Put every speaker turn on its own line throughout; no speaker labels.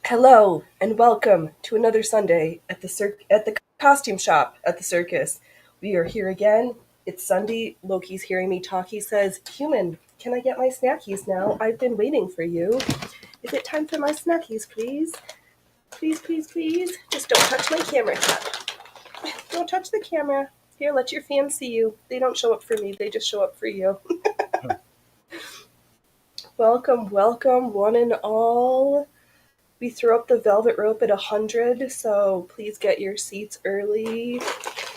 Hello and welcome to another Sunday at the costume shop at the circus. We are here again. It's Sunday. Loki's hearing me talk. He says, "Human, can I get my snackies now? I've been waiting for you. Is it time for my snackies, please? Please, please, please. Just don't touch my camera cap. Don't touch the camera. Here, let your fans see you. They don't show up for me. They just show up for you." Welcome, welcome, one and all. We throw up the velvet rope at 100, so please get your seats early.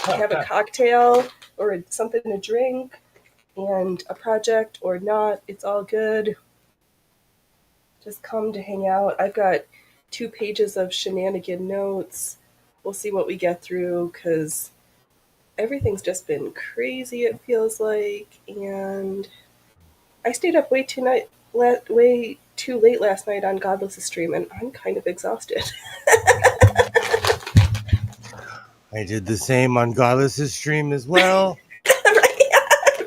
Have a cocktail or something to drink, and a project or not, it's all good. Just come to hang out. I've got 2 pages of shenanigan notes. We'll see what we get through, because everything's just been crazy, it feels like, and I stayed up way too late last night on Godless stream, and I'm kind of exhausted.
I did the same on Godless stream as well.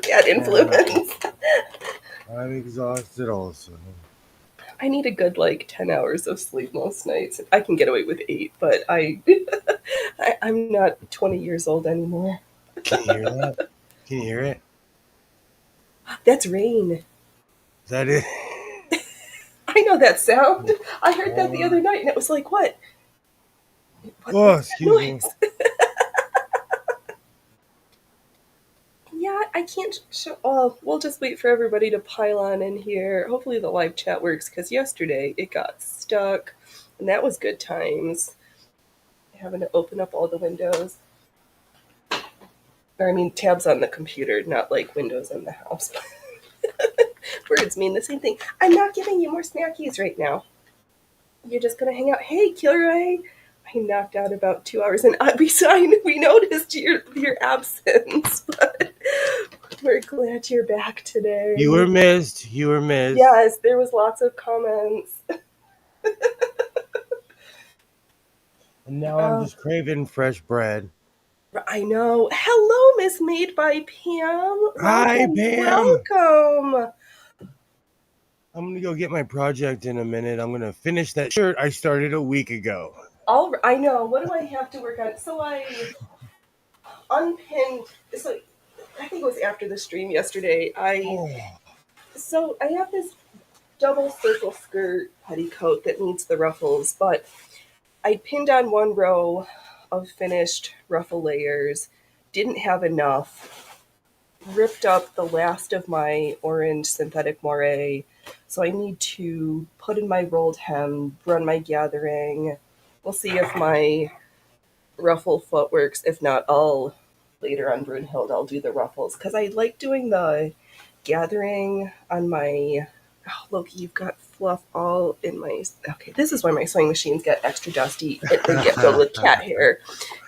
Bad influence.
I'm exhausted also.
I need a good 10 hours of sleep most nights. I can get away with 8, but I'm not 20 years old anymore.
Can you hear that? Can you hear it?
That's rain.
Is that it?
I know that sound. I heard that the other night, and it was like, what?
What's that noise?
Yeah, I can't show. Oh, we'll just wait for everybody to pile on in here. Hopefully the live chat works, because yesterday it got stuck, and that was good times. Having to open up all the windows. Or I mean tabs on the computer, not like windows in the house. Words mean the same thing. I'm not giving you more snackies right now. You're just gonna hang out. Hey, Kilroy! I knocked out about 2 hours, and we noticed your absence, but we're glad you're back today.
You were missed. You were missed.
Yes, there was lots of comments.
And now I'm just craving fresh bread.
I know. Hello, Miss Made by Pam.
Hi, Pam.
Welcome.
I'm going to go get my project in a minute. I'm going to finish that shirt I started a week ago.
I know. What do I have to work on? So I unpinned. So I think it was after the stream yesterday. So I have this double circle skirt petticoat that needs the ruffles, but I pinned on one row of finished ruffle layers, didn't have enough, ripped up the last of my orange synthetic moire, so I need to put in my rolled hem, run my gathering. We'll see if my ruffle foot works. If not, later on Brunhild, I'll do the ruffles, because I like doing the gathering on my... Oh, Loki, you've got fluff all in my... Okay, this is why my sewing machines get extra dusty. They get filled with cat hair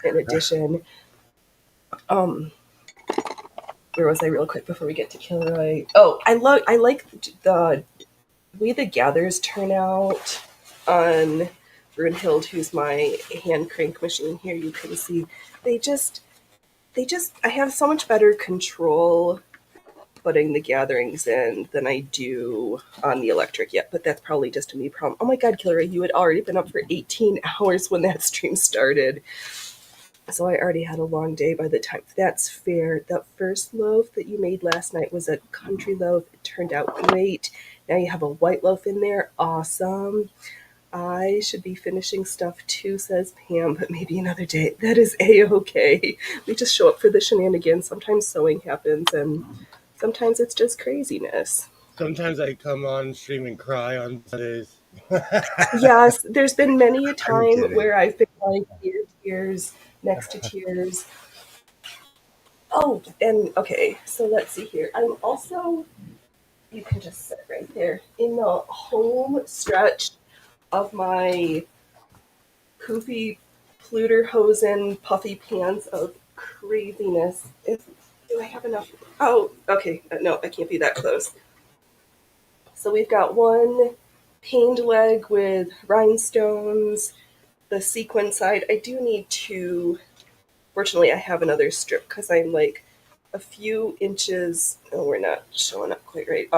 in addition. Where was I real quick before we get to Kilroy? Oh, I like the way the gathers turn out on Brunhild, who's my hand crank machine here. You can see I have so much better control putting the gatherings in than I do on the electric yet, but that's probably just a me problem. Oh my god, Kilroy, you had already been up for 18 hours when that stream started. So I already had a long day by the time. That's fair. That first loaf that you made last night was a country loaf. It turned out great. Now you have a white loaf in there. Awesome. I should be finishing stuff too, says Pam, but maybe another day. That is A-okay. We just show up for the shenanigans. Sometimes sewing happens, and sometimes it's just craziness.
Sometimes I come on stream and cry on Sundays.
Yes, there's been many a time where I've been like tears next to tears. Oh, and okay, so let's see here. I'm also, you can just sit right there, in the home stretch of my poofy Pluderhosen puffy pants of craziness. Do I have enough? Oh, okay. No, I can't be that close. So we've got one pained leg with rhinestones, the sequin side. I do need to... Fortunately, I have another strip, because I'm like a few inches... Oh, we're not showing up quite right.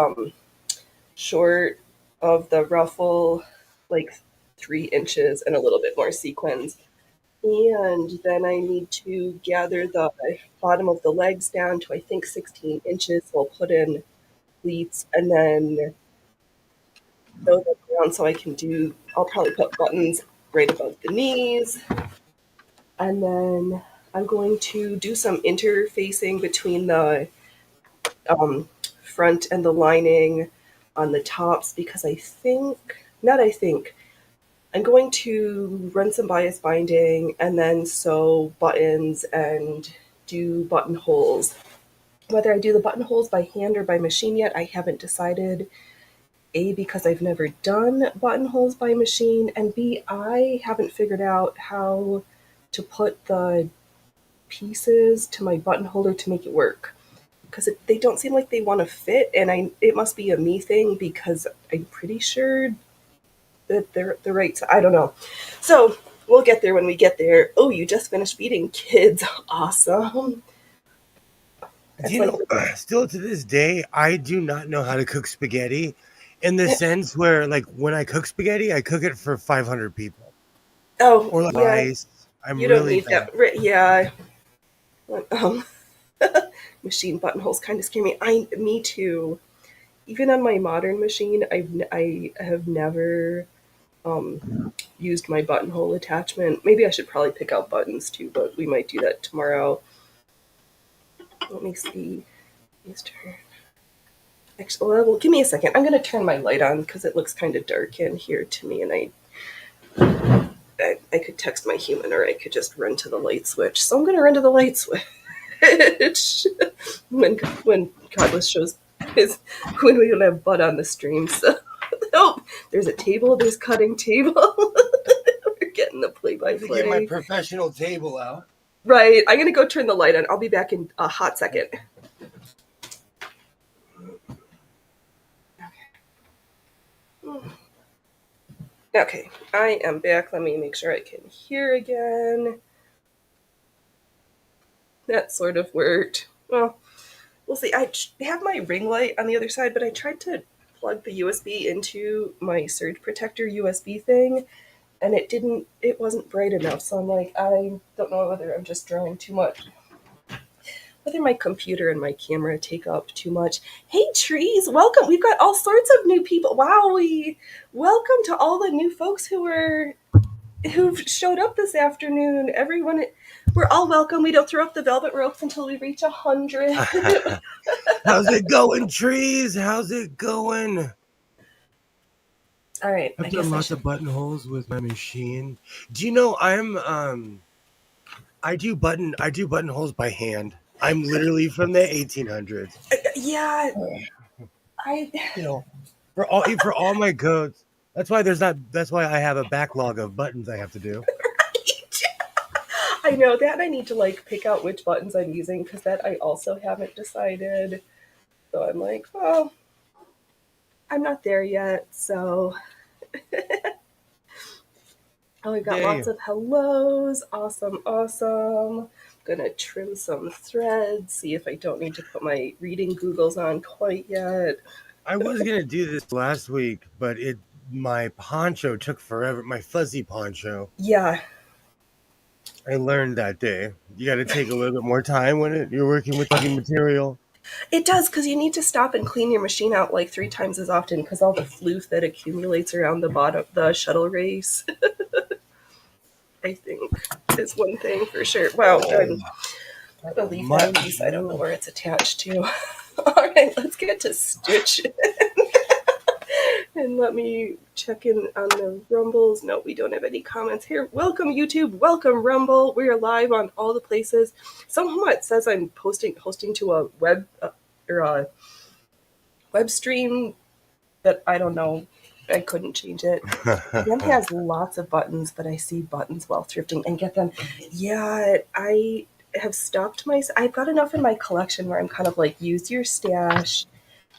Short of the ruffle, like 3 inches and a little bit more sequins. And then I need to gather the bottom of the legs down to I think 16 inches. So I'll put in pleats and then sew them down so I'll probably put buttons right above the knees. And then I'm going to do some interfacing between the um, front and the lining on the tops because I'm going to run some bias binding and then sew buttons and do buttonholes. Whether I do the buttonholes by hand or by machine yet, I haven't decided. A, because I've never done buttonholes by machine, and B, I haven't figured out how to put the pieces to my button holder to make it work. Because they don't seem like they want to fit, and it must be a me thing because I'm pretty sure that they're the right size. I don't know. So we'll get there when we get there. Oh, you just finished feeding kids. Awesome.
Still to this day, I do not know how to cook spaghetti in the sense where, like, when I cook spaghetti, I cook it for 500 people.
Oh,
Or like
yeah.
rice. I'm
You don't
really
need
bad.
that. Yeah. Machine buttonholes kind of scare me. Me too. Even on my modern machine, I have never used my buttonhole attachment. Maybe I should probably pick out buttons too, but we might do that tomorrow. Let me see. Let's turn. Actually, well, give me a second. I'm going to turn my light on because it looks kind of dark in here to me, and I could text my human or I could just run to the light switch. So I'm going to run to the light switch when Godless shows when we don't have Bud on the stream. So, oh, there's a table. There's cutting table. We're getting the play-by-play.
Get my professional table out.
Right. I'm going to go turn the light on. I'll be back in a hot second. Okay, I am back. Let me make sure I can hear again. That sort of worked. Well, we'll see. I have my ring light on the other side, but I tried to plug the USB into my surge protector USB thing, and it wasn't bright enough. So I'm like, I don't know whether I'm just drawing too much. Whether my computer and my camera take up too much. Hey, Trees, welcome. We've got all sorts of new people. Wow, welcome to all the new folks who've showed up this afternoon. Everyone, we're all welcome. We don't throw up the velvet ropes until we reach 100.
How's it going, Trees? How's it going?
All right.
I've done lots of buttonholes with my machine. Do you know I do buttonholes by hand. I'm literally from the 1800s.
Yeah.
For all my coats. That's why I have a backlog of buttons I have to do.
Right. I know that I need to pick out which buttons I'm using because that I also haven't decided. So I'm like, well, I'm not there yet. So oh, we've got lots of hellos. Awesome, awesome. Gonna trim some threads, see if I don't need to put my reading googles on quite yet.
I was gonna do this last week, but my poncho took forever. My fuzzy poncho.
Yeah.
I learned that day. You got to take a little bit more time when you're working with fuzzy material.
It does, because you need to stop and clean your machine out 3 times as often because all the floof that accumulates around the bottom, the shuttle race. I think is one thing for sure. Wow, I'm gonna leave that piece. I don't know where it's attached to. All right, let's get to stitching. And let me check in on the Rumbles. No, we don't have any comments here. Welcome, YouTube. Welcome, Rumble. We are live on all the places. Somehow it says I'm hosting to a web or a web stream, but I don't know. I couldn't change it. Them has lots of buttons, but I see buttons while thrifting and get them. Yeah, I have stopped I've got enough in my collection where I'm kind of use your stash,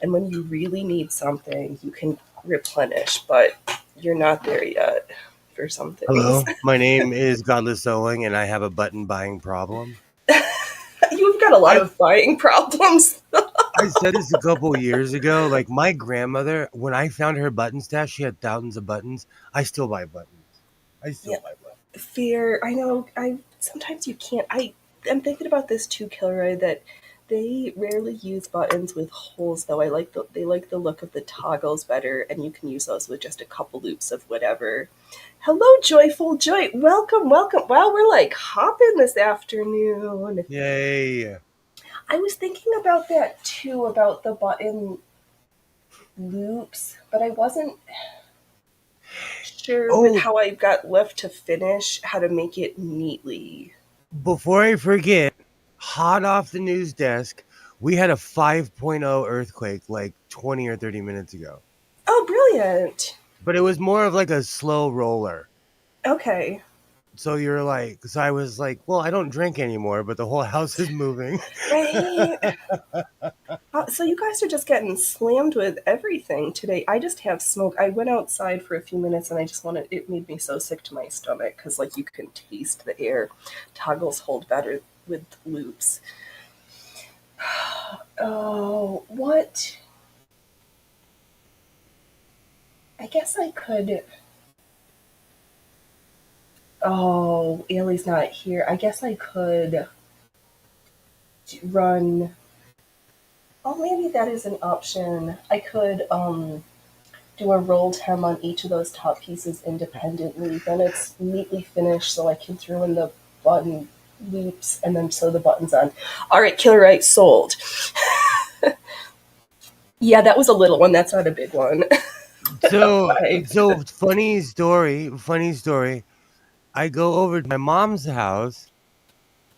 and when you really need something, you can replenish, but you're not there yet for some things.
Hello, my name is Godless Sewing, and I have a button buying problem.
You've got a lot of buying problems.
I said this a couple years ago. Like my grandmother, when I found her button stash, she had thousands of buttons. I still buy buttons. I still
Yeah,
buy buttons.
fear. I know. I sometimes you can't. I'm thinking about this too, Kilroy. That they rarely use buttons with holes, though. They like the look of the toggles better, and you can use those with just a couple loops of whatever. Hello, Joyful Joy. Welcome, welcome. Wow, we're like hopping this afternoon.
Yay!
I was thinking about that too, about the button loops, but I wasn't sure with
Oh,
how I got left to finish how to make it neatly.
before I forget, hot off the news desk, we had a 5.0 earthquake like 20 or 30 minutes ago.
Oh, brilliant.
But it was more of like a slow roller.
Okay.
So you're like, so I was like, well, I don't drink anymore, but the whole house is moving.
Right. So you guys are just getting slammed with everything today. I just have smoke. I went outside for a few minutes and I just wanted, it made me so sick to my stomach because, like, you can taste the air. Toggles hold better with loops. Oh, what? I guess I could. Oh, Ailey's not here. I guess I could run. Oh, maybe that is an option. I could do a rolled hem on each of those top pieces independently. Then it's neatly finished, so I can throw in the button loops and then sew the buttons on. All right, Killer Right sold. Yeah, that was a little one. That's not a big one.
So,
Bye.
so funny story, funny story. I go over to my mom's house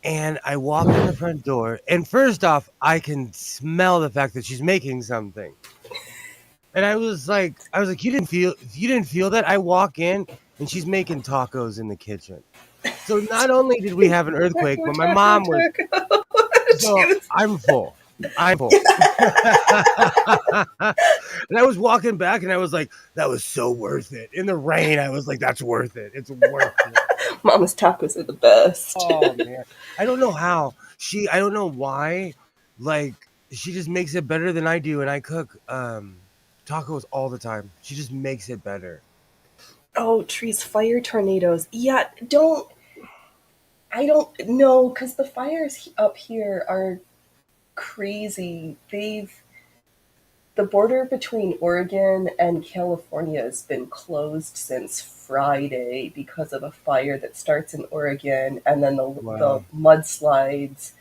and I walk in the front door. And first off, I can smell the fact that she's making something. And I was like, you didn't feel that? I walk in and she's making tacos in the kitchen. So not only did we have an earthquake,
Taco,
but my
taco,
mom was
taco. She
so
was-
I'm full. I'm full. And I was walking back and I was like, that was so worth it. In the rain, I was like, that's worth it. It's worth it.
Mama's tacos are the best.
Oh man. I don't know how. I don't know why. Like she just makes it better than I do and I cook tacos all the time. She just makes it better.
Oh, trees, fire tornadoes. Yeah, don't. I don't know, because the fires up here are crazy. The border between Oregon and California has been closed since Friday because of a fire that starts in Oregon and then the
Wow.
mudslides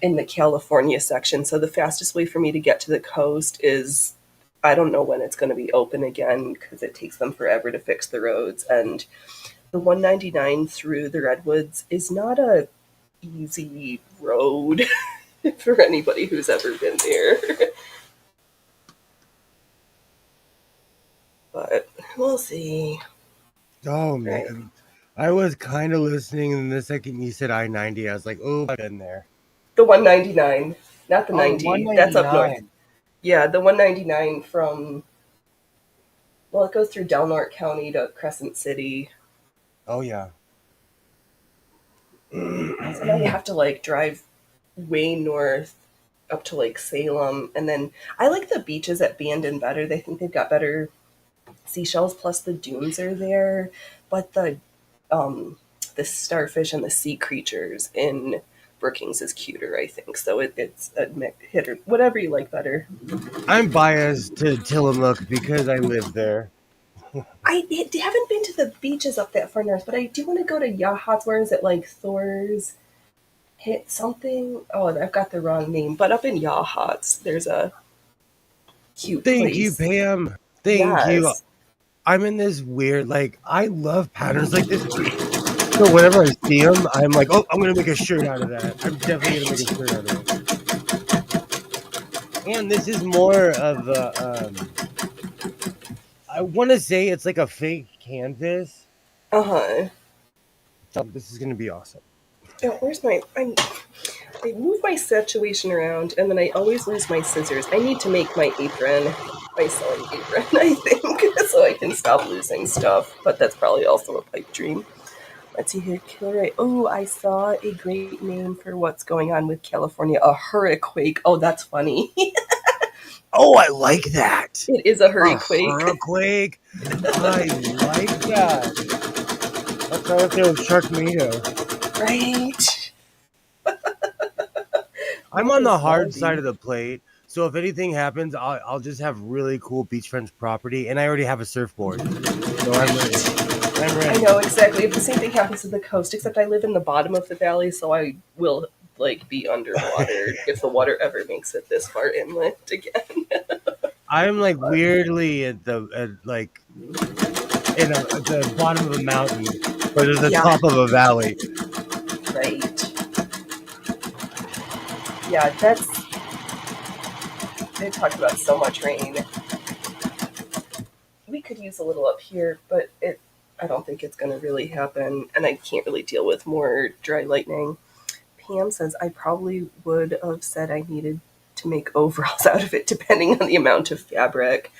in the California section. So the fastest way for me to get to the coast is I don't know when it's going to be open again because it takes them forever to fix the roads. And the 199 through the Redwoods is not a easy road for anybody who's ever been there. But we'll see.
Oh
Right.
man. I was kind of listening and the second you said I-90, I was like, oh, I've been there.
The 199, not the
Oh, the
90. That's up north.
199.
Yeah, the 199 from, well, it goes through Delnort County to Crescent City.
Oh yeah.
So now you have to like drive way north up to like Salem. And then I like the beaches at Bandon better. They think they've got better seashells, plus the dunes are there. But um, the starfish and the sea creatures in Brookings is cuter, I think. So it's a hit or whatever you like better.
I'm biased to Tillamook because I live there.
I haven't been to the beaches up that far north, but I do want to go to Yachats. Where is it? Like Thor's Hit something? Oh, I've got the wrong name. But up in Yachats, there's a cute
Thank you,
place.
Pam. Thank you.
Yes.
I'm in this weird, like, I love patterns like this. So whenever I see them, I'm like, oh, I'm gonna make a shirt out of that. I'm definitely gonna make a shirt out of it. And this is more of a, I want to say it's like a fake canvas.
Uh huh.
So this is gonna be awesome.
Oh, where's my? I move my situation around, and then I always lose my scissors. I need to make my apron, my sewing apron, I think, so I can stop losing stuff. But that's probably also a pipe dream. Let's see here, Killer. Oh, I saw a great name for what's going on with California. A hurricane. Oh, that's funny.
Oh, I like that.
It is a
A
hurricane.
hurricane. I like that. That's how I feel with Sharknado.
Right?
I'm
That
on the
is
hard side
lovely.
of the plate, so if anything happens, I'll just have really cool beachfront property, and I already have a surfboard, so I'm ready.
Right.
I'm
I
ready.
know exactly. The same thing happens to the coast, except I live in the bottom of the valley, so I will like be underwater if the water ever makes it this far inland again.
I'm like
But
weirdly like at the bottom of a mountain, but at the
yeah,
top of a valley.
right. Yeah, that's they talked about so much rain. We could use a little up here, but it I don't think it's going to really happen, and I can't really deal with more dry lightning. Pam says I probably would have said I needed to make overalls out of it, depending on the amount of fabric.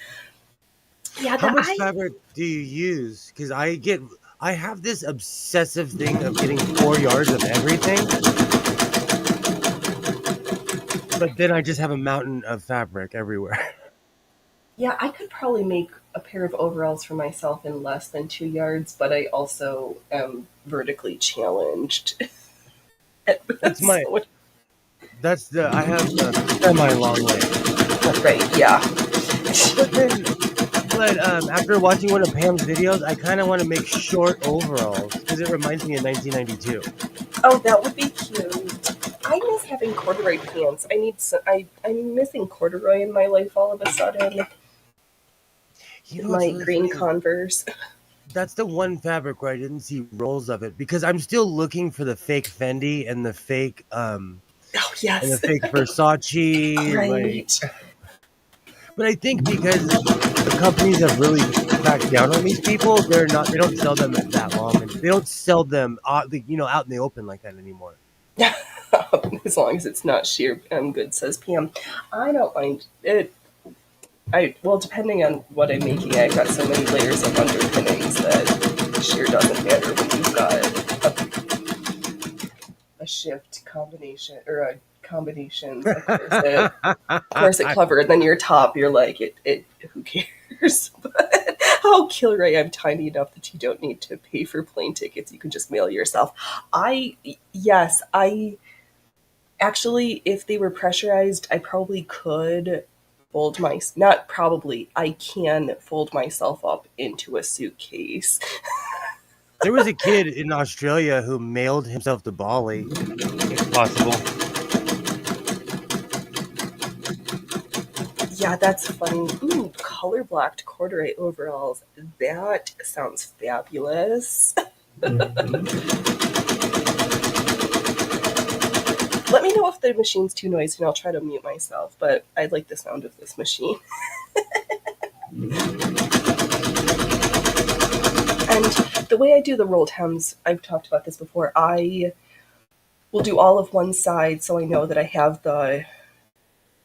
Yeah,
How
that
much
I
fabric do you use? Because I have this obsessive thing of getting 4 yards of everything, but then I just have a mountain of fabric everywhere.
yeah I could probably make a pair of overalls for myself in less than 2 yards, but I also am vertically challenged.
That's my
So,
that's the I have semi long legs.
right, yeah.
But then but after watching one of Pam's videos, I kind of want to make short overalls because it reminds me of 1992.
Oh, that would be cute. I miss having corduroy pants. I'm missing corduroy in my life all of a sudden.
You know what's
My
really
green
funny?
Converse.
That's the one fabric where I didn't see rolls of it because I'm still looking for the fake Fendi
Oh
and the
yes.
fake Versace, like.
Right.
But I think because the companies have really cracked down on these people, they don't sell them that long, and they don't sell them out in the open like that anymore.
As long as it's not sheer, I'm good, says PM. I don't mind it. Depending on what I'm making, I've got so many layers of underpinnings that sheer doesn't matter when you've got a shift combination or a combinations, a corset cover, and then your top, you're like, it who cares? But how killer I am tiny enough that you don't need to pay for plane tickets. You can just mail yourself. I yes, I actually, if they were pressurized, I probably could fold my not probably, I can fold myself up into a suitcase.
There was a kid in Australia who mailed himself to Bali. It's possible.
Yeah, that's funny. Ooh, color blocked corduroy overalls. That sounds fabulous. Let me know if the machine's too noisy and I'll try to mute myself, but I like the sound of this machine. And the way I do the rolled hems, I've talked about this before, I will do all of one side so I know that I have the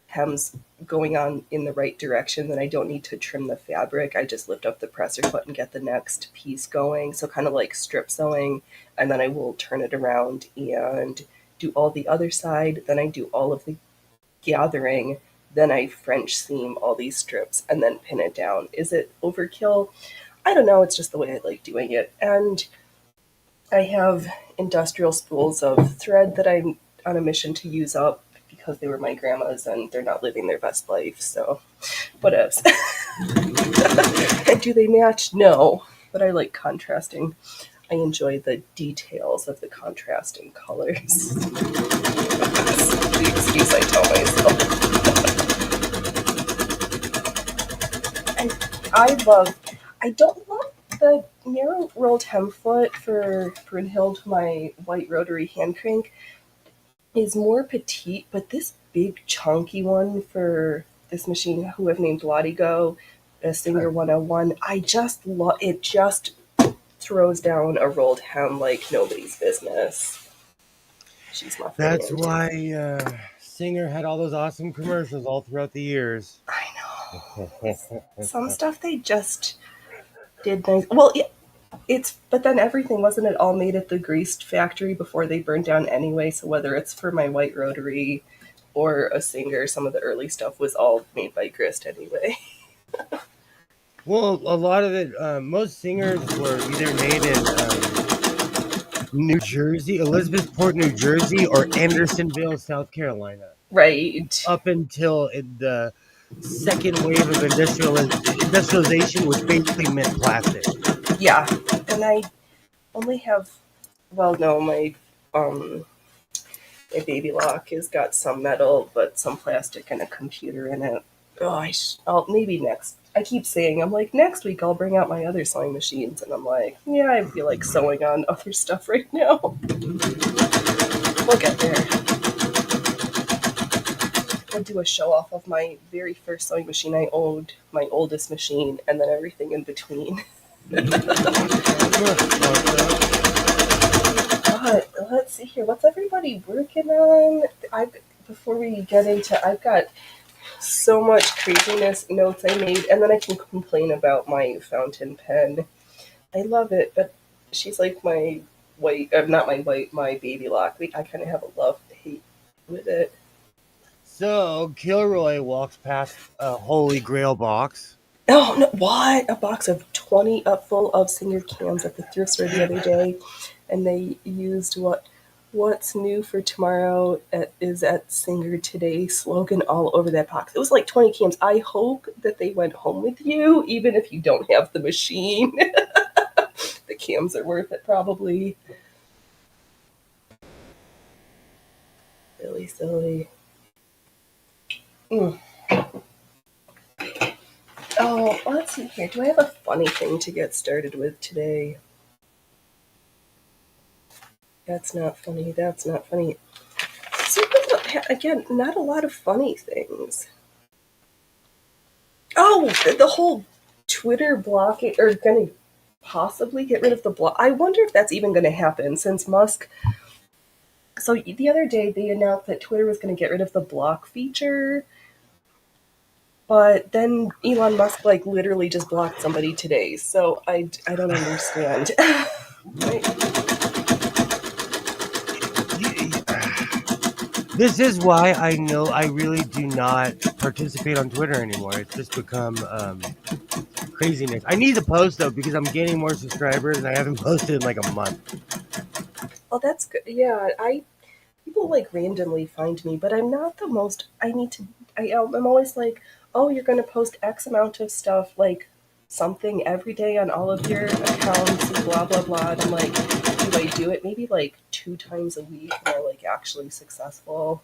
hems going on in the right direction, then I don't need to trim the fabric. I just lift up the presser foot and get the next piece going. So kind of like strip sewing, and then I will turn it around and do all the other side. Then I do all of the gathering. Then I French seam all these strips and then pin it down. Is it overkill? I don't know. It's just the way I like doing it. And I have industrial spools of thread that I'm on a mission to use up because they were my grandma's and they're not living their best life. So, what else? And do they match? No, but I like contrasting. I enjoy the details of the contrasting colors. That's the excuse I tell myself. And I love, I don't love the narrow rolled hem foot for Brunhild, my white rotary hand crank, is more petite, but this big chunky one for this machine who I've named Latigo, a Singer 101, I just love it. Just throws down a rolled hem like nobody's business. She's my
That's
friend.
why Singer had all those awesome commercials all throughout the years.
I know. Some stuff they just did nice. Well, yeah, but then everything, wasn't it all made at the greased factory before they burned down anyway? So whether it's for my white rotary or a Singer, some of the early stuff was all made by grist anyway.
Well, a lot of it, most singers were either made in New Jersey, Elizabethport, New Jersey, or Andersonville, South Carolina,
Right.
up until the second wave of industrialization, which basically meant plastic.
Yeah. And I only have, well, no, um my baby lock has got some metal, but some plastic and a computer in it. Oh, I'll maybe next. I keep saying, I'm like, next week I'll bring out my other sewing machines. And I'm like, yeah, I feel like sewing on other stuff right now. We'll get there. I'll do a show off of my very first sewing machine I owned, my oldest machine, and then everything in between. But let's see here. What's everybody working on? Before we get into, I've got so much craziness notes I made, and then I can complain about my fountain pen. I love it, but she's like my not my white, my baby lock. I kind of have a love hate with it.
So Kilroy walks past a Holy Grail box.
Oh no! What? A box of 20 up full of Singer cans at the thrift store the other day, and they used "What's new for tomorrow is at Singer today" slogan all over that box. It was like 20 cans. I hope that they went home with you, even if you don't have the machine. The cams are worth it, probably. Silly, silly. Mm. Oh, let's see here. Do I have a funny thing to get started with today? That's not funny. That's not funny. So, again, not a lot of funny things. Oh, the whole Twitter blocking, or going to possibly get rid of the block. I wonder if that's even going to happen since Musk. So the other day they announced that Twitter was going to get rid of the block feature, but then Elon Musk like literally just blocked somebody today. So I don't understand. Right.
This is why I know I really do not participate on Twitter anymore. It's just become craziness. I need to post though because I'm gaining more subscribers and I haven't posted in like a month.
Oh, that's good. Yeah, I people like randomly find me, but I'm not the most. I need to. I'm always like, oh, you're going to post X amount of stuff, like something every day on all of your accounts, and blah blah blah. And I'm like, do I do it maybe like 2 times a week when I'm like actually successful?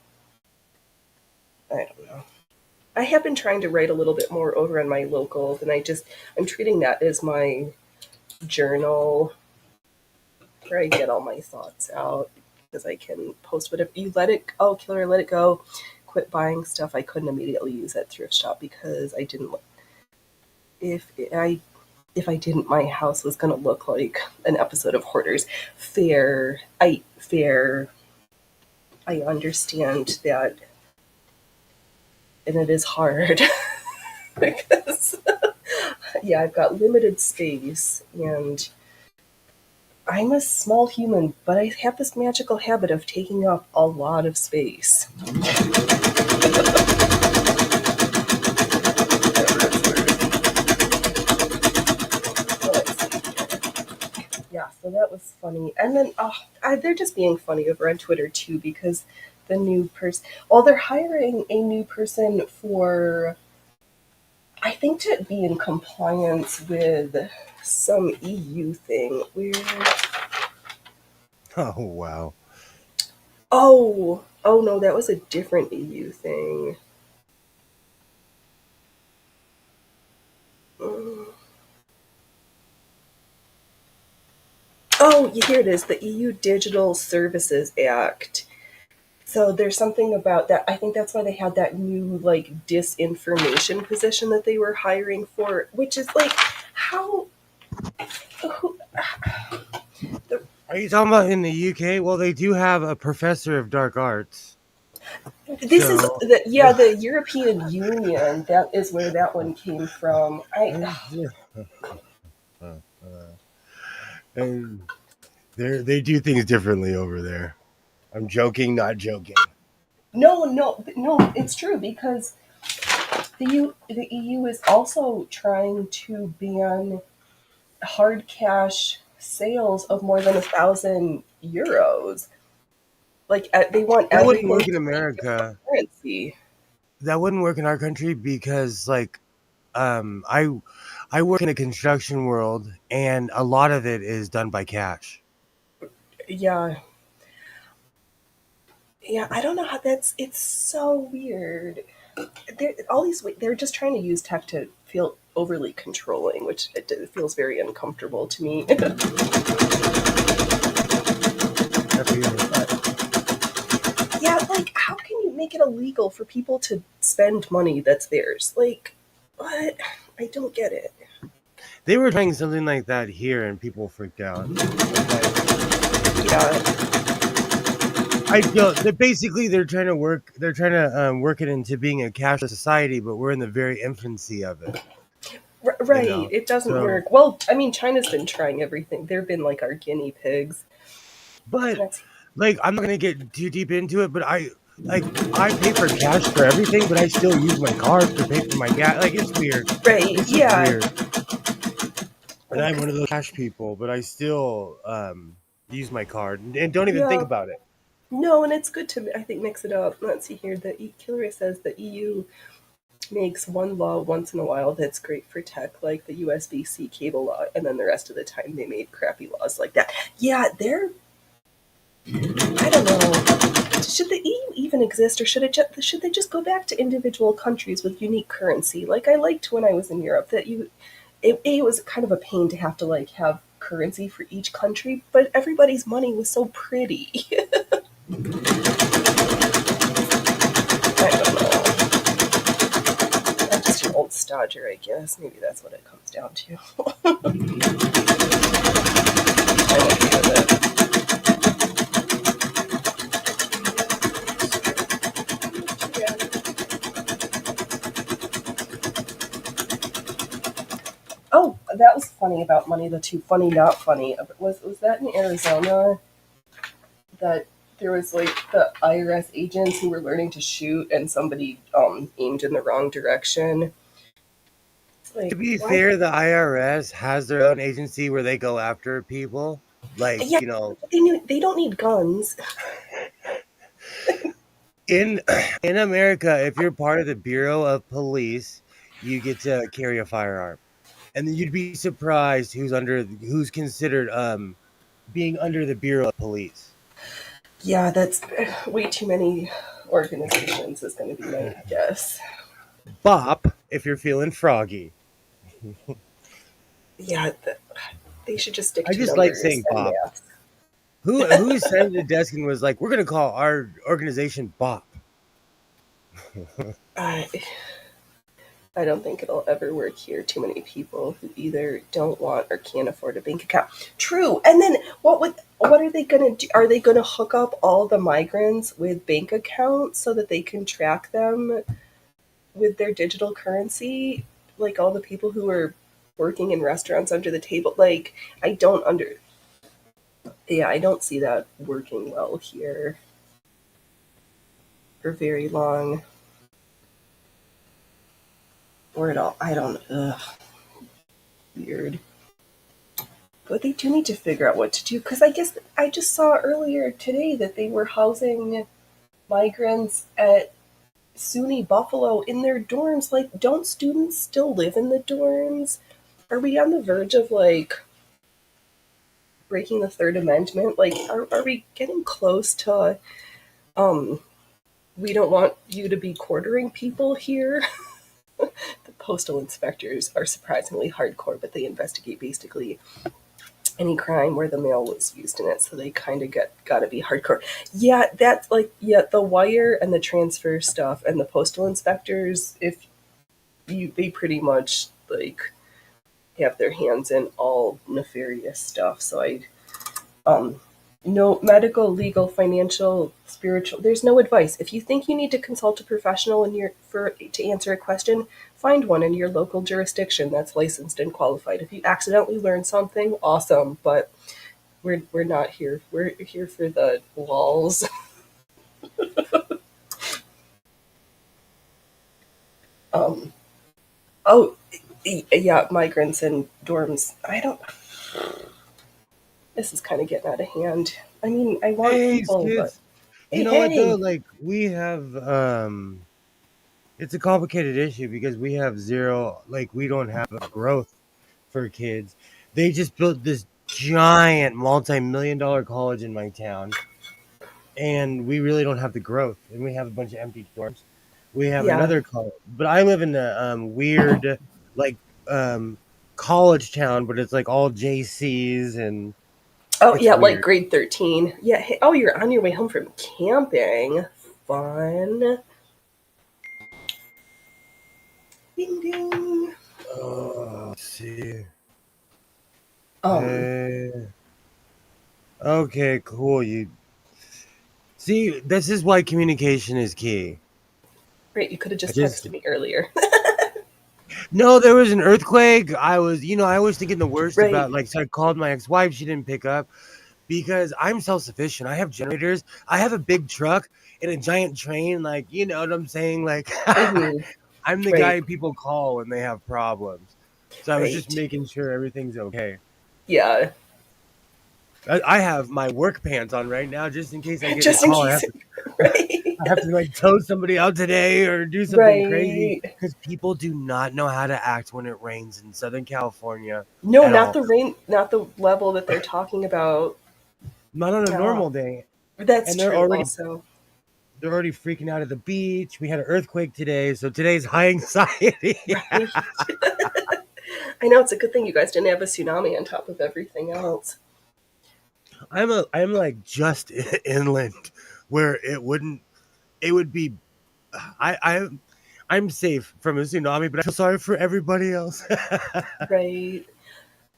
I don't know. I have been trying to write a little bit more over on my locals, and I'm treating that as my journal where I get all my thoughts out because I can post whatever. You let it, oh, killer, let it go. Quit buying stuff I couldn't immediately use at thrift shop because I didn't. If I if I didn't, my house was going to look like an episode of Hoarders. Fair. I understand that, and it is hard because yeah, I've got limited space and I'm a small human, but I have this magical habit of taking up a lot of space. Yeah, so that was funny. And then they're just being funny over on Twitter too because the new person, well, they're hiring a new person for, I think, to be in compliance with some EU thing where,
Oh wow.
oh no, that was a different EU thing. Mm. Oh, here it is, the EU Digital Services Act. So there's something about that. I think that's why they had that new like disinformation position that they were hiring for, which is like how who, the,
Are you talking about in the UK? Well, they do have a professor of dark arts.
this is
So
the European Union. That is where that one came from. I
And they do things differently over there. I'm joking, not joking.
No, no, no. It's true because the EU is also trying to ban hard cash sales of more than €1,000. Like they want
That wouldn't
everything
work in
to be digital
America.
currency.
That wouldn't work in our country because like um I I work in a construction world and a lot of it is done by cash.
Yeah, yeah. I don't know how that's. It's so weird. All these they're just trying to use tech to feel overly controlling, which it feels very uncomfortable to me.
I feel it.
Yeah, like how can you make it illegal for people to spend money that's theirs? Like, what? I don't get it.
They were trying something like that here and people freaked out. Like
Yeah,
I feel that basically they're trying to work it into being a cashless society, but we're in the very infancy of it, you
right.
know.
It doesn't
So
work. Well, I mean, China's been trying everything. They've been like our guinea pigs.
but
That's
like I'm not gonna get too deep into it, but I pay for cash for everything, but I still use my card to pay for my gas. Like it's weird.
right.
It's just
Yeah.
weird. And
Oh,
I'm one
cause
of those cash people, but I still use my card and don't even think
yeah.
about it.
No, and it's good to I think mix it up. Let's see here. Hillary says the EU makes one law once in a while that's great for tech, like the USB-C cable law, and then the rest of the time they made crappy laws like that. Yeah, they're. I don't know. Should the EU even exist, or should they just go back to individual countries with unique currency? Like I liked when I was in Europe that it was kind of a pain to have to like have currency for each country, but everybody's money was so pretty. I don't know. I'm just an old stodger, I guess. Maybe that's what it comes down to. I'm okay with it. Yeah. Oh, that was funny about money. The two funny, not funny. Was that in Arizona that there was like the IRS agents who were learning to shoot and somebody aimed in the wrong direction?
To
Like
be
why?
fair, the IRS has their own agency where they go after people. Like,
Yeah,
you know,
they don't need guns.
in in America, if you're part of the Bureau of Police, you get to carry a firearm. And then you'd be surprised who's considered being under the Bureau of Police.
Yeah, that's way too many organizations is going to be my guess.
Bop if you're feeling froggy.
Yeah, they should just stick
I
to
just like
numbers
saying
and
bop.
math.
Who sat at the desk and was like, "We're gonna call our organization Bop."
I I don't think it'll ever work here. Too many people who either don't want or can't afford a bank account. True. And then what are they gonna do? Are they gonna hook up all the migrants with bank accounts so that they can track them with their digital currency? Like all the people who are working in restaurants under the table. Like I don't under yeah, I don't see that working well here for very long or at all. I don't. Ugh, weird. But they do need to figure out what to do because I guess I just saw earlier today that they were housing migrants at SUNY Buffalo in their dorms. Like, don't students still live in the dorms? Are we on the verge of like breaking the Third Amendment? Like, are we getting close to um? We don't want you to be quartering people here. The postal inspectors are surprisingly hardcore, but they investigate basically any crime where the mail was used in it, so they kind of got to be hardcore. Yeah, that's like yeah, the wire and the transfer stuff and the postal inspectors. If they pretty much like have their hands in all nefarious stuff. So I um No medical, legal, financial, spiritual. There's no advice. If you think you need to consult a professional to answer a question, find one in your local jurisdiction that's licensed and qualified. If you accidentally learn something, awesome. But we're not here. We're here for the walls. Um. Oh, yeah. Migrants and dorms. I don't. This is kind of getting out of hand. I mean, I want
Hey,
people, but
kids. You
hey,
know what though?
hey.
Like we have it's a complicated issue because we have zero, like we don't have a growth for kids. They just built this giant multi-million dollar college in my town, and we really don't have the growth, and we have a bunch of empty dorms. We have
Yeah.
another college, but I live in a weird, like um college town, but it's like all JCs, and
Oh,
it's
yeah, like
weird.
grade 13. Yeah. Hey, oh, you're on your way home from camping. Fun. Ding ding.
Oh, let's see.
Um,
Hey. Okay, cool. You see, this is why communication is key.
Great, you could have
I
just
just
texted me earlier.
no, there was an earthquake. I was, I was thinking the worst
Right.
about, like, so I called my ex-wife. She didn't pick up because I'm self-sufficient. I have generators. I have a big truck and a giant train. Like, you know what I'm saying? Like,
Mm-hmm.
I'm the
Right.
guy people call when they have problems. So I was just
Right.
making sure everything's okay.
Yeah.
I have my work pants on right now just in case I get a
Just in
call.
case. Right.
I have to like tow somebody out today or do something crazy
Right.
because people do not know how to act when it rains in Southern California
No,
at
not
all.
the rain, not the level that they're talking about.
Not on a
Uh,
normal day.
that's
And
true, also.
they're already freaking out at the beach. We had an earthquake today, so today's high anxiety.
Right. I know it's a good thing you guys didn't have a tsunami on top of everything else.
I'm like just inland where it would be I'm safe from a tsunami, but I feel sorry for everybody else.
Right.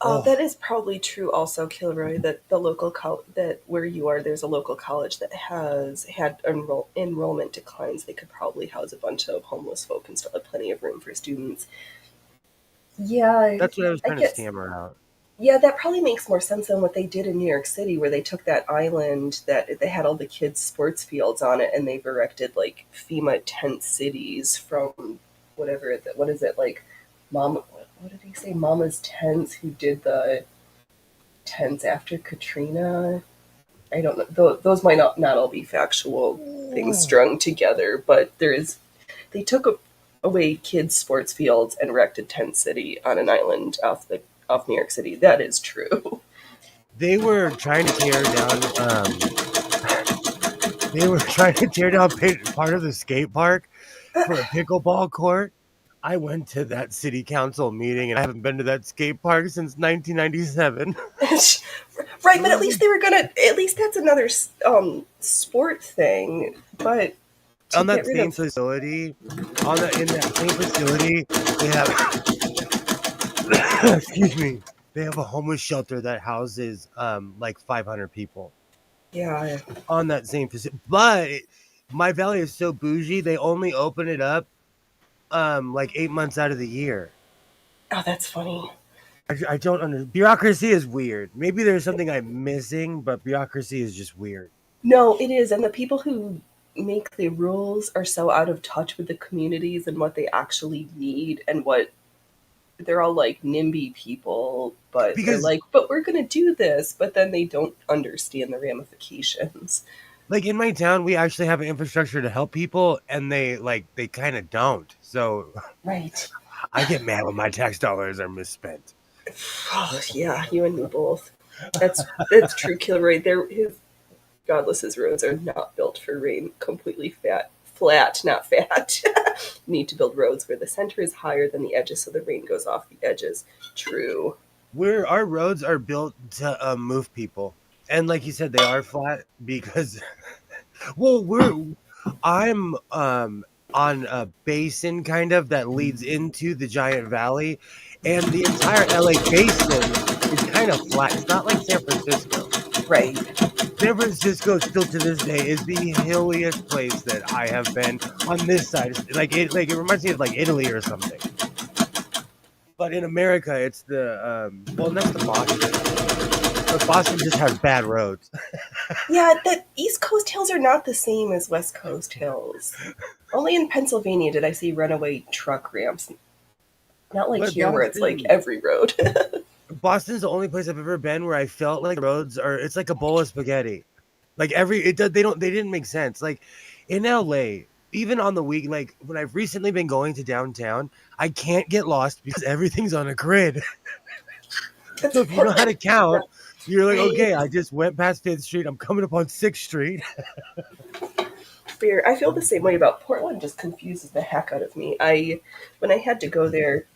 Oh,
That is probably true also, Kilroy, that that where you are, there's a local college that has had enrollment declines. They could probably house a bunch of homeless folk and still have plenty of room for students. Yeah,
that's what I was
I
trying to
guess.
stammer out.
Yeah, that probably makes more sense than what they did in New York City, where they took that island that they had all the kids' sports fields on it, and they've erected like FEMA tent cities from whatever. What is it like? Mama, what did he say? Mama's tents. Who did the tents after Katrina? I don't know. Those might not all be factual things strung together, but there is. They took away kids' sports fields and erected tent city on an island off New York City. That is true.
They were trying to tear down they were trying to tear down part of the skate park for a pickleball court. I went to that city council meeting and I haven't been to that skate park since 1997.
Right, but at least they were gonna. At least that's another sport thing. But to
On
get
that
rid
same
of,
facility, in that same facility, they have excuse me, they have a homeless shelter that houses like 500 people
yeah.
on that same facility. But my valley is so bougie, they only open it up like 8 months out of the year.
Oh, that's funny.
I don't understand. Bureaucracy is weird. Maybe there's something I'm missing, but bureaucracy is just weird.
No, it is, and the people who make the rules are so out of touch with the communities and what they actually need and what they're all like NIMBY people, but they're
Because
like, but we're gonna do this, but then they don't understand the ramifications.
like in my town, we actually have an infrastructure to help people, and they kind of don't. So
Right.
I get mad when my tax dollars are misspent.
Oh, yeah, you and me both. That's true, Kilroy. His Godless's roads are not built for rain. Completely flat, not fat. Need to build roads where the center is higher than the edges, so the rain goes off the edges. True.
Where our roads are built to move people, and like you said, they are flat because well, I'm on a basin kind of that leads into the giant valley, and the entire LA basin is kind of flat. It's not like San Francisco.
Right.
San Francisco still to this day is the hilliest place that I have been on this side. Like it reminds me of like Italy or something. But in America, it's the well next to Boston, but Boston just has bad roads.
Yeah, the East Coast hills are not the same as West Coast hills. Only in Pennsylvania did I see runaway truck ramps. Not like
But
here where it's like every road.
Boston's the only place I've ever been where I felt like roads are. It's like a bowl of spaghetti. Like every it does they didn't make sense. Like in LA, even on the week, like when I've recently been going to downtown, I can't get lost because everything's on a grid.
That's
So if you know how to
Portland.
count, you're like,
Right.
okay, I just went past Fifth Street. I'm coming up on Sixth Street.
Fair. I feel the same way about Portland. Just confuses the heck out of me. When I had to go there,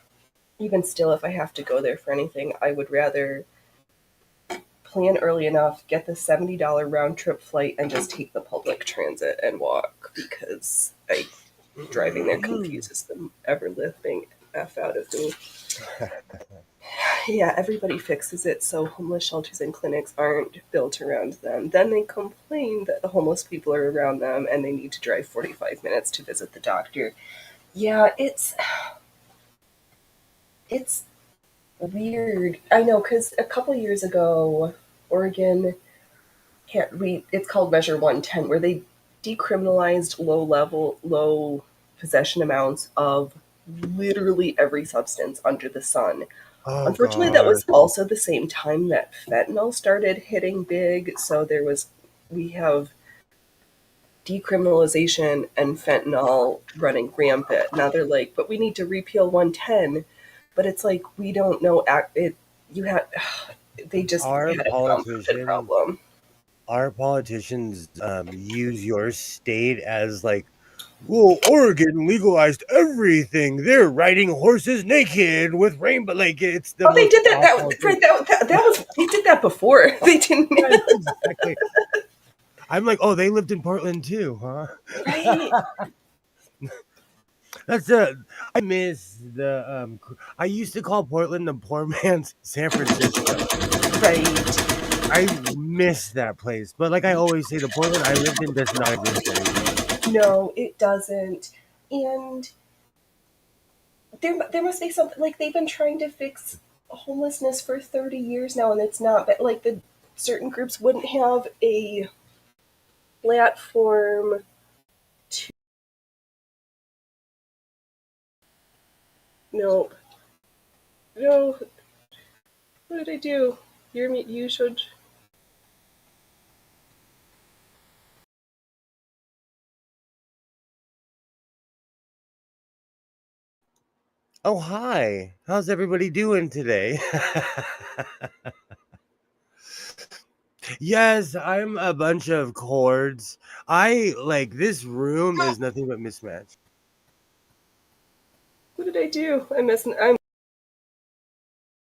even still, if I have to go there for anything, I would rather plan early enough, get the $70 round trip flight, and just take the public transit and walk because driving there confuses the ever living f out of me. Yeah, everybody fixes it so homeless shelters and clinics aren't built around them. Then they complain that the homeless people are around them and they need to drive 45 minutes to visit the doctor. Yeah, it's weird. I know cuz a couple years ago Oregon can't we it's called Measure 110 where they decriminalized low possession amounts of literally every substance under the sun.
Oh
Unfortunately, that
god.
was also the same time that fentanyl started hitting big. So we have decriminalization and fentanyl running rampant. Now they're like, but we need to repeal 110. But it's like, we don't know. You have, they just
Our
had a compounded
politicians
problem.
our politicians use your state as like, well, Oregon legalized everything. They're riding horses naked with rainbow. Like it's the
Oh, they
most
did that.
awful thing.
That was, they did that before. They didn't.
Yes, exactly. I'm like, oh, they lived in Portland too, huh?
Right.
That's a. I miss the. I used to call Portland the poor man's San Francisco.
Right.
I miss that place, but like I always say, the Portland I lived in does not exist anymore.
No, it doesn't. And there must be something like they've been trying to fix homelessness for 30 years now and it's not but like the certain groups wouldn't have a platform to no no what did I do you should
Oh, hi. How's everybody doing today? Yes, I'm a bunch of chords. I like this room is nothing but mismatched.
what did I do I'm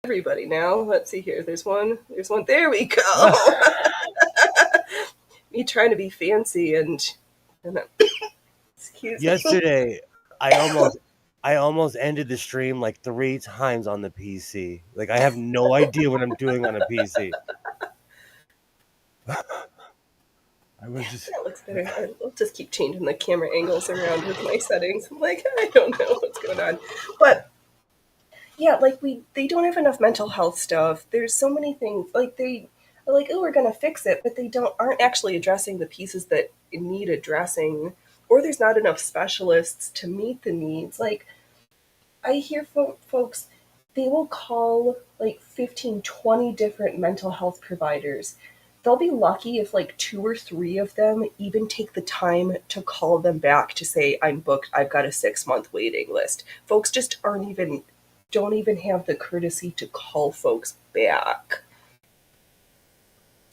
everybody now let's see here there's one there we go me trying to be fancy and excuse me
Yesterday, I almost I almost ended the stream like 3 times on the PC. Like I have no idea what I'm doing on a PC. I was just
that looks better. I'll just keep changing the camera angles around with my settings. I'm like, I don't know what's going on. But yeah, like they don't have enough mental health stuff. There's so many things like they are like, oh, we're gonna fix it, but they aren't actually addressing the pieces that need addressing, or there's not enough specialists to meet the needs. Like I hear folks, they will call like 15, 20 different mental health providers. They'll be lucky if like two or three of them even take the time to call them back to say, I'm booked, I've got a 6 month waiting list. Folks just don't even have the courtesy to call folks back.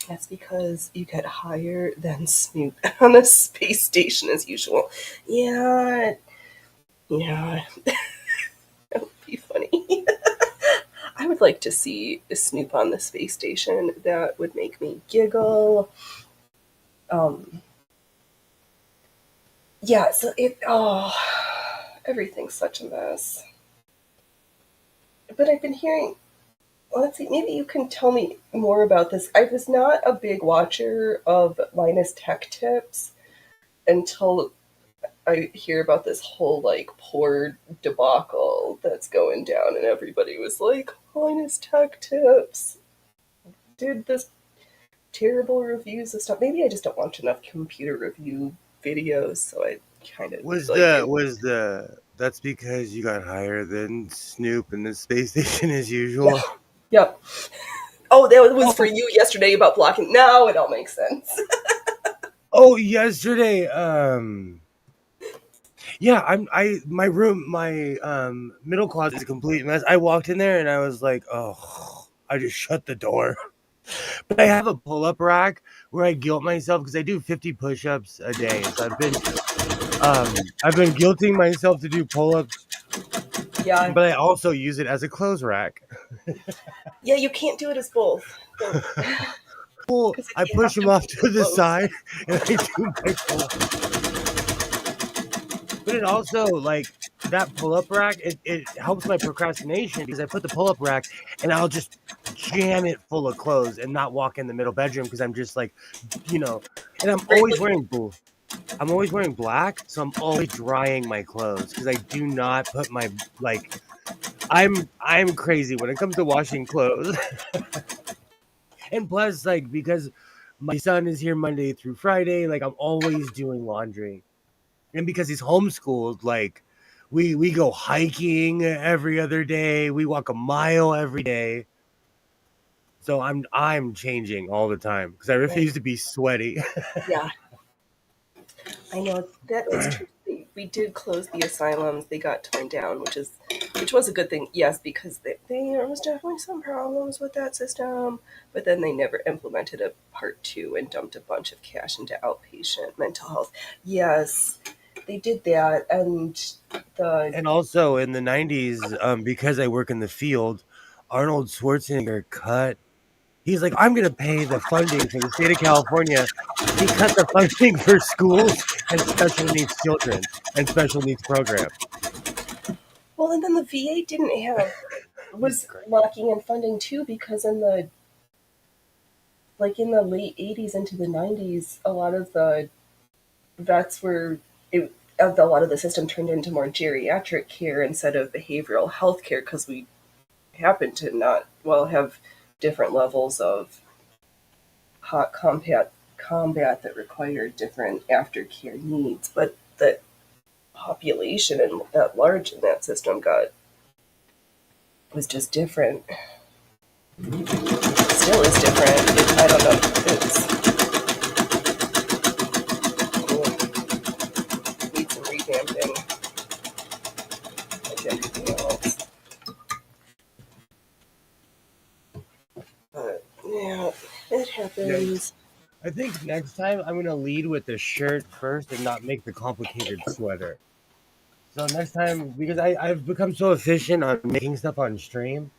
That's because you get higher than Snoop on a space station as usual. Yeah, yeah, that would be funny. I would like to see Snoop on the space station. That would make me giggle. Um, yeah, so everything's such a mess. But I've been hearing let's see, maybe you can tell me more about this. I was not a big watcher of Linus Tech Tips until I hear about this whole like poor debacle that's going down, and everybody was like, Linus Tech Tips did this terrible reviews of stuff. Maybe I just don't watch enough computer review videos, so I kind of like it.
Was the that's because you got higher than Snoop in the space station as
Yeah,
usual.
yep. Oh, that was for
Oh,
you yesterday about blocking. Now it all makes sense.
oh, yesterday. Yeah, I my room, my middle closet is a complete mess. I walked in there and I was like, oh, I just shut the door. But I have a pull up rack where I guilt myself because I do 50 push ups a day. So I've been guilting myself to do pull ups,
Yeah,
but I also use it as a clothes rack.
yeah. You can't do it as both, though,
Well,
because
I
you
push
have
them
to
off
move the
to the
clothes.
side and I do my pull. But it also like that pull up rack, it helps my procrastination because I put the pull up rack and I'll just jam it full of clothes and not walk in the middle bedroom because I'm just like, you know, and
Right, like,
I'm always wearing black, so I'm always drying my clothes because I do not put my like I'm crazy when it comes to washing clothes. And plus, like because my son is here Monday through Friday, like I'm always doing laundry. And because he's homeschooled, like we go hiking every other day, we walk a mile every day. So I'm changing all the time because I
right.
refuse to be sweaty.
Yeah, I know that is true. We did close the asylums; they got torn down, which was a good thing. Yes, because there was definitely some problems with that system, but then they never implemented a part two and dumped a bunch of cash into outpatient mental health. Yes, they did that, and the
And also in the 90s, because I work in the field, Arnold Schwarzenegger cut. He's like, I'm going to pay the funding for the state of California. He cut the funding for schools and special needs children and special needs programs.
well, and then the VA didn't have
He's
was
great.
locking in funding too because in the late 80s into the 90s, a lot of the vets were it, a lot of the system turned into more geriatric care instead of behavioral health care because we happen to not well have different levels of hot combat that require different aftercare needs, but the population at large in that system got was just different. Still is different. I don't know. It needs some revamping like everything else. But yeah, it
Yeah,
happens.
I think next time I'm gonna lead with the shirt first and not make the complicated sweater. So next time, because I've become so efficient on making stuff on stream,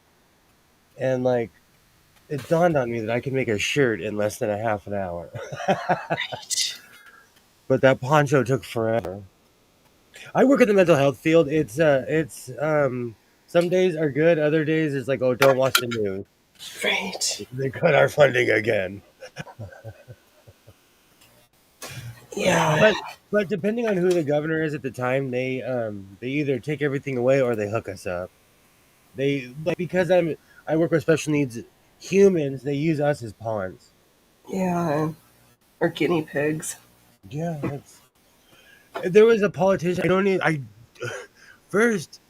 and like it dawned on me that I can make a shirt in less than a half an hour. But that poncho took forever. I work in the mental health field. It's some days are good, other days it's like, oh, don't watch the news.
Right.
They cut our funding again.
Yeah.
But depending on who the governor is at the time, they either take everything away or they hook us up. They like because I work with special needs humans, they use us as pawns.
Yeah. Or guinea pigs.
Yeah, that's there was a politician. I don't even I first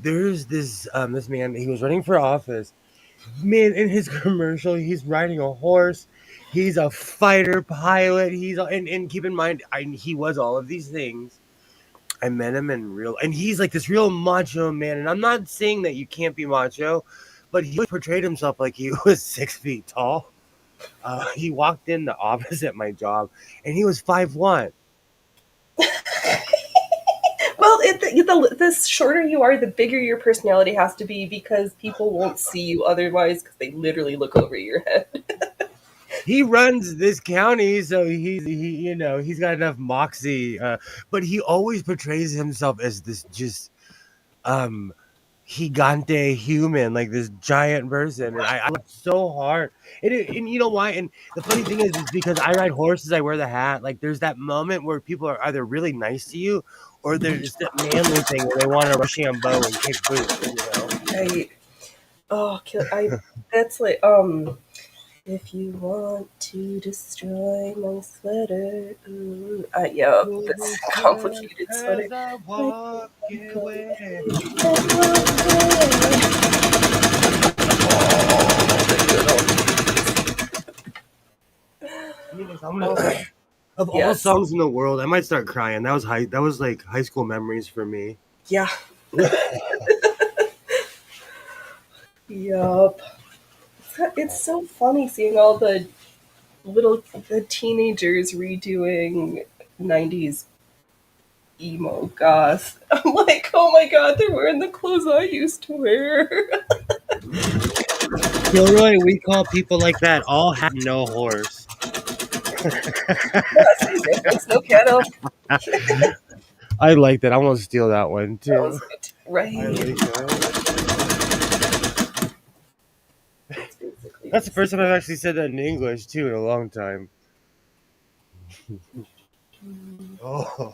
there's this man, he was running for office. Man, in his commercial, he's riding a horse. He's a fighter pilot. And keep in mind, he was all of these things. I met him in real, and he's like this real macho man. And I'm not saying that you can't be macho, but he portrayed himself like he was 6 feet tall. He walked in the office at my job, and he was 5'1".
Well, the shorter you are, the bigger your personality has to be because people won't see you otherwise because they literally look over your head.
He runs this county, so he's got enough moxie. But he always portrays himself as this just um gigante human, like this giant person, and I laughed so hard. And you know why? And the funny thing is because I ride horses, I wear the hat. Like there's that moment where people are either really nice to you, or there's that manly thing where they want to Rochambeau and kick boots. You know.
I that's like if you want to destroy my sweater, ooh, yeah, this complicated sweater.
As I
Like,
walk away. I mean, if I'm
oh,
gonna, of all
yes,
songs in the world, I might start crying. That was high. That was like high school memories for me.
yeah, yup. It's so funny seeing all the teenagers redoing 90s emo goth. I'm like, oh my god, they're wearing the clothes I used to wear.
Gilroy, we call people like that all have no horse.
Yes, examples, no cattle.
I like that. I want to steal that one
That
too.
was it.
I
Right.
like that.
That's basically
That's the
just.
first time I've actually said that in English too in a long time. Oh,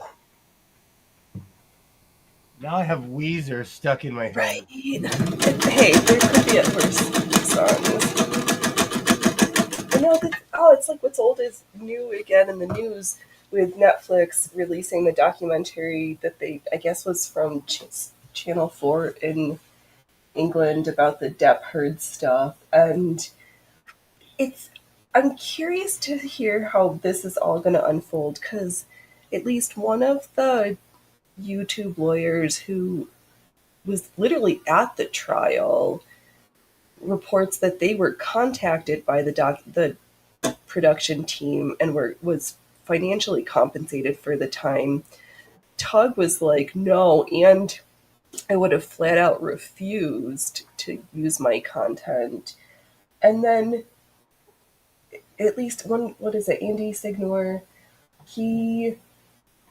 now I have Weezer stuck in my
Right.
head.
Hey, there could be at worse songs. I know that. Oh, it's like what's old is new again in the news with Netflix releasing the documentary that they, I guess, was from Channel 4 in England about the Depp Heard stuff. And it's, I'm curious to hear how this is all going to unfold because at least one of the YouTube lawyers who was literally at the trial reports that they were contacted by the production team and was financially compensated for the time. Tug was like, no, and I would have flat out refused to use my content. And then at least one, what is it, Andy Signor, he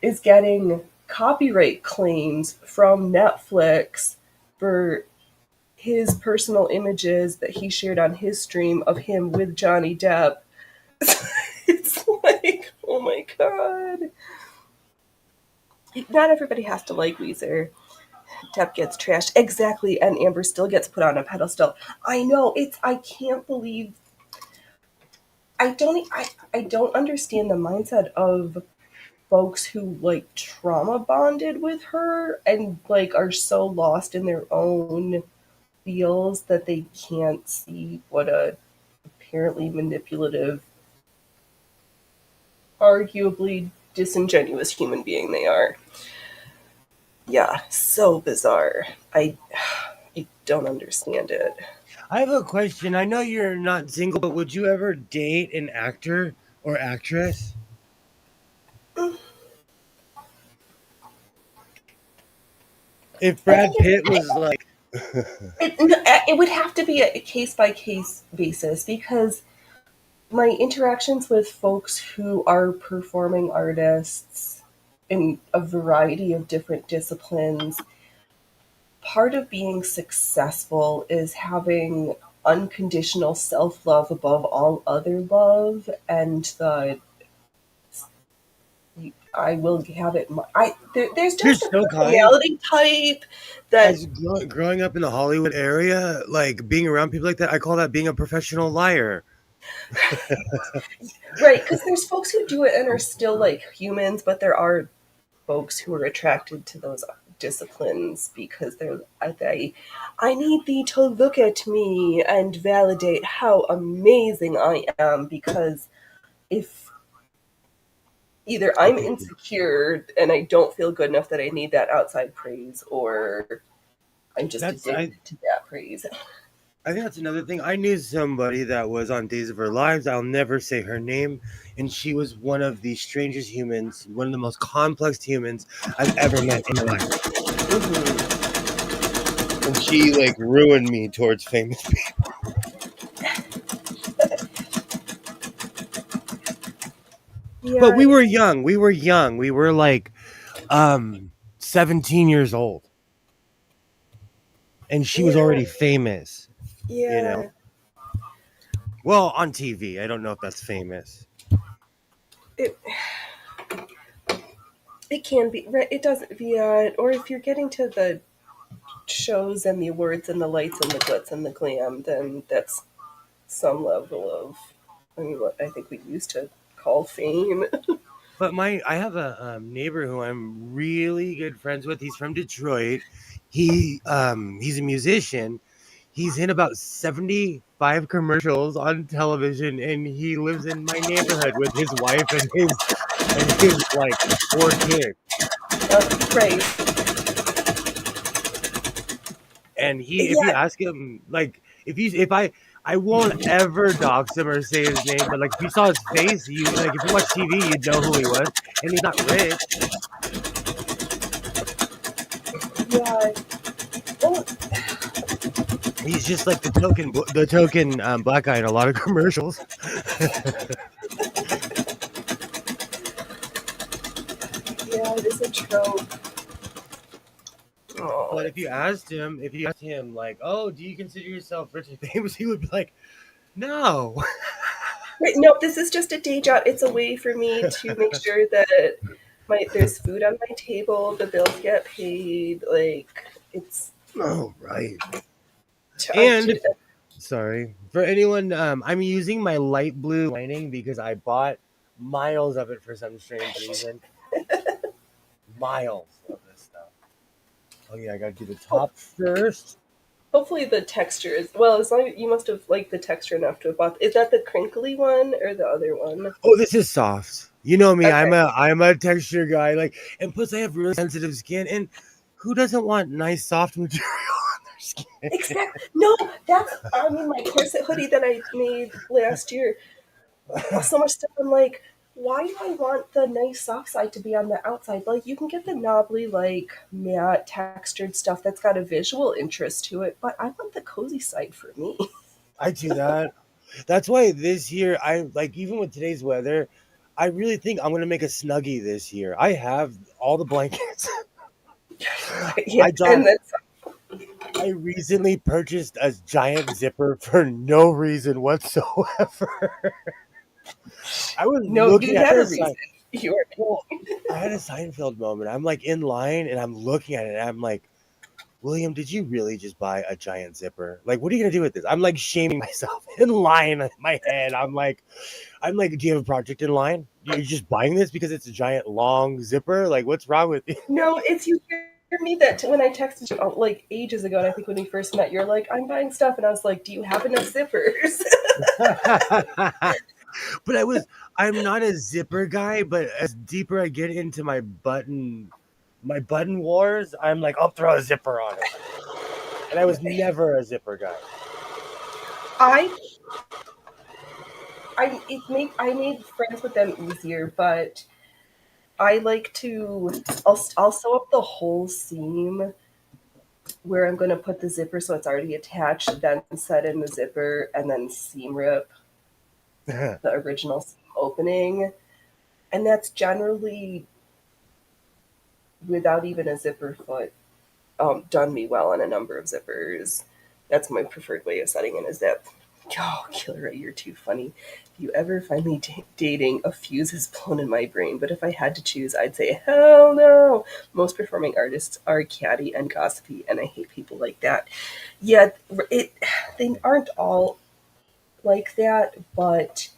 is getting copyright claims from Netflix for his personal images that he shared on his stream of him with Johnny Depp. It's like, oh my god. Not everybody has to like Weezer. Depp gets trashed. Exactly, and Amber still gets put on a pedestal. I know, I can't believe I don't understand the mindset of folks who like trauma bonded with her and like are so lost in their own feels that they can't see what a apparently manipulative, arguably disingenuous human being they are. Yeah, so bizarre. I don't understand it.
I have a question. I know you're not single, but would you ever date an actor or actress? If
I think
Brad Pitt was like,
it would have to be a case by case basis because my interactions with folks who are performing artists in a variety of different disciplines, part of being successful is having unconditional self love above all other love, and I will have it. There's
you're
just a
so kind.
personality type that
As growing up in the Hollywood area, like being around people like that, I call that being a professional liar.
right because there's folks who do it and are still like humans, but there are folks who are attracted to those disciplines because I need thee to look at me and validate how amazing I am because if either I'm
Okay,
insecure and I don't feel good enough that I need that outside praise or I'm just
that's I.
addicted to that praise.
I think that's another thing. I knew somebody that was on Days of Our Lives. I'll never say her name, and she was one of the strangest humans, one of the most complex humans I've ever met in my life.
Mhm.
And she like ruined me towards famous people. But
Yeah,
we were young. We were young. We were like 17 years old. and she was
Yeah,
already famous, you know.
yeah.
Well, on TV, I don't know if that's famous.
It it can be right. It doesn't. Yeah, or if you're getting to the shows and the awards and the lights and the glitz and the glam, then that's some level of, I mean, what I think we used to call fame.
But I have a neighbor who I'm really good friends with. He's from Detroit. He's a musician. He's in about 75 commercials on television, and he lives in my neighborhood with his wife and his like 4 kids.
Right.
And if you
Yeah.
ask him, like, if I won't ever dox him or say his name, but like if you saw his face, you like if you watch TV, you'd know who he was. And he's not rich.
Yeah. Well,
He's just like the token black guy in a lot of commercials.
yeah, it is a trope.
But
Oh.
if you asked him like, "Oh, do you consider yourself rich and famous?" He would be like, "No."
Right, no, this is just a day job. It's a way for me to make sure that there's food on my table, the bills get paid. Like it's
Oh, right.
I,
And sorry for anyone. I'm using my light blue lining because I bought miles of it for some strange reason. Miles of this stuff. Oh yeah, I gotta do the top first.
hopefully the texture is well. As long as you must have liked the texture enough to have bought. Is that the crinkly one or the other one?
Oh, this is soft. You know me. I'm
Okay.
a I'm a texture guy. Like, and plus I have really sensitive skin. And who doesn't want nice soft material on their skin?
Exactly. No, that's I mean my corset hoodie that I made last year. So much stuff. I'm like, why do I want the nice soft side to be on the outside? Like you can get the knobbly, like matte textured stuff that's got a visual interest to it, but I want the cozy side for me.
I do that. That's why this year I like even with today's weather, I really think I'm gonna make a snuggie this year. I have all the blankets.
Yeah,
I got
and that's
I recently purchased a giant zipper for no reason whatsoever. I was
no,
looking
you
at
had a
a
reason.
sign.
You are
Well, I had a Seinfeld moment. I'm like in line and I'm looking at it and I'm like, William, did you really just buy a giant zipper? Like, what are you gonna do with this? I'm like shaming myself in line in my head. I'm like, do you have a project in line? You're just buying this because it's a giant long zipper? Like, what's wrong with you?
no, it's you hear me that when I texted you like ages ago, and I think when we first met, you're like, I'm buying stuff, and I was like, do you have enough zippers?
But I'm not a zipper guy, but as deeper I get into my button wars, I'm like, I'll throw a zipper on it. And I was never a zipper guy.
I I made friends with them easier, but I like to I'll sew up the whole seam where I'm going to put the zipper so it's already attached, then set in the zipper and then seam rip the original seam opening, and that's generally without even a zipper foot done me well on a number of zippers. That's my preferred way of setting in a zip. Oh, Killer, you're too funny. If you ever find me dating, a fuse is blown in my brain. But if I had to choose, I'd say hell no. Most performing artists are catty and gossipy, and I hate people like that. Yeah, it they aren't all like that, but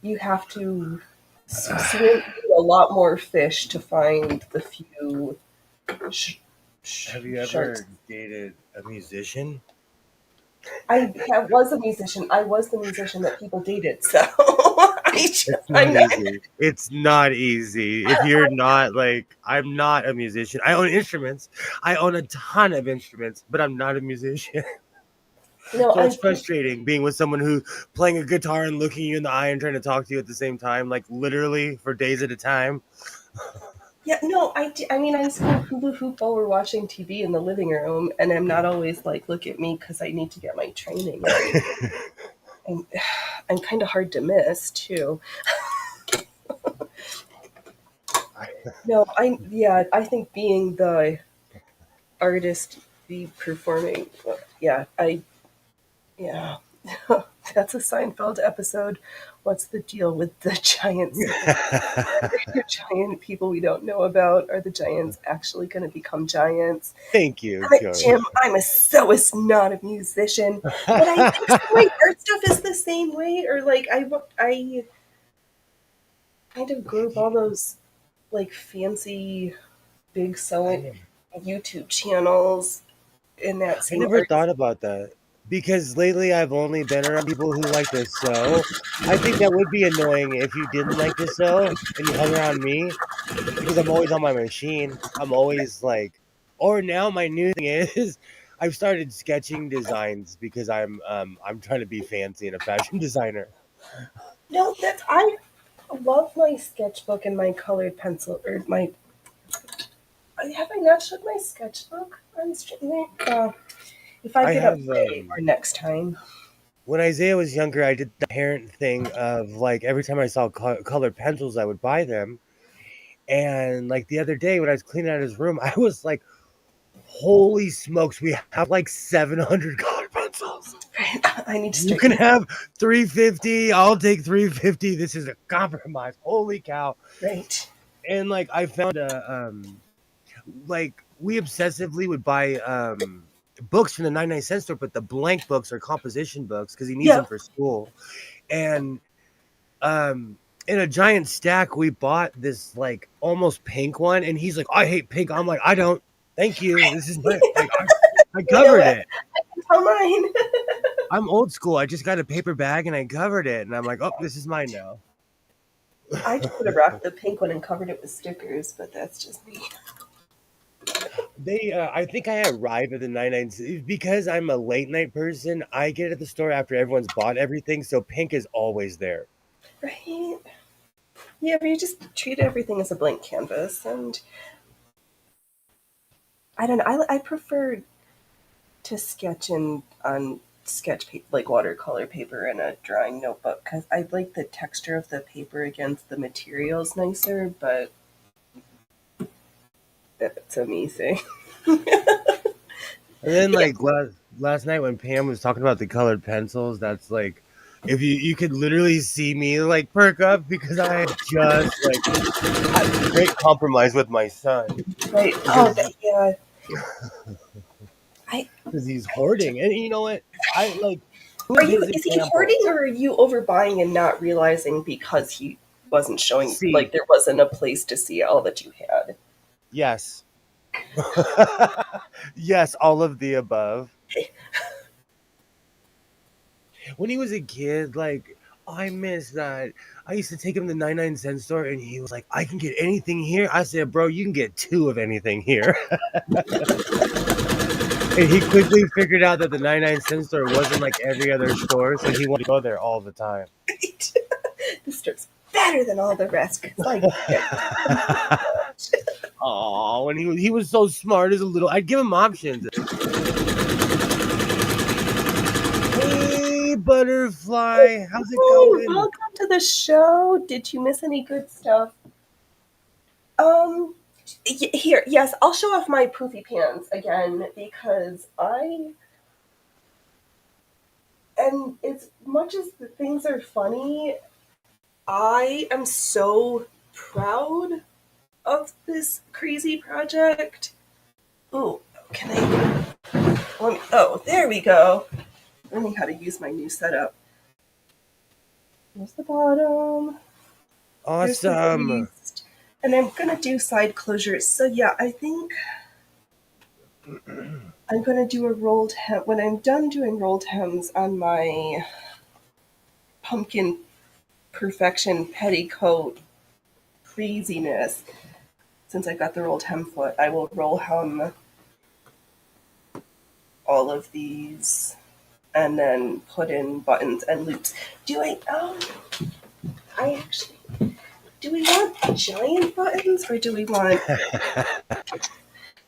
you have to swim through a lot more fish to find the few sh-
Have you
sharks.
ever dated a musician?
Was a musician. I was the musician that people dated. So
It's
I'm
not
not.
easy. It's not easy. If you're not like, I'm not a musician. I own instruments. I own a ton of instruments, but I'm not a musician.
No,
So it's
I'm.
frustrating being with someone who's playing a guitar and looking you in the eye and trying to talk to you at the same time, like literally for days at a time.
Yeah, no, I mean, I still hula hoop while we're watching TV in the living room, and I'm not always like, look at me because I need to get my training in. And I'm kind of hard to miss too. No, I yeah, I think being the artist be performing. Yeah, yeah. That's a Seinfeld episode. What's the deal with the giants? Giant people we don't know about? Are the giants actually going to become giants?
Thank you,
I'm a
Joey.
Jim. I'm a sewist, not a musician. But I think some of my art stuff is the same way. Or like I kind of grew up all those like fancy big sewing YouTube channels in that
I
same
never
art.
thought about that because lately I've only been around people who like to sew. I think that would be annoying if you didn't like to sew and you hung around me because I'm always on my machine. I'm always like, or now my new thing is I've started sketching designs because I'm trying to be fancy and a fashion designer.
No, that's I love my sketchbook and my colored pencil or my. Have I not showed my sketchbook on stream? If I
I
get up
have
today or next time.
when Isaiah was younger, I did the parent thing of like every time I saw colored pencils, I would buy them. And like the other day when I was cleaning out his room, I was like, holy smokes, we have like 700 colored pencils.
I need to
You
start
can
using.
have 350. I'll take 350. This is a compromise. Holy cow.
Right.
And like I found like we obsessively would buy books from the 99-cent store, but the blank books are composition books because he needs them
Yep.
for school. And in a giant stack, we bought this like almost pink one, and he's like, I hate pink. I'm like, I don't. Thank you. This is my like I
You know
covered
what?
it.
Tell mine.
I'm old school. I just got a paper bag and I covered it, and I'm like, oh, this is mine now.
I just would have rocked the pink one and covered it with stickers, but that's just me.
They, I think I arrive at the 99 because I'm a late night person. I get at the store after everyone's bought everything, so pink is always there.
Right? Yeah, but you just treat everything as a blank canvas, and I don't know. I prefer to sketch in on sketch paper, like watercolor paper in a drawing notebook, because I like the texture of the paper against the materials nicer. But that's a me thing.
And then
Yeah,
like last night when Pam was talking about the colored pencils, that's like if you could literally see me like perk up because I had just like had a great compromise with my son
right. Oh,
because
yeah. I
he's hoarding. And you know what? I like
are
who's
you?
his
Is he
example?
hoarding, or are you overbuying and not realizing because he wasn't showing, like
See,
there wasn't a place to see all that you had?
yes. Yes, all of the above. When he was a kid, like I miss that. I used to take him to the 99-cent store and he was like, I can get anything here. I said, bro, you can get two of anything here. And he quickly figured out that the 99-cent store wasn't like every other store, so he wanted to go there all the time.
Right? This store's better than all the rest because I get
Oh, and he was so smart as a little. I'd give him options. Hey, butterfly, how's it going?
welcome to the show. Did you miss any good stuff? Um, here, yes, I'll show off my poofy pants again because and as much as the things are funny, I am so proud of this crazy project. Oh, can oh, there we go. Learning how to use my new setup. Here's the bottom. Here's the
Awesome.
waist. And I'm gonna do side closures. So yeah, I think I'm gonna do a rolled hem. When I'm done doing rolled hems on my pumpkin perfection petticoat craziness, since I got the rolled hem foot, I will roll hem all of these and then put in buttons and loops. Do I actually do we want giant buttons or do we want,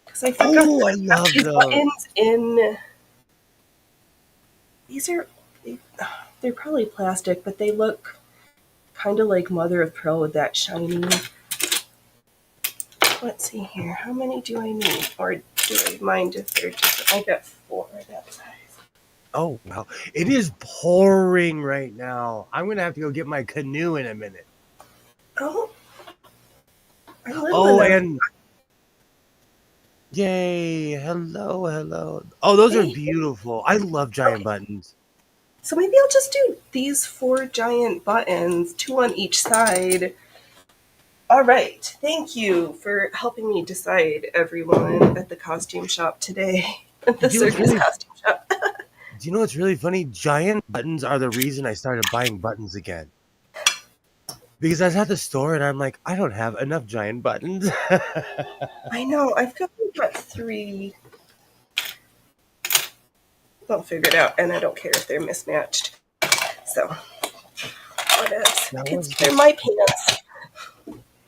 because I forgot
Oh, I
I got
love
these
those.
buttons in these are they're probably plastic, but they look kind of like mother of pearl with that shiny. Let's see here. How many do I need? Or Do I mind if they're just? I got 4 that size.
Oh wow, it is pouring right now. I'm gonna have to go get my canoe in a minute.
Oh, I'm little
Oh,
enough.
and yay! Hello, hello. Oh, those are
Hey,
beautiful. I love giant
okay.
buttons.
So maybe I'll just do these 4 giant buttons, 2 on each side. All right. Thank you for helping me decide, everyone, at the costume shop today. At the
You know what's
circus
really?
costume shop.
Do you know what's really funny? Giant buttons are the reason I started buying buttons again. Because I was at the store and I'm like, I don't have enough giant buttons.
I know. I've got 3. I'll figure it out, and I don't care if they're mismatched. So, what else?
That was
They're
just.
my pants.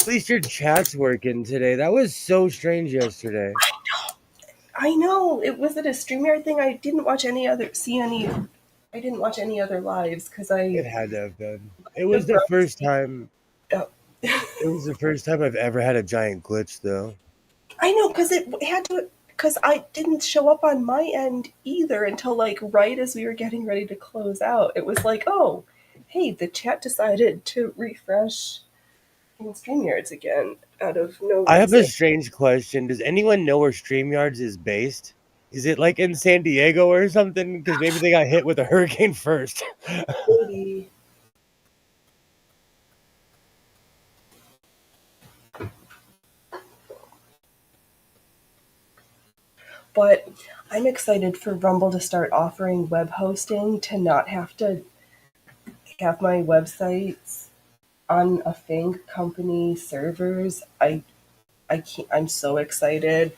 At least your chat's working today. That was so strange yesterday.
I know. Was it a StreamYard thing? I didn't watch any other. See any? I didn't watch any other lives because
It
I
had to have been. It
have
was the
brought
first time.
Oh.
It was the first time I've ever had a giant glitch, though.
I know because it had to. Because I didn't show up on my end either until like right as we were getting ready to close out. It was like, oh, hey, the chat decided to refresh in StreamYards again out of no
I have a
reason.
strange question. Does anyone know where StreamYards is based? Is it like in San Diego or something? Because maybe they got hit with a hurricane first.
Maybe. But I'm excited for Rumble to start offering web hosting to not have to have my websites on a Fing company servers. I can't, I'm so excited,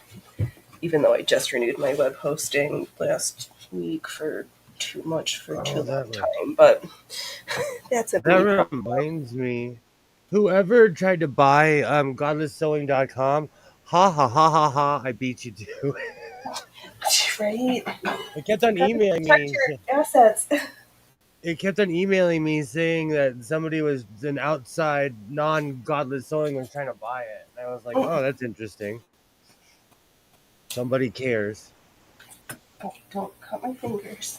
even though I just renewed my web hosting last week for too much for too
Oh,
long time. But that's a me
that
problem.
reminds me. Whoever tried to buy godlesssewing.com, ha ha ha ha ha, I beat you to it.
Right?
It kept on
Gotta
emailing
protect
me.
your assets.
It kept on emailing me saying that somebody was an outside non-godless sewing was trying to buy it. And I was like, oh, that's interesting. Somebody cares.
Don't cut my fingers.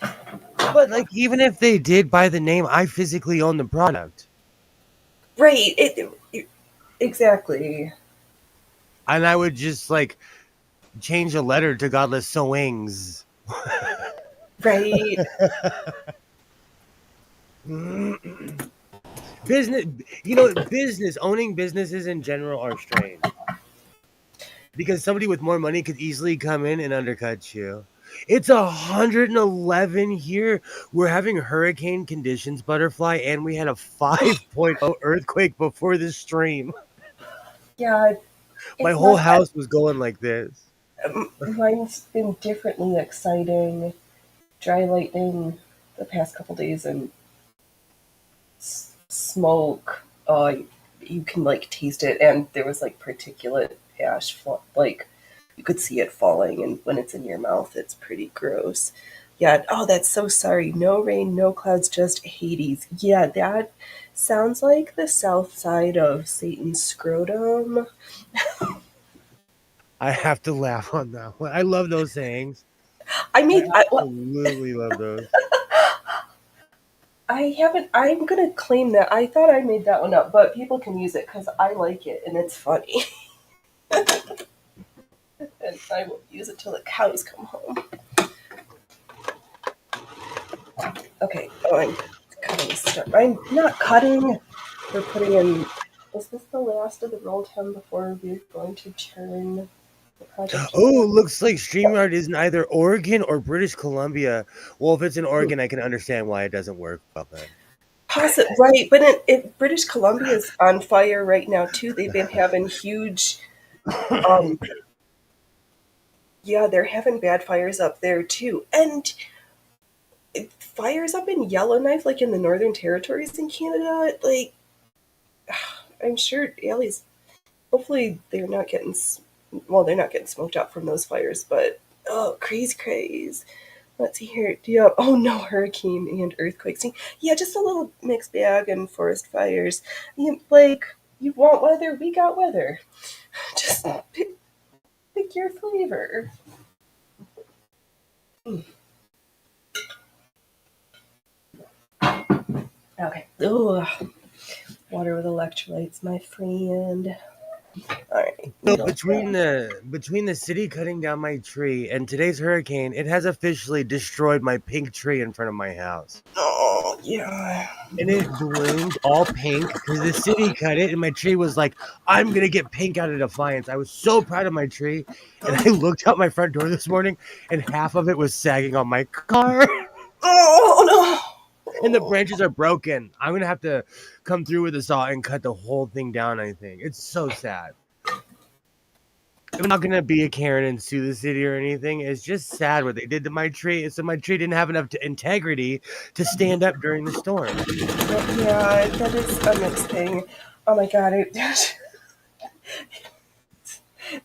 But like, even if they did buy the name, I physically own the product,
Right. Exactly.
and I would just like change a letter to Godless Sewings.
Right.
Business, business owning businesses in general are strange because somebody with more money could easily come in and undercut you. It's 111 here. We're having hurricane conditions, butterfly, and we had a 5.0 earthquake before this stream.
Yeah,
My
it's
whole
not that.
house was going like this.
Mine's been differently exciting. Dry lightning the past couple days and smoke. You can like taste it, and there was like particulate ash, like you could see it falling, and when it's in your mouth, it's pretty gross. Yeah. Oh, that's so sorry. No rain, no clouds, just Hades. Yeah, that sounds like the south side of Satan's scrotum.
I have to laugh on that one. I love those sayings.
I
I
made.
absolutely love those.
I haven't. I'm gonna claim that. I thought I made that one up, but people can use it because I like it and it's funny. And I will use it till the cows come home. Okay. Oh, I'm cutting stuff. I'm not cutting. We're putting in. Is this the last of the roll time before we're going to turn the project
Oh,
in?
looks like StreamYard is in either Oregon or British Columbia. Well, if it's in Oregon, I can understand why it doesn't work well then.
Right, but British Columbia is on fire right now too. They've been having huge. Um, yeah, they're having bad fires up there too, and fires up in Yellowknife, like in the Northern Territories in Canada. Like, I'm sure Allie's. Hopefully, they're not getting. Well, they're not getting smoked out from those fires, but oh, craze. Let's see here. Yeah. Oh no, hurricane and earthquakes. Yeah, just a little mixed bag and forest fires. Like you want weather, we got weather. Just pick your flavor. Okay. Ugh. Water with electrolytes, my friend. All right.
So between the city cutting down my tree and today's hurricane, it has officially destroyed my pink tree in front of my house.
Oh, yeah.
And it bloomed all pink because the city cut it, and my tree was like, I'm gonna get pink out of defiance. I was so proud of my tree, and I looked out my front door this morning, and half of it was sagging on my car,
Oh,
and the
no.
branches are broken. I'm gonna have to come through with a saw and cut the whole thing down. I think it's so sad. I'm not gonna be a Karen and sue the city or anything. It's just sad what they did to my tree. So my tree didn't have enough integrity to stand up during the storm.
Yeah, that is a mixed thing. Oh my god,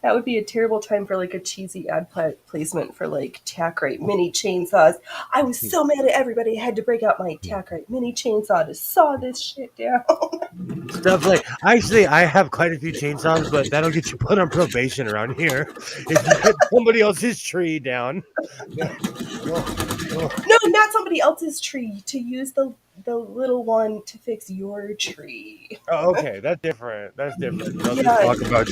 that would be a terrible time for like a cheesy ad placement for like Tacrite mini chainsaws. I was so mad at everybody. I had to break out my Tacrite mini chainsaw to saw this shit down.
Stuff like actually, I have quite a few chainsaws, but that'll get you put on probation around here if you cut somebody else's tree down.
No, not somebody else's tree. To use the little one to fix your tree.
Oh, okay, that's different. That's different. They'll just
Yeah.
talk about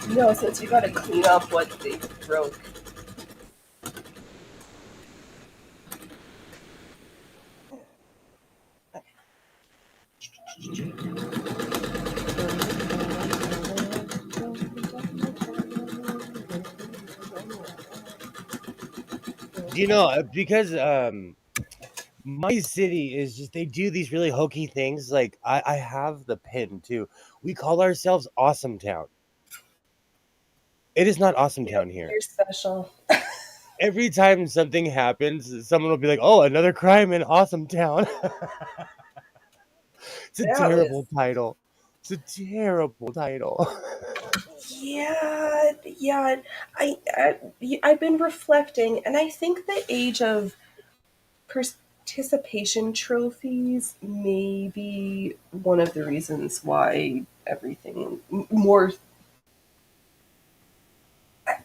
you.
No, since you got to clean up what they broke.
Because my city is just they do these really hokey things. Like I have the pin too. We call ourselves Awesome Town. It is not Awesome Town here.
You're special.
Every time something happens, someone will be like, "Oh, another crime in Awesome Town." It's a
That was.
terrible title. It's a terrible title.
Yeah, yeah. I've been reflecting, and I think the age of participation trophies may be one of the reasons why everything more.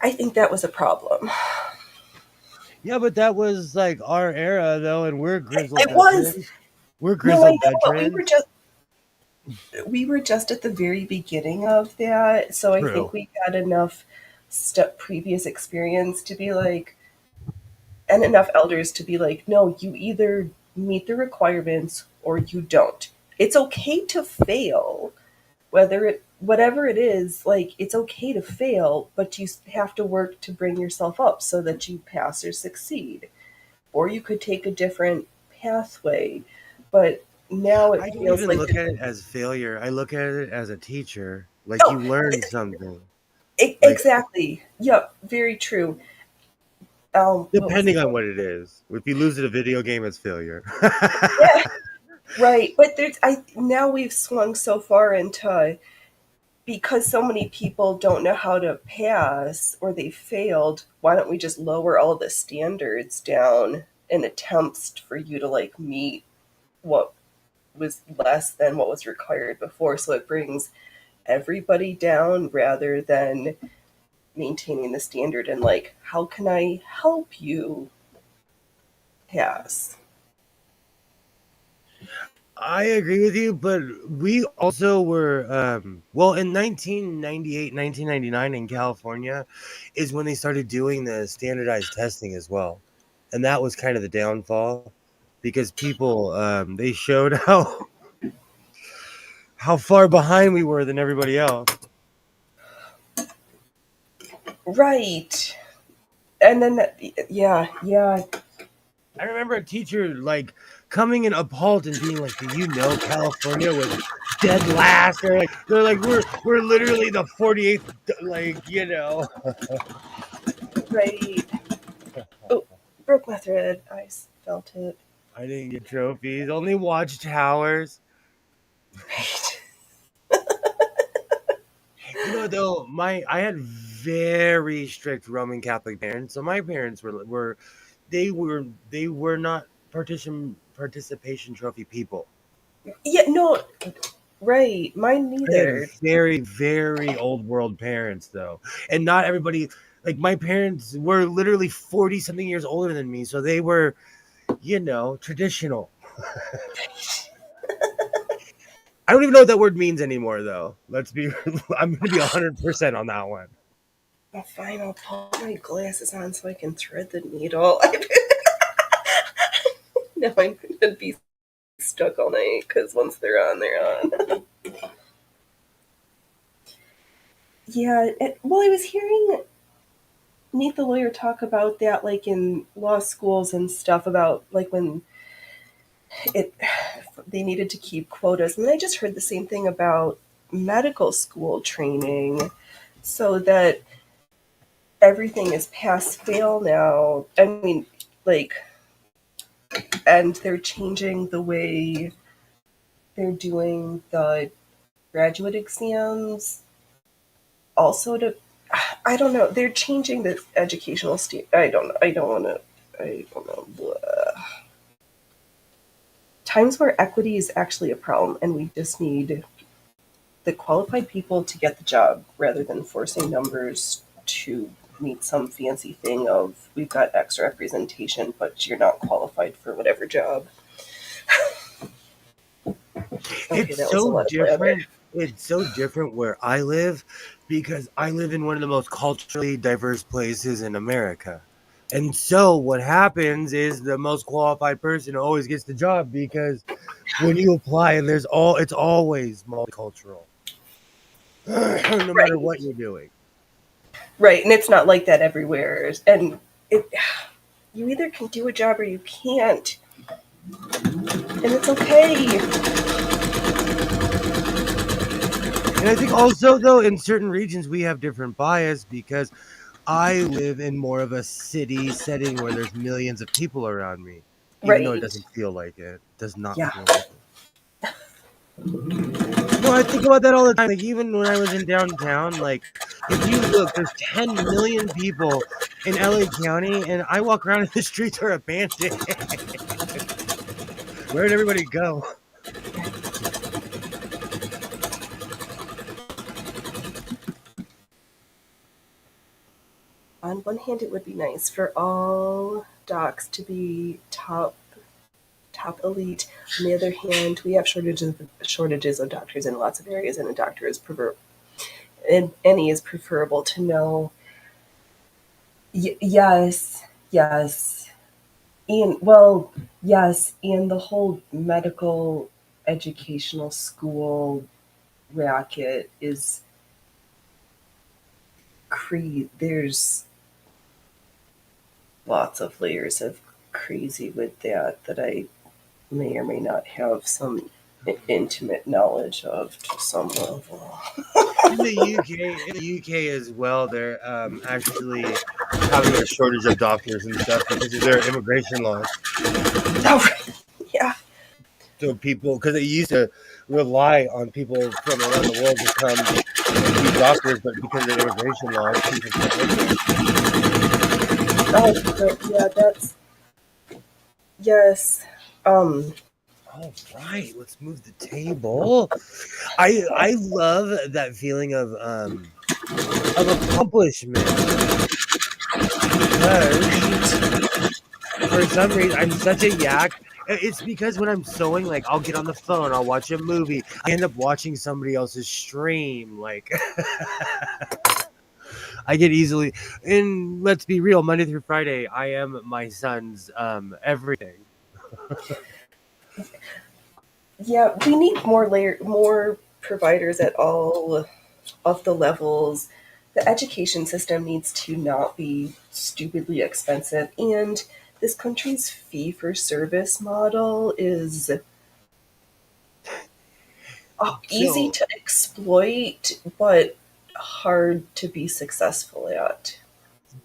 I think that was a problem.
Yeah, but that was like our era though, and we're grizzled
It was.
veterans. We're
No, I
grizzled
know, but
veterans.
we were just at the very beginning of that, so I think
True.
we had enough previous experience to be like, and enough elders to be like, no, you either meet the requirements or you don't. It's okay to fail, whatever it is, like it's okay to fail, but you have to work to bring yourself up so that you pass or succeed. Or you could take a different pathway. But now it
I don't
feels
even
like
look at it as failure. I look at it as a teacher. Like
oh,
you learned something. Like
exactly. Yep, very true. What was
depending on what it is. If you lose at a video game, it's failure.
yeah, right. But there's I now we've swung so far into because so many people don't know how to pass or they failed, why don't we just lower all the standards down in attempts for you to like meet what was less than what was required before, so it brings everybody down rather than maintaining the standard and like how can I help you pass.
I agree with you, but we also were well in 1998, 1999 in California is when they started doing the standardized testing as well. And that was kind of the downfall because people they showed how far behind we were than everybody else.
Right. And then yeah.
I remember a teacher like coming in appalled and being like, "Do you know California was dead last?" They're like we're literally the 48th,
Right. Oh, broke my thread. I felt it.
I didn't get trophies, only watchtowers.
Right.
Though I had very strict Roman Catholic parents, so my parents were not participation trophy people.
Yeah, no, right. Mine
I had
neither.
very, very old world parents though. And not everybody, like my parents were literally 40 something years older than me. So they were, traditional. I don't even know what that word means anymore though. Let's be I'm gonna be 100% on that one.
Oh, fine, I'll put my glasses on so I can thread the needle. Now I'm gonna be stuck all night because once they're on, they're on. Yeah, well, I was hearing Nate the lawyer talk about that, like in law schools and stuff, about like when it they needed to keep quotas. And I just heard the same thing about medical school training, so that everything is pass fail now. I mean, like, and they're changing the way they're doing the graduate exams also to, I don't know, they're changing the educational state. I don't want to, I don't know. Blah. Times where equity is actually a problem and we just need the qualified people to get the job rather than forcing numbers to meet some fancy thing of we've got X representation, but you're not qualified for whatever job. Okay,
It's
that was a
so
lot of blather.
different. It's so different where I live because I live in one of the most culturally diverse places in America. And so what happens is the most qualified person always gets the job because when you apply and it's always multicultural. No matter
Right,
what you're doing.
right, and it's not like that everywhere. And it, you either can do a job or you can't, and it's okay.
And I think also though in certain regions we have different bias because I live in more of a city setting where there's millions of people around me, even though it
Right.
doesn't feel like it. It does not
Yeah.
feel like it. No, I think about that all the time. Like even when I was in downtown, like if you look, there's 10 million people in LA County, and I walk around and the streets are abandoned. Where'd everybody go?
On one hand, it would be nice for all docs to be top elite. On the other hand, we have shortages of doctors in lots of areas, and a doctor is and any is preferable to know. Yes, yes, and well, yes, and the whole medical educational school racket is there's lots of layers of crazy with that I may or may not have some intimate knowledge of to some level.
In the UK as well, they're actually having a shortage of doctors and stuff because of their immigration laws.
Oh, yeah.
So people, because they used to rely on people from around the world to come and be doctors, but because of the immigration laws, people can't live there.
Oh, but yeah, that's yes. Um,
All right, let's move the table. I love that feeling of accomplishment because for some reason I'm such a yak. It's because when I'm sewing, like I'll get on the phone, I'll watch a movie, I end up watching somebody else's stream. Like I get easily, and let's be real, Monday through Friday, I am my son's everything.
yeah, we need more providers at all of the levels. The education system needs to not be stupidly expensive, and this country's fee for service model is easy
So
to exploit, but hard to be successful at.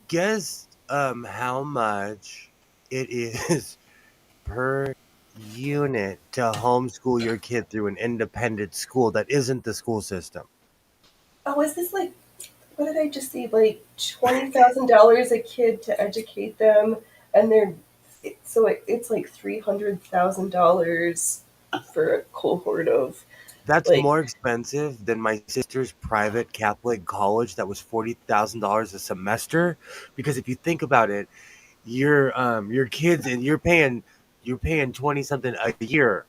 guess how much it is per unit to homeschool your kid through an independent school that isn't the school system.
Oh, is this like, what did I just see? Like $20,000 a kid to educate them, and it's like $300,000 for a cohort of
That's
like,
more expensive than my sister's private Catholic college that was $40,000 a semester. Because if you think about it, your kids and you're paying 20 something a year.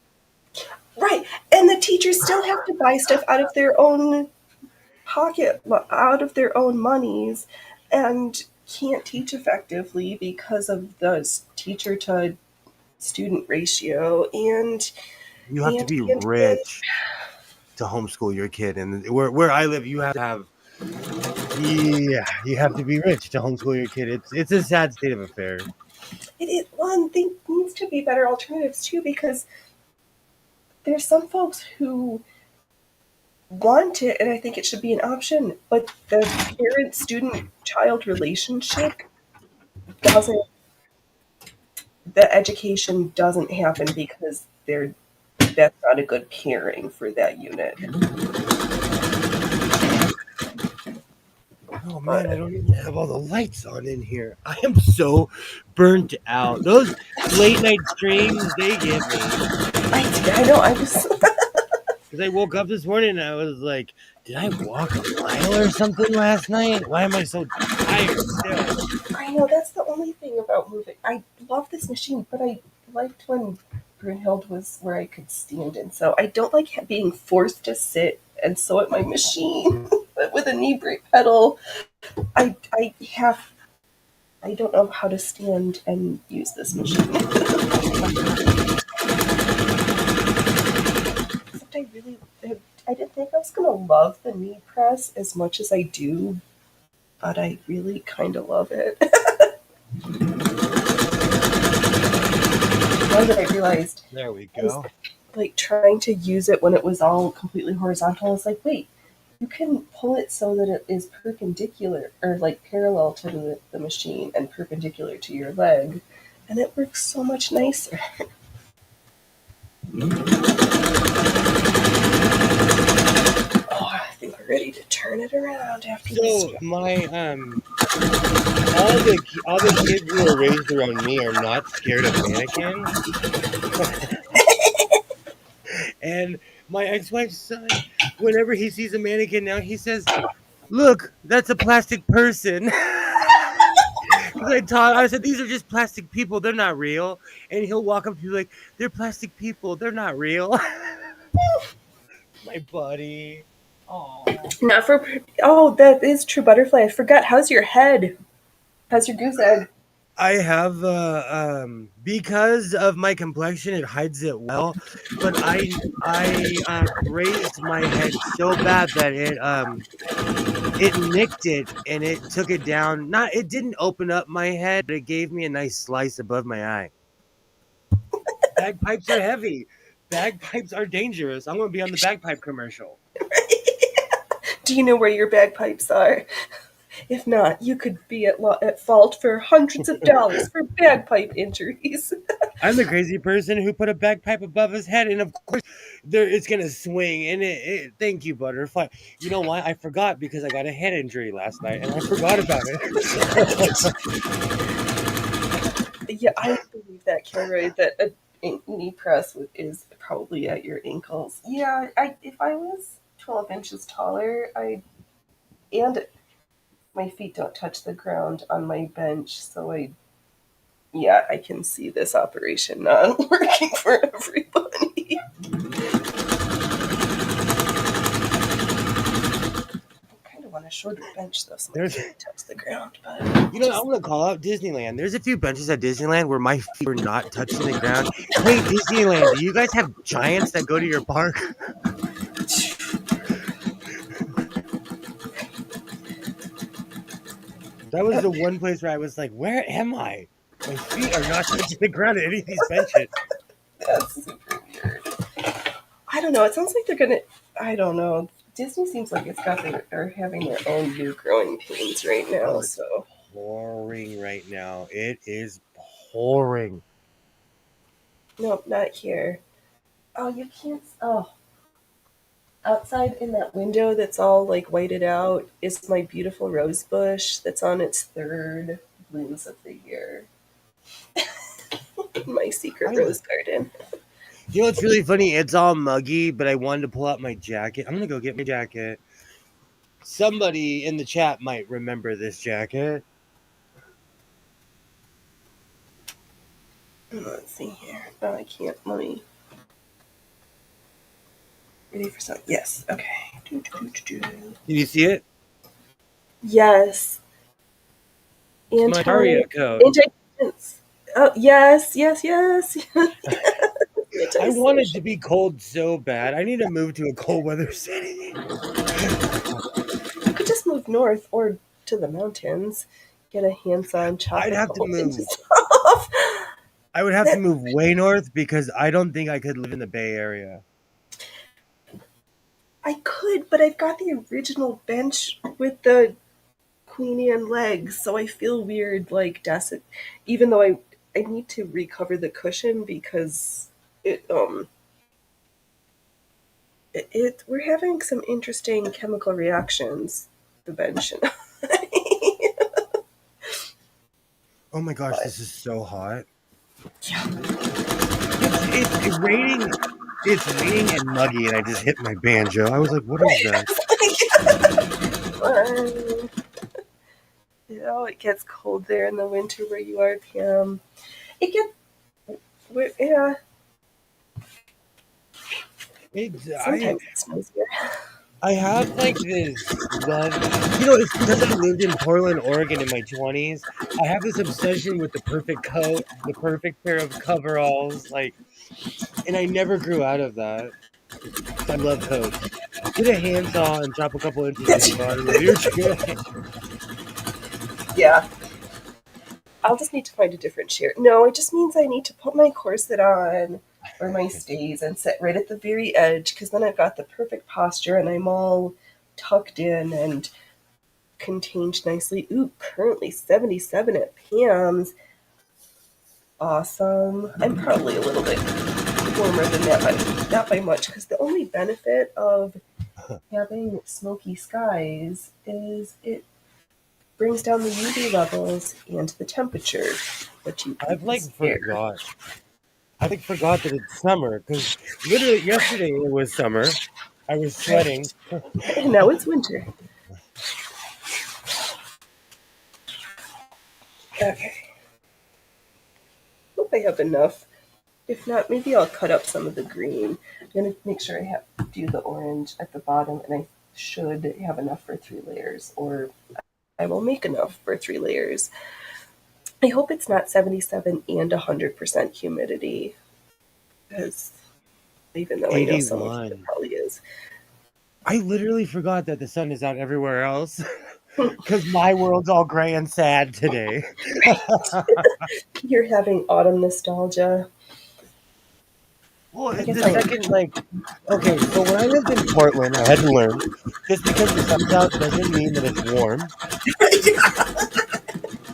right, and the teachers still have to buy stuff out of their own pocket, out of their own monies, and can't teach effectively because of the teacher to student ratio
You have to
and
be
and
rich to homeschool your kid, and where I live, you have to have yeah, you have to be rich to homeschool your kid. It's a sad state of affairs.
one thing needs to be better alternatives too, because there's some folks who want it, and I think it should be an option, but the parent student child relationship doesn't, the education doesn't happen because that's not a good pairing for that unit.
Oh man, I
But
don't even have all the lights on in here. I am so burnt out. Those late night streams, they get me.
I know I was
Because I woke up this morning and I was like, did I walk a mile or something last night? Why am I so tired still?
I know that's the only thing about moving. I love this machine, but I liked when Brunhild was where I could stand, and so I don't like being forced to sit and sew at my machine. But with a knee brake pedal, I have I don't know how to stand and use this machine. Except I didn't think I was gonna love the knee press as much as I do, but I really kind of love it. One that I realized
There we
I was
go.
like trying to use it when it was all completely horizontal. I was like, wait, you can pull it so that it is perpendicular or like parallel to the machine and perpendicular to your leg, and it works so much nicer. Oh, I think we're ready to turn it around after this.
So all the kids who are raised around me are not scared of mannequins. And my ex-wife's son, whenever he sees a mannequin now, he says, "Look, that's a plastic person." Because I said, "These are just plastic people. They're not real." And he'll walk up to me like, "They're plastic people. They're not real." My buddy. Oh.
Not for. Oh, that is true butterfly. I forgot. How's your head? How's your goose egg?
I have because of my complexion, it hides it well. But I raised my head so bad that it nicked it and it took it down. Not it didn't open up my head, but it gave me a nice slice above my eye. Bagpipes are heavy. Bagpipes are dangerous. I'm gonna be on the bagpipe commercial.
Do you know where your bagpipes are? If not, you could be at fault for hundreds of dollars for bagpipe injuries.
I'm the crazy person who put a bagpipe above his head, and of course, it's gonna swing. And thank you, butterfly. You know why? I forgot because I got a head injury last night, and I forgot about it.
Yeah, I believe that, Kilroy, that a knee press is probably at your ankles. Yeah, if I was 12 inches taller, and my feet don't touch the ground on my bench, so yeah, I can see this operation not working for everybody. I kind of want a shorter bench though, so my
There's,
feet touch the ground. But
I want to call out Disneyland. There's a few benches at Disneyland where my feet were not touching the ground. Hey, Disneyland, do you guys have giants that go to your park? That was the one place where I was like, where am I? My feet are not touching the ground at any of these benches.
that's super weird. I don't know. It sounds like they're gonna. I don't know. Disney seems like they're having their own new growing pains right now.
Oh, it's
So
pouring right now. It is pouring.
no, not here. Oh, you can't. Oh, outside in that window that's all like whited out is my beautiful rose bush that's on its third blooms of the year. My secret
I
rose garden.
You know what's really funny? It's all muggy, but I wanted to pull out my jacket. I'm gonna go get my jacket. Somebody in the chat might remember this jacket.
Let's see here. Oh, I can't. Let me. Ready for some? Yes. Okay.
Did you see it?
Yes.
It's my
Anti
Aria coat.
anti. Oh yes, yes, yes.
I want it to
Anti-social.
be cold so bad. I need to move to a cold weather city.
You could just move north or to the mountains, get a hands-on
I'd have to
tropical into
move.
stuff.
I would have to
That
move way north because I don't think I could live in the Bay Area.
I could, but I've got the original bench with the Queen Anne legs, so I feel weird, like even though I need to recover the cushion because it we're having some interesting chemical reactions. The bench and
Oh my gosh,
but
this is so hot.
yeah.
It's raining. It's raining and muggy, and I just hit my banjo. I was like, "What is that?"
um, it gets cold there in the winter where you are, Pam. It gets yeah.
It's
Sometimes it snows here.
I have like this love. You know, it's because I lived in Portland, Oregon in my 20s. I have this obsession with the perfect coat, the perfect pair of coveralls, like, and I never grew out of that. So I love coats. Get a handsaw and chop a couple inches off the bottom of your chair.
Yeah, I'll just need to find a different chair. No, it just means I need to put my corset on or my stays and sit right at the very edge because then I've got the perfect posture and I'm all tucked in and contained nicely. Ooh, currently 77 at Pam's. Awesome. I'm probably a little bit warmer than that, but not by much because the only benefit of having smoky skies is it brings down the UV levels and the temperature, but you
I've
keep
like
this air.
forgot. I like forgot that it's summer because literally yesterday it was summer. I was sweating.
Right. And now it's winter. Okay. Hope I have enough. If not, maybe I'll cut up some of the green. I'm gonna make sure I do the orange at the bottom, and I should have enough for 3 layers, or I will make enough for 3 layers. I hope it's not 77 and 100% humidity, because even though I know some of it
81.
probably is.
I literally forgot that the sun is out everywhere else because my world's all gray and sad today.
You're having autumn nostalgia.
Well,
I guess
the
I am.
second, like, okay, so when I lived in Portland, I had to learn just because the sun's out doesn't mean that it's warm.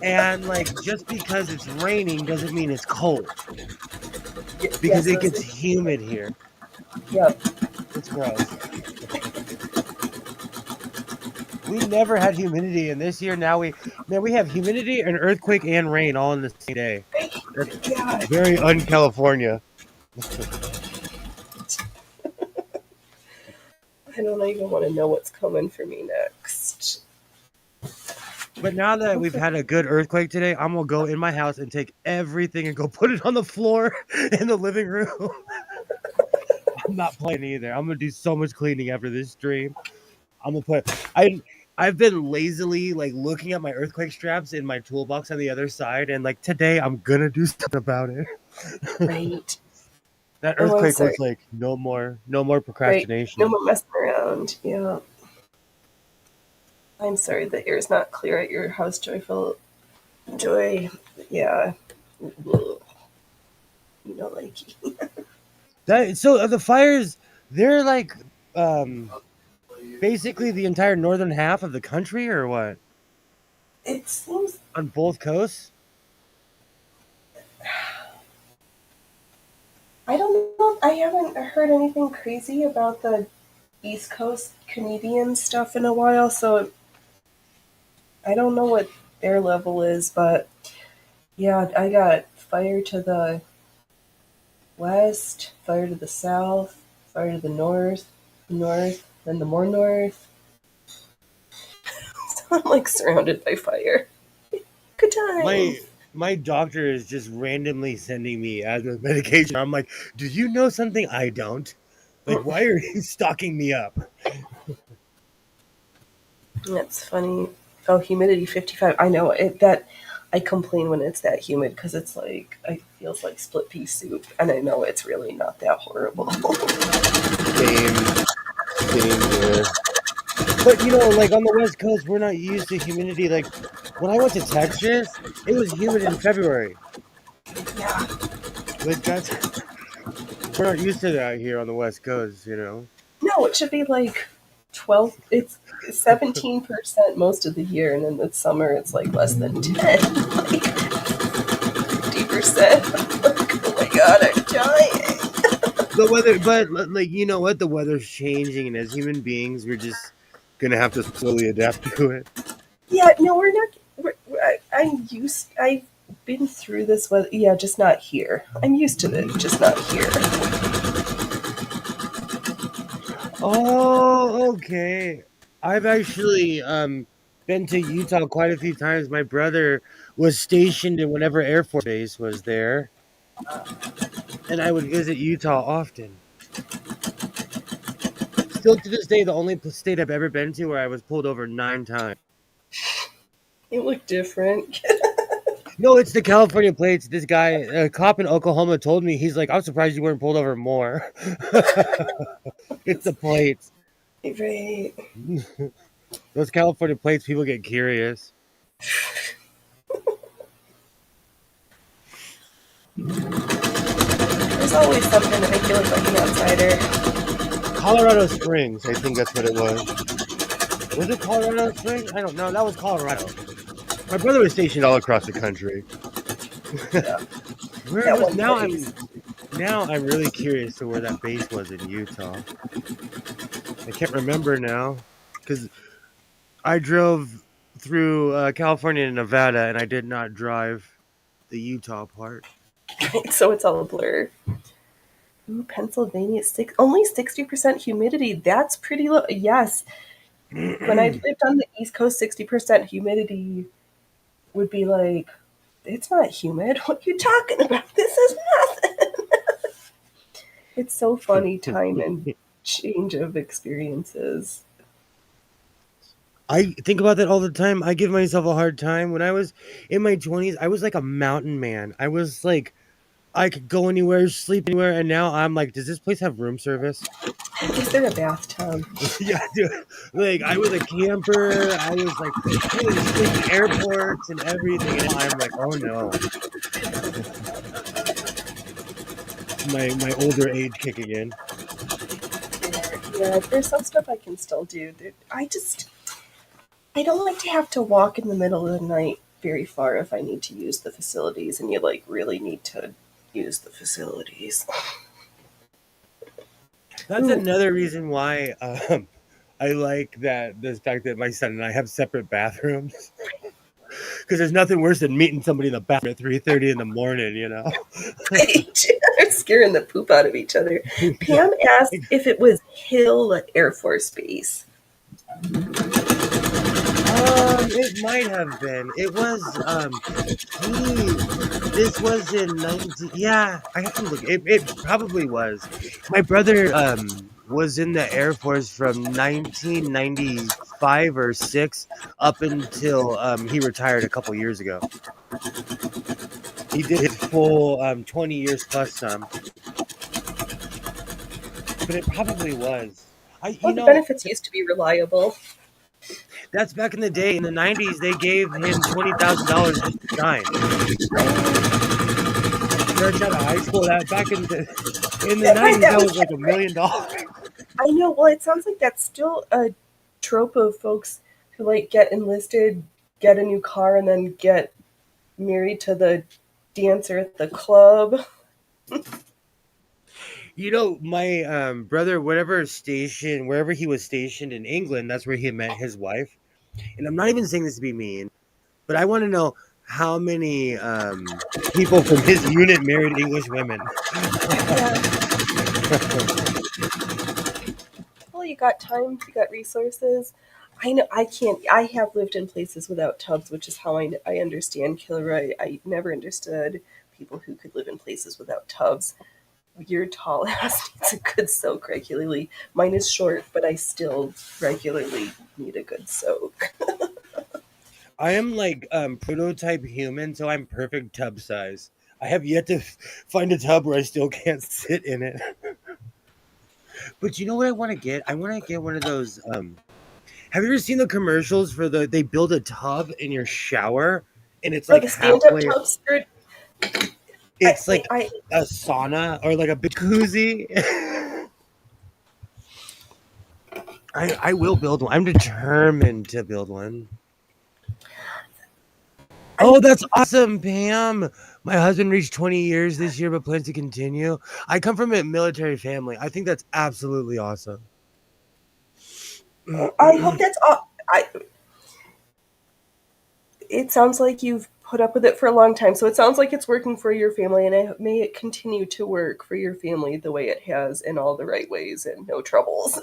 And, like, just because it's raining doesn't mean it's cold because
Yes,
it
those
gets
are.
humid here.
Yep.
It's gross. We never had humidity, and this year now we have humidity and earthquake and rain all in the same day. That's
Yeah.
very un-California.
I don't even want to know what's coming for me next.
But now that we've had a good earthquake today, I'm gonna go in my house and take everything and go put it on the floor in the living room. I'm not playing either. I'm gonna do so much cleaning after this stream. I'm gonna put I've been lazily like looking at my earthquake straps in my toolbox on the other side, and like today I'm gonna do something about it.
Right.
That
Oh, I'm
earthquake
sorry.
was like no more
Right. No
procrastination.
more messing around. Yeah. I'm sorry the air's not clear at your house, Joyful. Joy. Yeah. You know, like,
That so the fires they're like um basically the entire northern half of the country or what?
it seems.
On both coasts?
I don't know. I haven't heard anything crazy about the East Coast Canadian stuff in a while, so I don't know what their level is, but yeah, I got fire to the west, fire to the south, fire to the north, then the more north. So I'm like surrounded by fire. Good
My
times.
my doctor is just randomly sending me asthma medication. I'm like, do you know something I don't? Like, why are you stocking me up?
That's funny. Oh, humidity 55. I know it. That I complain when it's that humid because it's like it feels like split pea soup, and I know it's really not that horrible.
Same, same here. But like on the West Coast, we're not used to humidity. Like when I went to Texas, it was humid in February.
Yeah.
Like that's we're not used to that here on the West Coast.
No, it should be like 12. It's 17% most of the year, and in the summer it's like less than 10, like 50%. Like, oh my god, I'm dying.
The weather, but like you know what, the weather's changing, and as human beings, we're just gonna have to slowly adapt to it.
Yeah, no, we're not. I'm used. I've been through this weather. Yeah, just not here. I'm used to it, just not here.
Oh, okay. I've actually been to Utah quite a few times. My brother was stationed in whatever Air Force base was there, and I would visit Utah often. Still to this day, the only state I've ever been to where I was pulled over 9 times.
You look different.
No, it's the California plates. This guy, a cop in Oklahoma, told me, he's like, I'm surprised you weren't pulled over more. It's the plates.
Right.
Those California plates, people get curious.
There's always something to make you look like an outsider.
Colorado Springs, I think that's what it was. Was it Colorado Springs? I don't know. That was Colorado. My brother was stationed all across the country.
Yeah.
Where
That
was
one
now?
place.
I'm really curious to where that base was in Utah. I can't remember now because I drove through California and Nevada, and I did not drive the Utah part.
So it's all a blur. Ooh, Pennsylvania, only 60% humidity. That's pretty low. Yes. When I lived on the East Coast, 60% humidity would be like, it's not humid. What are you talking about? This is nothing. It's so funny, time and change of experiences.
I think about that all the time. I give myself a hard time. When I was in my 20s, I was like a mountain man. I was like, I could go anywhere, sleep anywhere, and now I'm like, does this place have room service?
Is there a bathtub?
Yeah, dude. Like I was a camper. I was like willing to sleep in airports and everything, and now I'm like, oh no, my older age kicking in.
Yeah, there's some stuff I can still do. I don't like to have to walk in the middle of the night very far if I need to use the facilities, and you like really need to use the facilities.
That's
Ooh,
another reason why I like that the fact that my son and I have separate bathrooms because there's nothing worse than meeting somebody in the bathroom at 3:30 in the morning.
right. They're scaring the poop out of each other. Pam asked if it was Hill Air Force Base.
It might have been. It was he this was in 19 yeah, I have to look. It probably was. My brother was in the Air Force from 1995 or 6 up until he retired a couple years ago. He did his full 20 years plus some. But it probably was. I
Well, the benefits used to be reliable.
that's back in the day. In the 90s, they gave him $20,000 just to sign. Fresh out of high school, that back in the
Right,
90s,
that
that
was
was like $1 million.
I know. Well, it sounds like that's still a trope of folks who like get enlisted, get a new car, and then get married to the dancer at the club.
My brother, wherever he was stationed in England, that's where he met his wife. And I'm not even saying this to be mean, but I want to know, how many people from his unit married English women.
Yeah. Well, you got time, you got resources. I know I can't. I have lived in places without tubs, which is how I understand Kilroy. I never understood people who could live in places without tubs. Your tall ass needs a good soak regularly. Mine is short, but I still regularly need a good soak.
I am like prototype human, so I'm perfect tub size. I have yet to find a tub where I still can't sit in it. But you know what I want to get? I want to get one of those. Have you ever seen the commercials for they build a tub in your shower and it's
Like
like
a stand-up
halfway?
tub skirt.
It's like
I
a sauna or like a jacuzzi. I will build one. I'm determined to build one.
I
Oh, that's awesome, Pam. My husband reached 20 years this year, but plans to continue. I come from a military family. I think that's absolutely awesome.
I hope that's all. It sounds like you've put up with it for a long time, so it sounds like it's working for your family, and may it continue to work for your family the way it has in all the right ways and no troubles.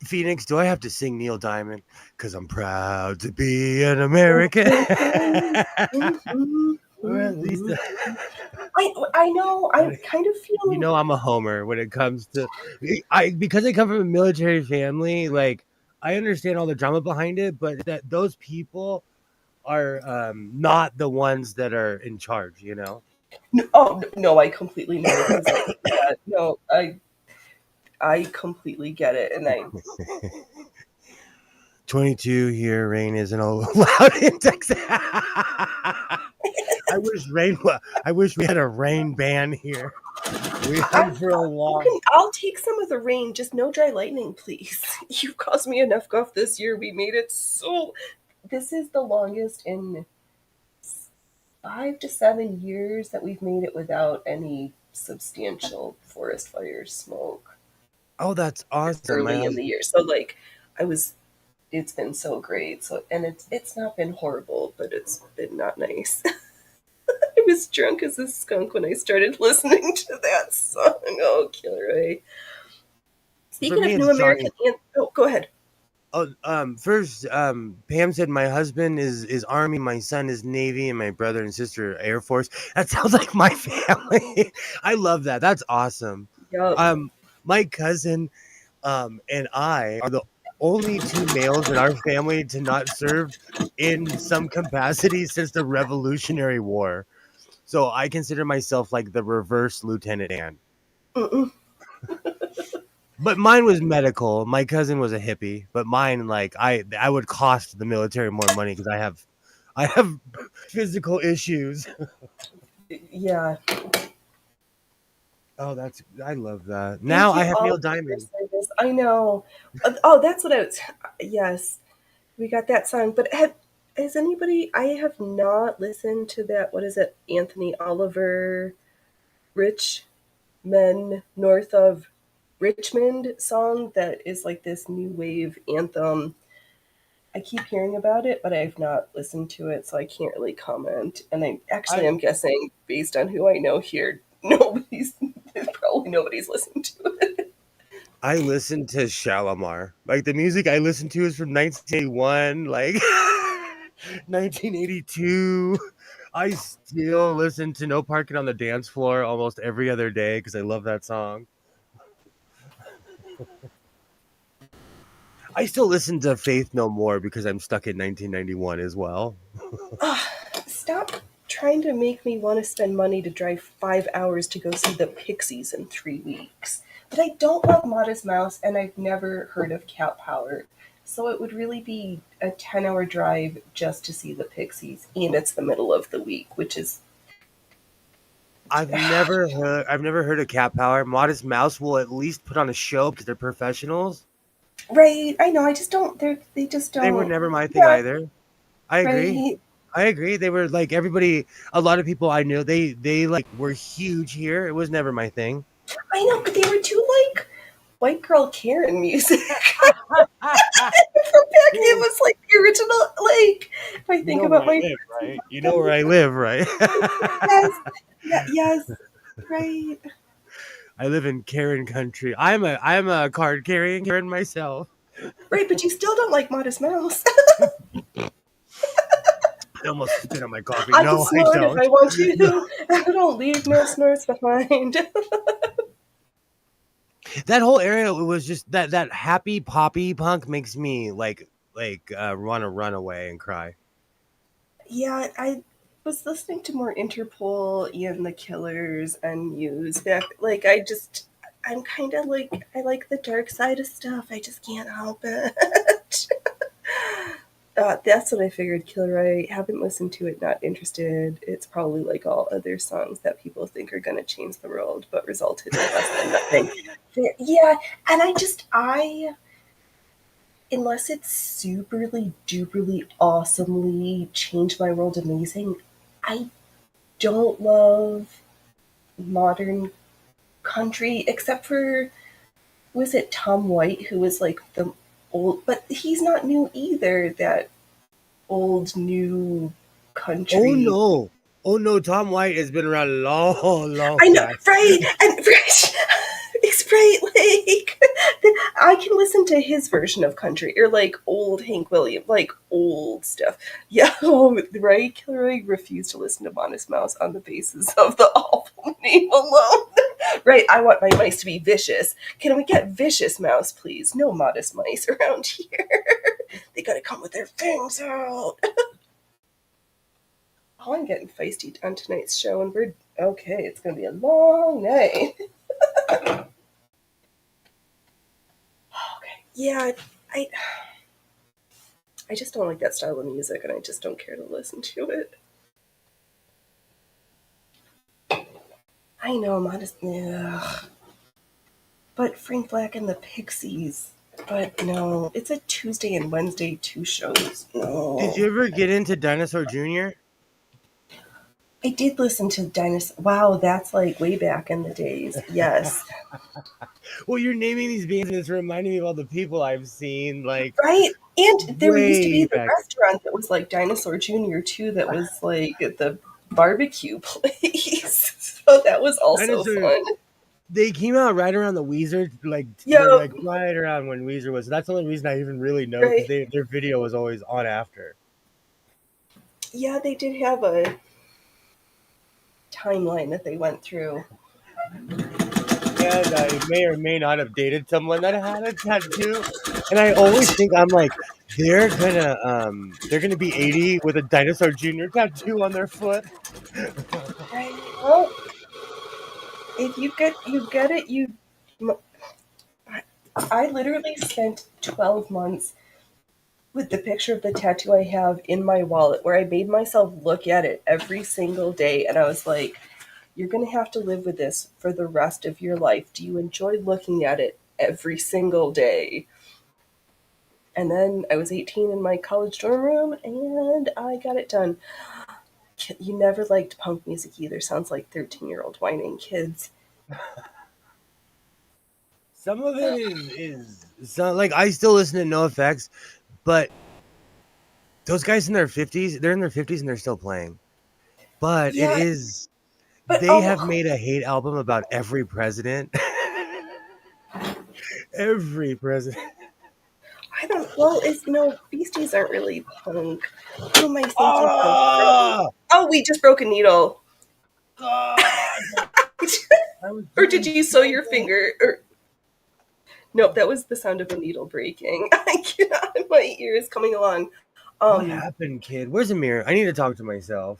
Phoenix, do I have to sing Neil Diamond? Because I'm proud to be an American. Or at least,
I know. I kind of
you
feel
know, I'm a homer when it comes to because I come from a military family. Like, I understand all the drama behind it, but that those people are not the ones that are in charge. You know.
no, oh no, I completely know because yeah, no, I completely get it, and I
22 here, rain isn't allowed in Texas. I wish rain. I wish we had a rain ban here. We have for a long.
I'll take some of the rain, just no dry lightning, please. You've caused me enough guff this year. We made it so. This is the longest in 5 to 7 years that we've made it without any substantial forest fire smoke
Oh, that's awesome. My
early in
husband.
the year. So like I was it's been so great. So and it's not been horrible, but it's been not nice. I was drunk as a skunk when I started listening to that song. Oh, Kilroy.
For
Speaking
me,
of
it's
New American
Johnny.
oh, go ahead.
Oh, first, Pam said my husband is Army, my son is Navy, and my brother and sister are Air Force. That sounds like my family. I love that. That's awesome.
Yup.
Um, my cousin, and I are the only two males in our family to not serve in some capacity since the Revolutionary War. So I consider myself like the reverse Lieutenant Dan.
Mm-mm.
But mine was medical. My cousin was a hippie, but mine, like I would cost the military more money because I have physical issues.
Yeah.
Oh, that's I love that. Now
Thank
I
you
have
all
Neil
for your
Diamond.
service. I know. Oh, that's what I was. Yes, we got that song. But has anybody? I have not listened to that. What is it? Anthony Oliver, Rich Men North of Richmond song that is like this new wave anthem. I keep hearing about it, but I've not listened to it, so I can't really comment. And
I
I'm guessing based on who I know here, nobody's probably nobody's listening to it.
I listen to Shalimar. Like the music I listen to is from 1981, like 1982. I still listen to No Parking on the Dance Floor almost every other day because I love that song. I still listen to Faith No More because I'm stuck in 1991 as well.
Stop trying to make me want to spend money to drive 5 hours to go see the Pixies in 3 weeks. But I don't love Modest Mouse, and I've never heard of Cat Power. So it would really be a 10-hour drive just to see the Pixies, and it's the middle of the week, which is
I've never heard of Cat Power. Modest Mouse will at least put on a show because they're professionals.
right. I know. I just don't. They just
They were
don't.
never my thing
Yeah.
either. I agree.
Right.
I agree. They were like everybody. A lot of people I knew. They like were huge here. It was never my thing.
I know, but they were too like white girl Karen music. From back, it was like the original. Like, if I
You
think
know where
about
I
my
live,
first
right? You know
album,
where I live, right?
yes, yeah, yes, right,
I live in Karen country. I'm a card carrying Karen myself.
right. But you still don't like Modest Mouse.
I almost spit on my coffee.
I can
No, I
snort if
don't.
I want
No.
to. I don't leave no snorts behind.
That whole area was just that happy poppy punk makes me want to run away and cry.
Yeah, I was listening to more Interpol, Ian the Killers, and Muse back. Like, I'm kind of like, I like the dark side of stuff. I just can't help it. That's what I figured. Killer, I haven't listened to it, not interested. It's probably like all other songs that people think are going to change the world, but resulted in less than nothing. Yeah, and unless it's superly duperly awesomely changed my world amazing, I don't love modern country except for, was it Tom White, who was like the old, but he's not new either, that old new
Oh
country.
no. Oh no, Tom White has been around a long, long
I know,
time.
right? And right, it's right. Like, I can listen to his version of country or like old Hank Williams, like old stuff. Yeah, right. Killer refused to listen to Modest Mouse on the basis of the album name alone. Right. I want my mice to be vicious. Can we get vicious mouse, please? No modest mice around here. They gotta come with their fangs out. Oh, I'm getting feisty on tonight's show, and we're okay. It's gonna be a long night. Okay. Yeah, I I just don't like that style of music, and I just don't care to listen to it. I know, modest. Ugh. But Frank Black and the Pixies. But no, it's a Tuesday and Wednesday, two shows.
Did
No.
you ever get into Dinosaur Jr.?
I did listen to Dinosaur. Wow, that's like way back in the days. Yes.
Well, you're naming these bands and it's reminding me of all the people I've seen
Right? And there used to be
way
the
back.
restaurant that was like Dinosaur Jr. too, that was like at the barbecue place. So that was also
Dinosaur,
fun.
they came out right around the Weezer, they're
Yep.
right around when Weezer was. That's the only reason I even really know because
Right.
their video was always on after.
Yeah, they did have a timeline that they went through.
And I may or may not have dated someone that had a tattoo. And I always think I'm like, they're gonna be 80 with a Dinosaur Jr. tattoo on their foot.
Right. Well, if you get it, I literally spent 12 months with the picture of the tattoo I have in my wallet, where I made myself look at it every single day, and I was like, you're going to have to live with this for the rest of your life. Do you enjoy looking at it every single day? And then I was 18 in my college dorm room, and I got it done. You never liked punk music either. Sounds like 13-year-old whining kids.
Some of it is so like I still listen to No Effects, but those guys in their 50s, they're in their 50s and they're still playing. But it
Yeah,
is
but
they have
oh,
made a hate album about every president. Every president.
I don't. Well, it's no, Beasties aren't really punk. Who am I thinking of?
Oh
Oh, we just broke a needle.
God! I was
Or did
doing
you sew
so
your
good.
finger? Or nope, that was the sound of a needle breaking. I cannot. My ear is coming along.
What
Um.
happened, kid? Where's the mirror? I need to talk to myself.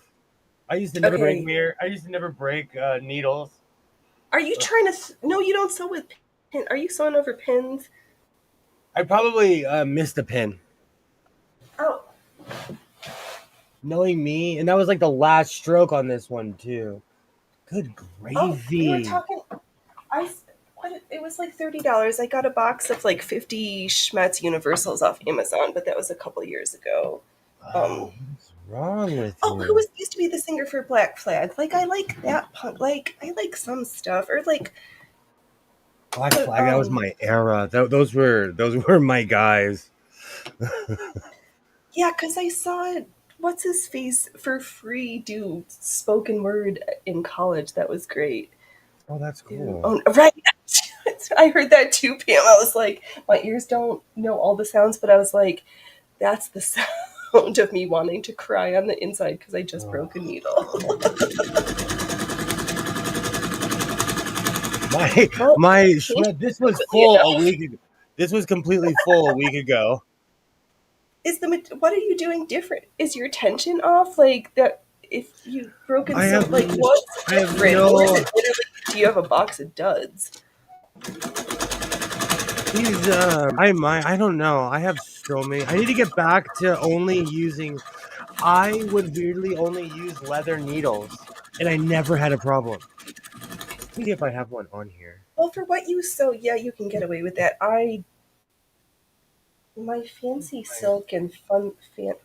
I used to never break
Okay.
mirror. I used to never break needles.
Are you trying to? No, you don't sew with pin. Are you sewing over pins?
I probably missed a pin.
Oh,
Knowing me, and that was like the last stroke on this one too. Good
oh, we were
gravy.
talking. I what? It was like $30. I got a box of like 50 Schmetz Universals off Amazon, but that was a couple years ago.
Oh, what's wrong with
Oh, who
you?
was used to be the singer for Black Flag? Like, I like that punk. Like, I like some stuff, or like
Black
But
Flag, that was my era. Those were my guys.
yeah, because I saw what's his face for free do spoken word in college. That was great.
Oh, that's
Do
cool.
oh right. I heard that too, Pam. I was like, my ears don't know all the sounds, but I was like, that's the sound of me wanting to cry on the inside because I just
Oh.
broke a needle.
My
Well,
my
changed
Schmidt, this was
frequently
full a
enough.
week ago. This was completely full a week ago.
Is the what are you doing different? Is your tension off? Like that? If you've broken
I
so,
have
like what's
I have
different, or is
no
it literally? Do you have a box of duds?
these I don't know. I have so many. I need to get back to only using I would weirdly only use leather needles and I never had a problem. Let me see if I have one on here.
Well, for what you sew, yeah, you can get away with that. My fancy silk and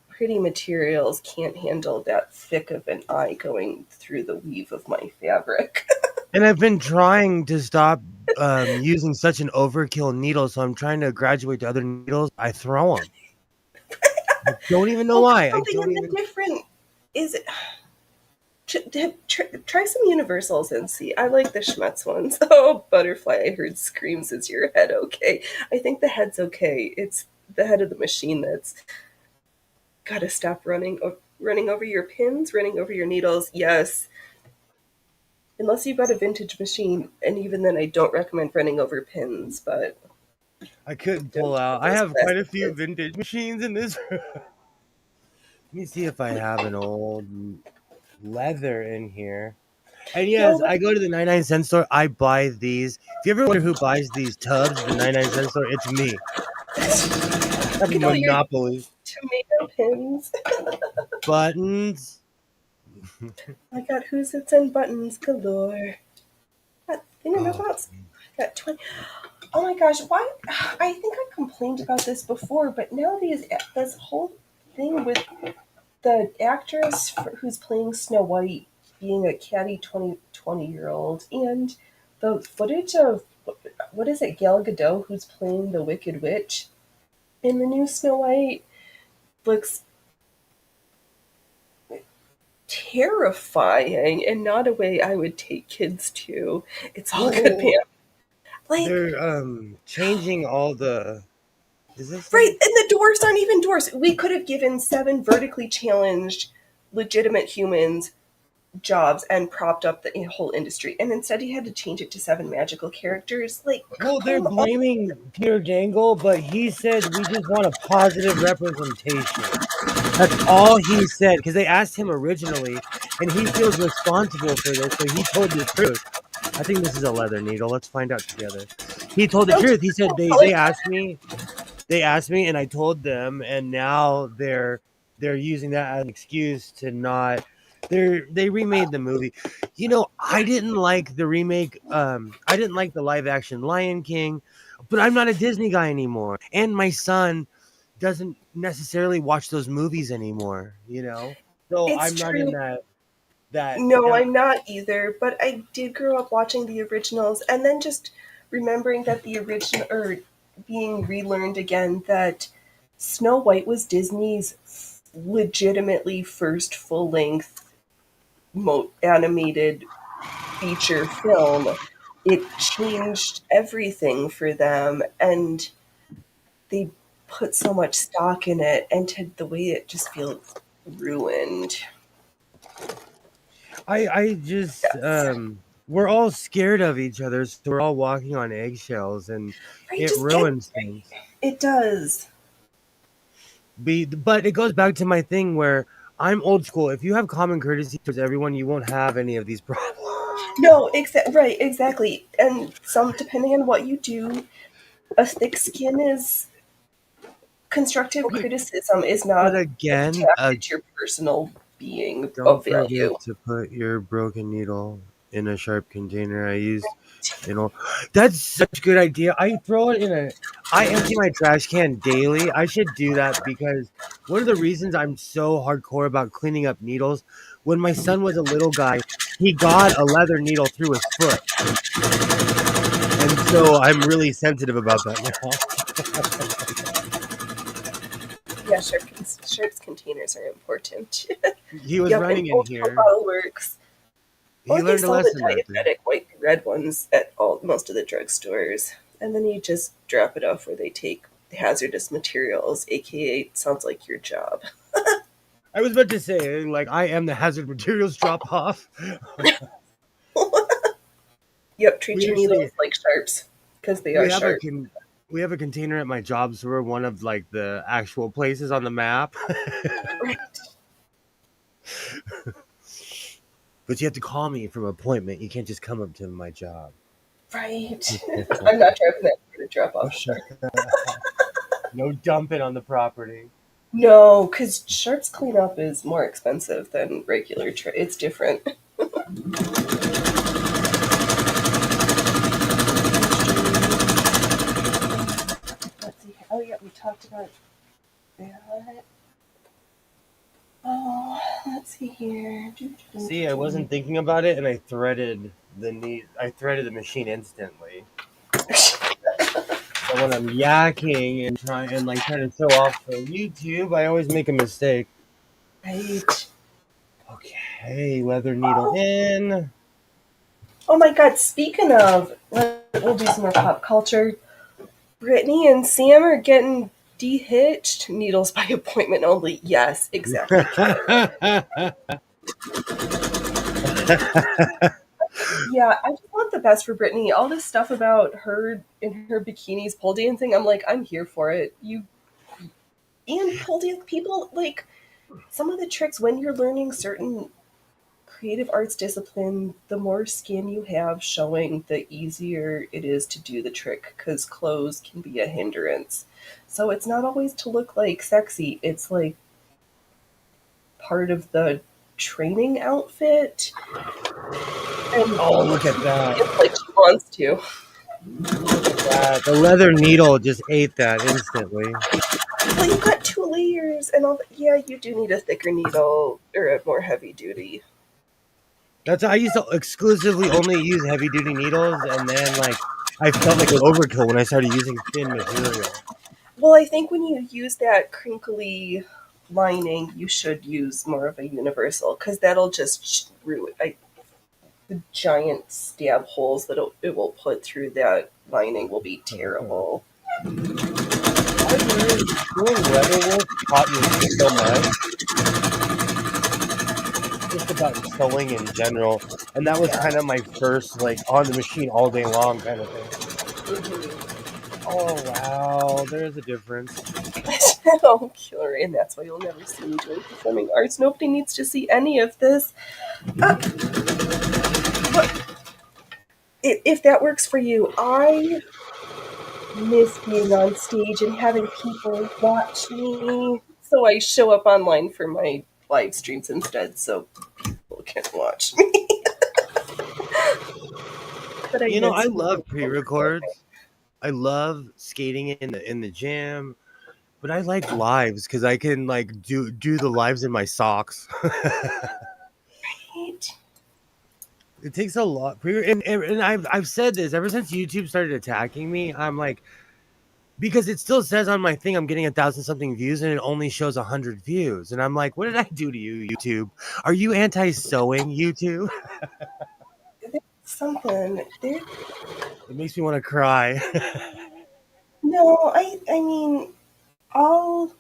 pretty materials can't handle that thick of an eye going through the weave of my fabric.
And I've been trying to stop using such an overkill needle, so I'm trying to graduate to other needles. I throw them. I don't even know
Well, put
why. I
something
don't
in the
even.
different. Is it? Try some universals and see. I like the Schmetz ones. Oh, butterfly! I heard screams. Is your head okay? I think the head's okay. It's the head of the machine that's got to stop running over your pins, running over your needles. Yes, unless you've got a vintage machine, and even then, I don't recommend running over pins. But
I couldn't
don't
pull
get
out. I
those
have quite a
plastic
few
bits.
vintage machines in this. Let me see if I have an old leather in here. And
No,
yes,
but
I go to the 99 cent store. I buy these. If you ever wonder who buys these tubs at the 99 cent store, it's me. I have
look
a
at all your
monopoly.
tomato pins.
Buttons.
I got who's its and buttons galore. That thing
Oh,
about I got 20. Oh my gosh, why? I think I complained about this before, but now this whole thing with the actress who's playing Snow White being a catty 20 year old and the footage of what is it, Gal Gadot, who's playing the Wicked Witch in the new Snow White, looks terrifying and not a way I would take kids to. It's all good, Pam.
well,
Like,
they're changing all the. Is this
right,
it?
and the doors aren't even doors. We could have given 7 vertically challenged, legitimate humans jobs and propped up the whole industry. And instead, he had to change it to 7 magical characters. Like,
Well, they're
come on.
blaming Peter Dangle, but he said we just want a positive representation. That's all he said because they asked him originally, and he feels responsible for this, so he told the truth. I think this is a leather needle. Let's find out together. He told the
Don't
truth. He said they
tell it.
they asked me, and I told them, and now they're using that as an excuse to not. They remade the movie. You know, I didn't like the remake. I didn't like the live action Lion King, but I'm not a Disney guy anymore, and my son doesn't necessarily watch those movies anymore. You know, so
It's
I'm not in
true.
that
No,
camp.
I'm not either, but I did grow up watching the originals and then just remembering that the original, or being relearned again, that Snow White was Disney's legitimately first full length animated feature film. It changed everything for them, and they put so much stock in it, and to the way it just feels ruined.
I just
Yes.
we're all scared of each other, so we're all walking on eggshells, and
Right,
it
just get
ruins things.
it does.
But it goes back to my thing where I'm old school. If you have common courtesy towards everyone, you won't have any of these problems.
No, right, exactly. And some, depending on what you do, a thick skin is constructive
Okay,
criticism is
but
not an
again,
attack at your personal being
don't
of
forget
value.
to put your broken needle in a sharp container. I used, that's such a good idea. I throw it in a. I empty my trash can daily. I should do that because one of the reasons I'm so hardcore about cleaning up needles, when my son was a little guy, he got a leather needle through his foot, and So I'm really sensitive about that now.
Yeah, sharps containers are important.
He was
Yep, and
running in
Old Town
here.
Bottle Works.
He
Or they
learned a
sell the
lesson after.
diabetic white and red ones at most of the drugstores. And then you just drop it off where they take hazardous materials, aka sounds like your job.
I was about to say, like, I am the hazard materials drop off.
Yep, treat
We
your
actually
needles like sharps, because they
we
are
have a
sharp.
con- we have a container at my job, so we're one of like the actual places on the map.
Right.
But you have to call me from an appointment. You can't just come up to my job.
Right. I'm not driving that for to drop off sharp.
No dumping on the property.
No, because sharps cleanup is more expensive than regular. It's different. Let's see. Oh yeah, we talked about that. Oh, let's see here.
See, I wasn't thinking about it, and I threaded the machine instantly. But when I'm yakking and trying to show off for YouTube, I always make a mistake.
Right.
Okay, leather needle in.
Oh my God! Speaking of, we'll do some more pop culture. Brittany and Sam are getting dehitched. Needles by appointment only. Yes, exactly. Yeah, I just want the best for Brittany. All this stuff about her in her bikinis pole dancing, I'm like, I'm here for it. You and pole dance people like some of the tricks when you're learning certain creative arts discipline, the more skin you have showing, the easier it is to do the trick because clothes can be a hindrance. So it's not always to look like sexy. It's like part of the training outfit, and
Oh, look at that.
it's like she wants to.
Look at that. The leather needle just ate that instantly.
Well, you've got two layers and all that. Yeah, you do need a thicker needle or a more heavy duty.
I used to exclusively only use heavy duty needles, and then like I felt like it was overkill when I started using thin material.
Well, I think when you use that crinkly lining, you should use more of a universal because that'll just ruin the giant stab holes that it will put through that lining will be terrible.
I learned doing leather work taught me so much, just about sewing in general, and that was
Yeah.
kind of my first like on the machine all day long kind of thing.
Mhm.
Oh wow, there's a difference.
Oh, killer, and that's why you'll never see me doing performing arts. Nobody needs to see any of this. Uh, but if that works for you, I miss being on stage and having people watch me. So I show up online for my live streams instead so people can watch me. But I
You know, I
miss
love
being
pre-records. I love skating in the gym, but I like lives because I can like do the lives in my socks.
right.
It takes a lot. And I've said this ever since YouTube started attacking me. I'm like, because it still says on my thing I'm getting 1,000 something views and it only shows 100 views, and I'm like, what did I do to you, YouTube? Are you anti-sewing, YouTube?
There's something there.
It makes me want to cry.
No, I mean, I'll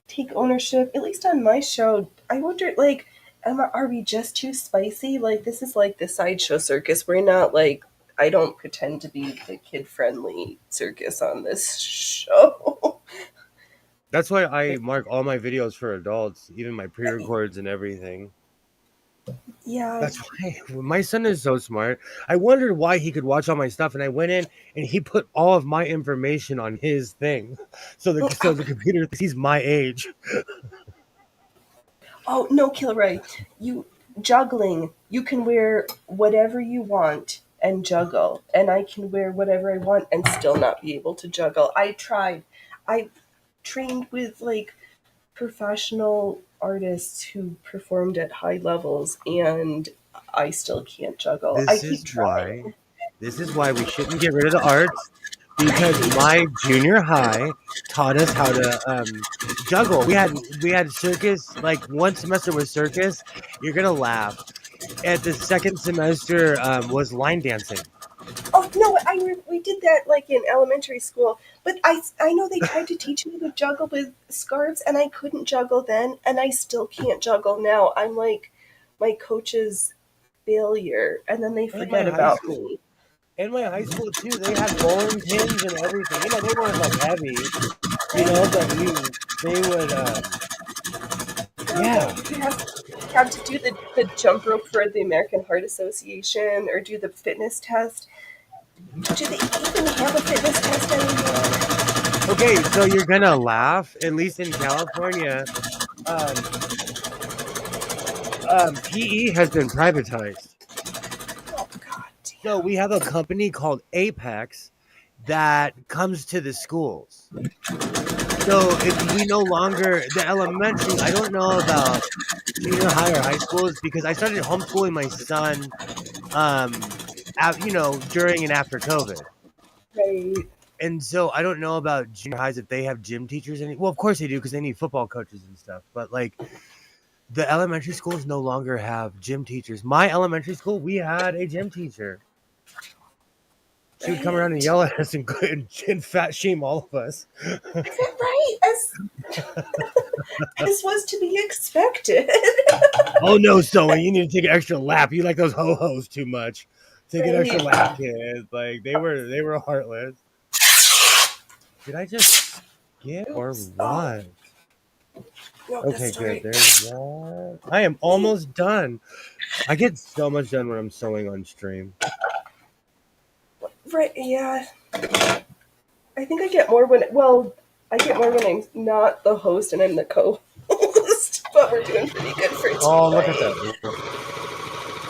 take ownership. At least on my show, I wonder, like, are we just too spicy? Like, this is like the sideshow circus. We're not like. I don't pretend to be the kid-friendly circus on this show.
That's why I mark all my videos for adults, even my pre-records and everything.
Yeah.
That's why my son is so smart. I wondered why he could watch all my stuff, and I went in and he put all of my information on his thing, so the computer thinks he's my age.
Oh no, Kilroy, you juggling. You can wear whatever you want and juggle, and I can wear whatever I want and still not be able to juggle. I tried. I trained with like professional artists who performed at high levels, and I still can't juggle. I
This
keep
is why
trying.
This is why we shouldn't get rid of the arts, because my junior high taught us how to juggle. We had circus, like one semester was circus. You're gonna laugh. At the second semester was line dancing.
Oh no, we did that like in elementary school, but I know they tried to teach me to juggle with scarves, and I couldn't juggle then, and I still can't juggle now. I'm like my coach's failure, and then they
In my
forget
high
about
school,
me.
in my high school too, they had bowling pins and everything. They weren't like heavy, but they would
No,
yeah.
but you have to do the jump rope for the American Heart Association or do the fitness test. Do they even have a fitness test anymore?
Okay, so you're gonna laugh. At least in California, um, PE has been privatized.
Oh god
So
damn.
we have a company called Apex that comes to the schools. So we no longer the elementary. I don't know about junior high or high schools because I started homeschooling my son, during and after COVID.
Right.
And so I don't know about junior highs if they have gym teachers. Well, of course they do because they need football coaches and stuff. But like the elementary schools no longer have gym teachers. My elementary school, we had a gym teacher. She would come around and
Right.
yell at us and fat shame all of us.
Right. As was to be expected.
Oh no, Zoe, you need to take an extra lap. You like those ho hos too much. Take an extra lap,
Right.
kids. Like they were heartless. Did I just skip or
Oops. Oh
what?
no,
Okay,
that's all
good.
right.
There's that. I am almost done. I get so much done when I'm sewing on stream.
Right. Yeah. I think I get more when I get more when I'm not the host and I'm the co-host. But we're doing pretty good for
Oh, look at that.
tonight.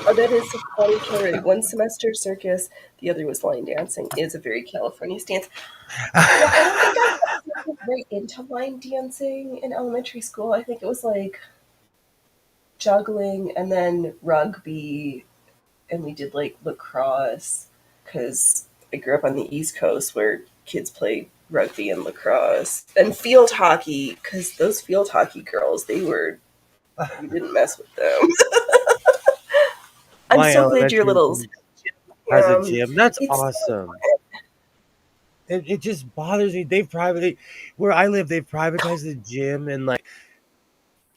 Oh, that is a funny story. One semester circus, the other was line dancing. Is a very California stance. Yeah, I don't think I was right into line dancing in elementary school. I think it was like juggling and then rugby, and we did like lacrosse because I grew up on the East Coast where kids play rugby and lacrosse and field hockey because those field hockey girls, you didn't mess with them. I'm
My
so glad your
elementary
little
has a
um,
gym. That's
it's
awesome. It just bothers me. Where I live, they've privatized the gym and like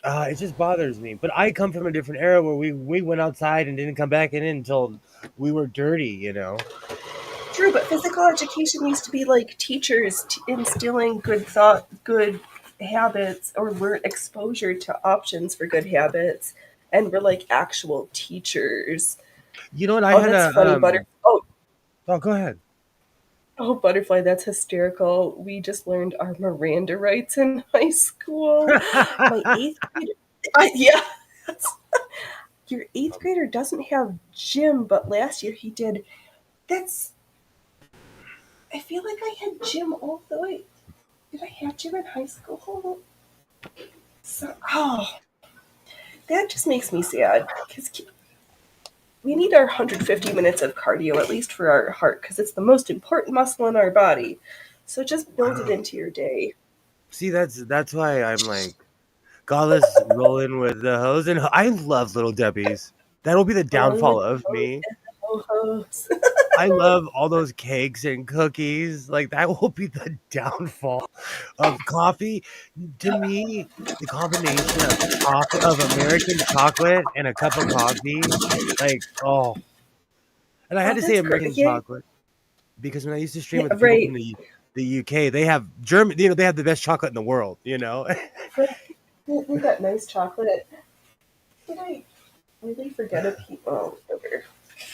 it just bothers me. But I come from a different era where we went outside and didn't come back in until we were dirty.
true, but physical education used to be like teachers instilling good thought, good habits, or learn exposure to options for good habits, and we're like actual teachers.
You know what? I
Oh,
had
that's
a
funny, Butter. Oh,
oh, go ahead.
oh, Butterfly, that's hysterical. We just learned our Miranda rights in high school. My eighth grader, yeah, your eighth grader doesn't have gym, but last year he did. That's. I feel like I had gym all the way. Did I have gym in high school? So, oh, that just makes me sad because we need our 150 minutes of cardio at least for our heart because it's the most important muscle in our body. So just build it into your day.
See, that's why I'm like Godless rolling with the hose, and I love Little Debbie's. That'll be the
Along
downfall
with the
of me.
ho-hos.
I love all those cakes and cookies. Like that will be the downfall of coffee. To me, the combination of chocolate of American chocolate and a cup of coffee, like and I had
Oh,
to say
that's great.
American
Yeah,
chocolate because when I used to stream
yeah,
with the people from
right.
the UK, they have German. They have the best chocolate in the world.
Right. We got nice chocolate. Did I really forget a piece? Oh, over.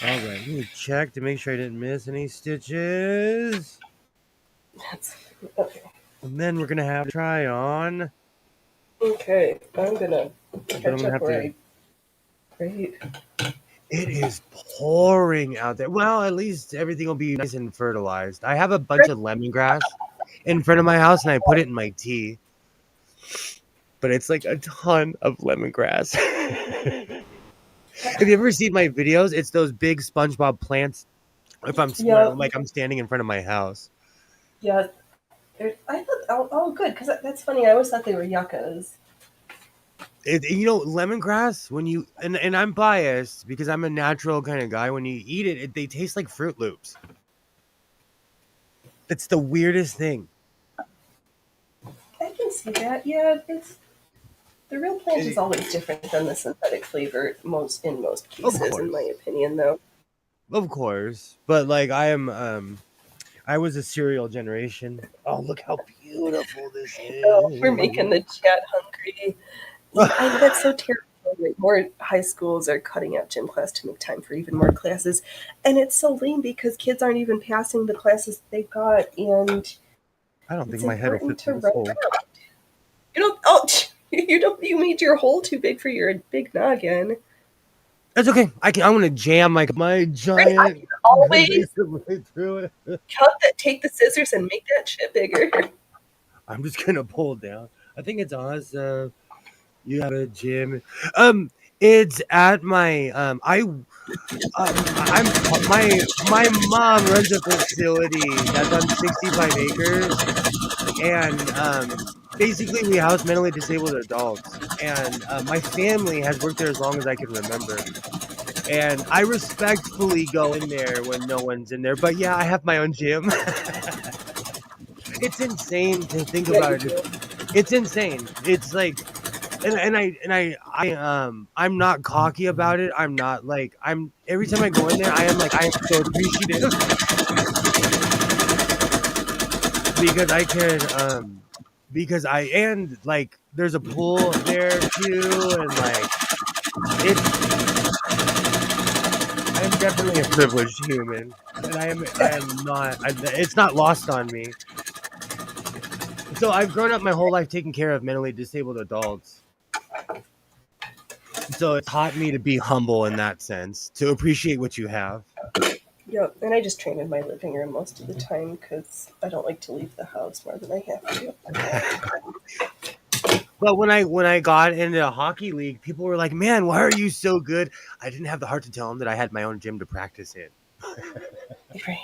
All right, let me check to make sure I didn't miss any stitches.
That's okay.
And then we're gonna have to try on,
Okay, I'm gonna
but I'm
catch
gonna
up
have
where
to.
I. Right.
It is pouring out there. Well, at least everything will be nice and fertilized. I have a bunch
Right.
of lemongrass in front of my house, and I put it in my tea. But it's like a ton of lemongrass. Have you ever seen my videos? It's those big SpongeBob plants If I'm
Yeah,
like I'm standing in front of my house.
yeah. I thought, oh, good, because that's funny. I always thought they were yuccas.
Lemongrass, when you and I'm biased because I'm a natural kind of guy. When you eat it, they taste like Fruit Loops. It's the weirdest thing.
I can see that. Yeah, it's the real plant is
It-
always different than the synthetic flavor in most
of
cases, in my
course,
opinion. Though.
of course, but like I was a cereal generation. Oh, look how beautiful this
Oh, we're
is.
making the chat hungry. That's so terrible. Like, more high schools are cutting out gym class to make time for even more classes, and it's so lame because kids aren't even passing the classes they've got, and
I don't think
it's
my head will
important
fit
to
through this
run
hole.
around. You don't. Oh, you don't. You made your hole too big for your big noggin.
That's okay. I'm gonna jam my
Right? I can
giant
always
right through it.
cut that. Take the scissors and make that shit bigger.
I'm just gonna pull down. I think it's awesome. You have a gym. It's at my my mom runs a facility that's on 65 acres, and basically we house mentally disabled adults. And my family has worked there as long as I can remember. And I respectfully go in there when no one's in there. But yeah, I have my own gym. It's insane to think
Yeah, you
about it.
do.
It's insane. It's like I'm not cocky about it. I'm not like I'm every time I go in there, I am so appreciative because I can because I and like there's a pool there too, and like it's I am definitely a privileged human, and I am not it's not lost on me. So I've grown up my whole life taking care of mentally disabled adults. So it taught me to be humble in that sense, to appreciate what you have.
Yeah, and I just train in my living room most of the time because I don't like to leave the house more than I have to.
But when I got into hockey league, people were like, "Man, why are you so good?" I didn't have the heart to tell them that I had my own gym to practice in.
Right.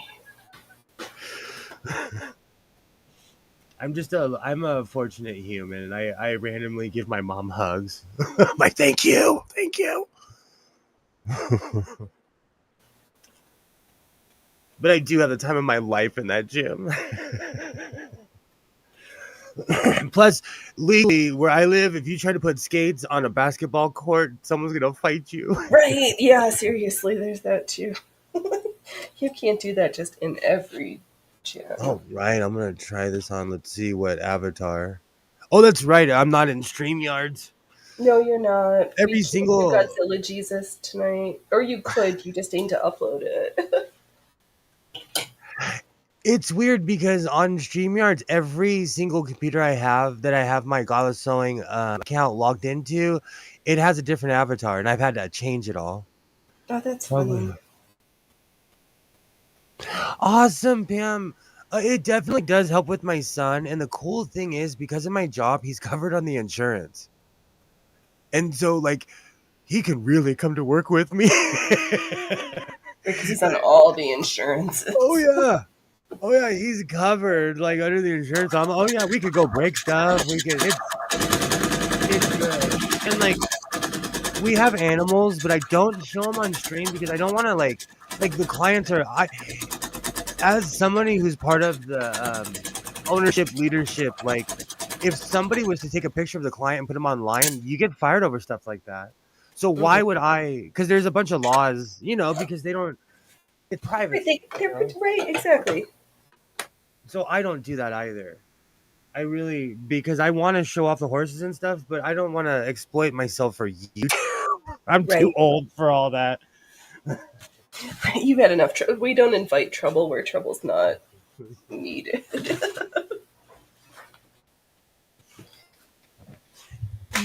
I'm a fortunate human, and I randomly give my mom hugs. Like, thank you, thank you. But I do have the time of my life in that gym. Plus, legally, where I live, if you try to put skates on a basketball court, someone's gonna fight you.
Right. Yeah, seriously, there's that too. You can't do that just in every gym.
Oh, right. I'm gonna try this on. Let's see what avatar. Oh, that's right. I'm not in StreamYards.
No, you're not. We
Every
can't do
single.
Godzilla Jesus tonight. Or you could, you just need to upload it.
It's weird because on StreamYards, every single computer I have my Godless Sewing account logged into, it has a different avatar, and I've had to change it all.
Oh, that's funny.
Probably. Awesome, Pam. It definitely does help with my son, and the cool thing is because of my job, he's covered on the insurance, and so like he can really come to work with me.
Because he's on all the insurances.
Oh yeah. Oh yeah, he's covered like under the insurance. Oh yeah, we could go break stuff. We could it's good. And like we have animals, but I don't show them on stream because I don't want to like the clients are I as somebody who's part of the ownership leadership, like if somebody was to take a picture of the client and put them online, you get fired over stuff like that. So why
Mhm.
would I? Because there's a bunch of laws, because they don't. It's
Right,
privacy.
they're right, exactly.
So I don't do that either. I really because I want to show off the horses and stuff, but I don't want to exploit myself for you. I'm too
Right.
old for all that.
You've had enough trouble. We don't invite trouble where trouble's not needed.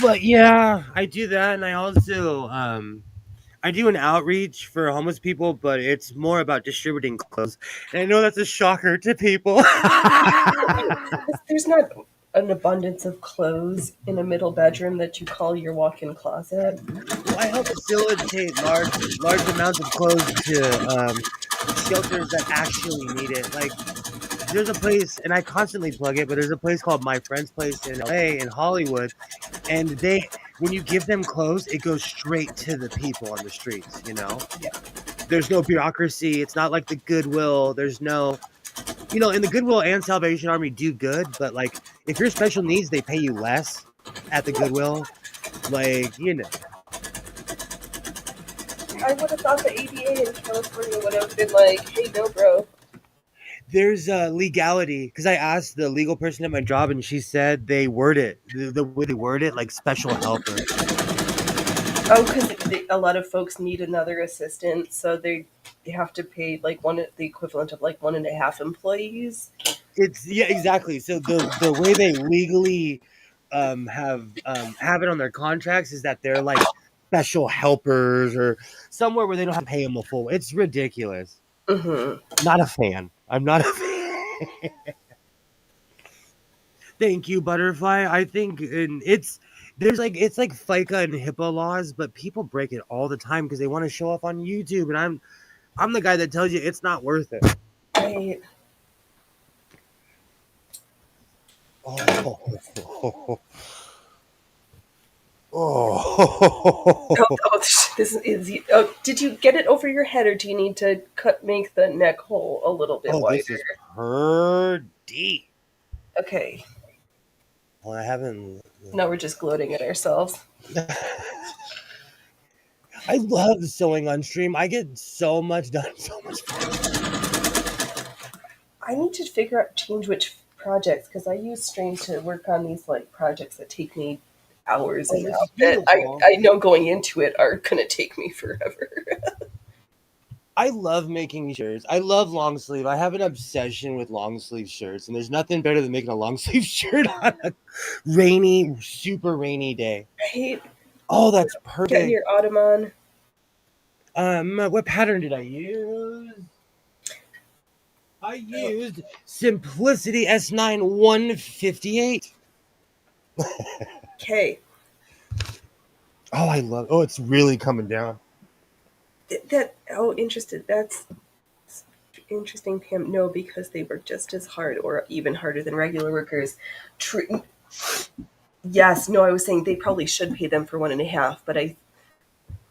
But yeah, I do that, and I also I do an outreach for homeless people, but it's more about distributing clothes. And I know that's a shocker to people.
There's not an abundance of clothes in a middle bedroom that you call your walk-in closet.
I help facilitate large amounts of clothes to shelters that actually need it. Like there's a place, and I constantly plug it, but there's a place called My Friend's Place in LA, in Hollywood, and when you give them clothes, it goes straight to the people on the streets.
Yeah.
There's no bureaucracy. It's not like the Goodwill. There's no, and the Goodwill and Salvation Army do good, but like if you're special needs, they pay you less at the Goodwill. Like,
I would have thought the ADA in California would have been like, hey, no, bro.
there's legality, because I asked the legal person at my job, and she said they word it the way they word it, like special helper.
Oh, because a lot of folks need another assistant, so they have to pay like the equivalent of like 1.5 employees.
Yeah, exactly. So the way they legally have it on their contracts is that they're like special helpers or somewhere where they don't have to pay them a full. It's ridiculous.
Mm-hmm.
Not a fan. I'm not a fan. Thank you, Butterfly. I think it's like FICA and HIPAA laws, but people break it all the time because they want to show off on YouTube, and I'm the guy that tells you it's not worth it.
Right.
Oh.
Oh, this is. Oh, did you get it over your head, or do you need to make the neck hole a little bit wider?
This is pretty.
Okay.
Well, I haven't.
Now we're just gloating at ourselves.
I love sewing on stream. I get so much done, so much fun.
I need to change which projects, because I use stream to work on these like projects that take me hours and that I know going into it are gonna take me forever.
I love making shirts. I love long sleeve. I have an obsession with long sleeve shirts, and there's nothing better than making a long sleeve shirt on a super rainy day.
Right?
Oh, that's perfect.
Getting your Ottoman.
What pattern did I use? I used Simplicity S9 158.
Okay.
Oh, it's really coming down.
Interested. That's interesting, Pam. No, because they work just as hard or even harder than regular workers. Yes, no, I was saying they probably should pay them for 1.5, but I